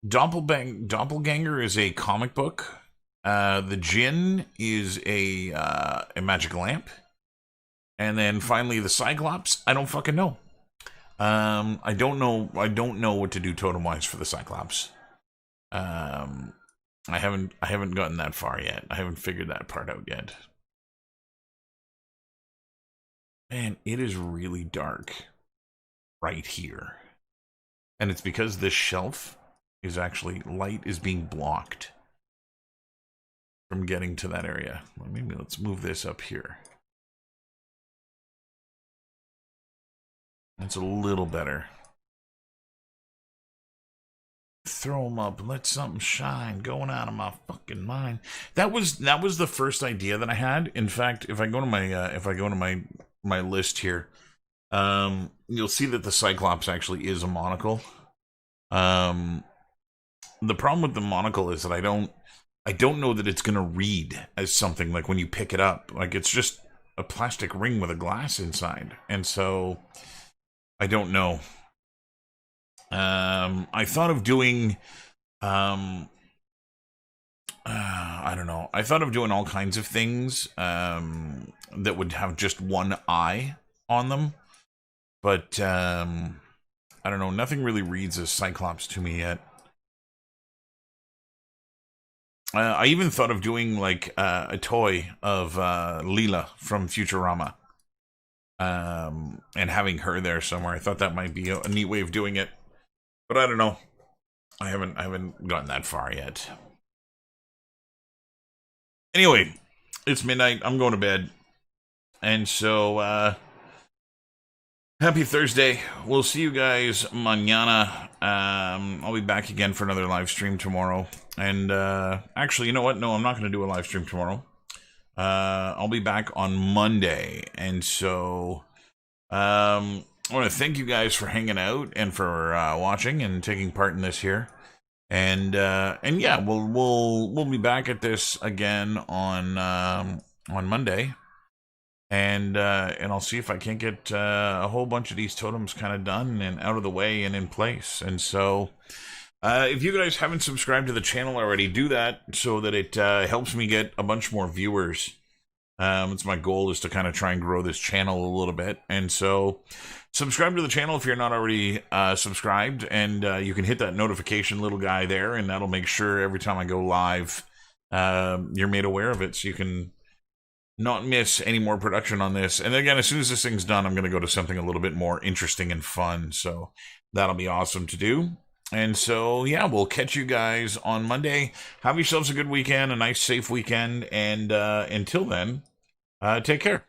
Doppelganger is a comic book. The Djinn is a magic lamp. And then finally the Cyclops, I don't fucking know. I don't know what to do totem-wise for the Cyclops. I haven't gotten that far yet. I haven't figured that part out yet. Man, it is really dark right here. And it's because this shelf is actually, light is being blocked from getting to that area. Well, maybe let's move this up here. That's a little better. Throw them up, let something shine, going out of my fucking mind. That was the first idea that I had. In fact, if I go to my list here, you'll see that the Cyclops actually is a monocle. The problem with the monocle is that I don't know that it's gonna read as something like when you pick it up. Like it's just a plastic ring with a glass inside, and so I don't know. I thought of doing, I don't know. I thought of doing all kinds of things that would have just one eye on them, but I don't know. Nothing really reads as Cyclops to me yet. I even thought of doing like a toy of Leela from Futurama, and having her there somewhere. I thought that might be a neat way of doing it. But I don't know. I haven't gotten that far yet. Anyway, it's midnight. I'm going to bed. And so, happy Thursday. We'll see you guys mañana. I'll be back again for another live stream tomorrow. And, actually, you know what? No, I'm not going to do a live stream tomorrow. I'll be back on Monday. And so, I want to thank you guys for hanging out and for watching and taking part in this here, and yeah, we'll be back at this again on Monday, and I'll see if I can't get a whole bunch of these totems kind of done and out of the way and in place. And so, if you guys haven't subscribed to the channel already, do that so that it helps me get a bunch more viewers. It's my goal is to kind of try and grow this channel a little bit. And so subscribe to the channel if you're not already subscribed, and you can hit that notification little guy there, and that'll make sure every time I go live, you're made aware of it, so you can not miss any more production on this. And again, as soon as this thing's done, I'm going to go to something a little bit more interesting and fun. So that'll be awesome to do. And so, yeah, we'll catch you guys on Monday. Have yourselves a good weekend, a nice, safe weekend. And until then, take care.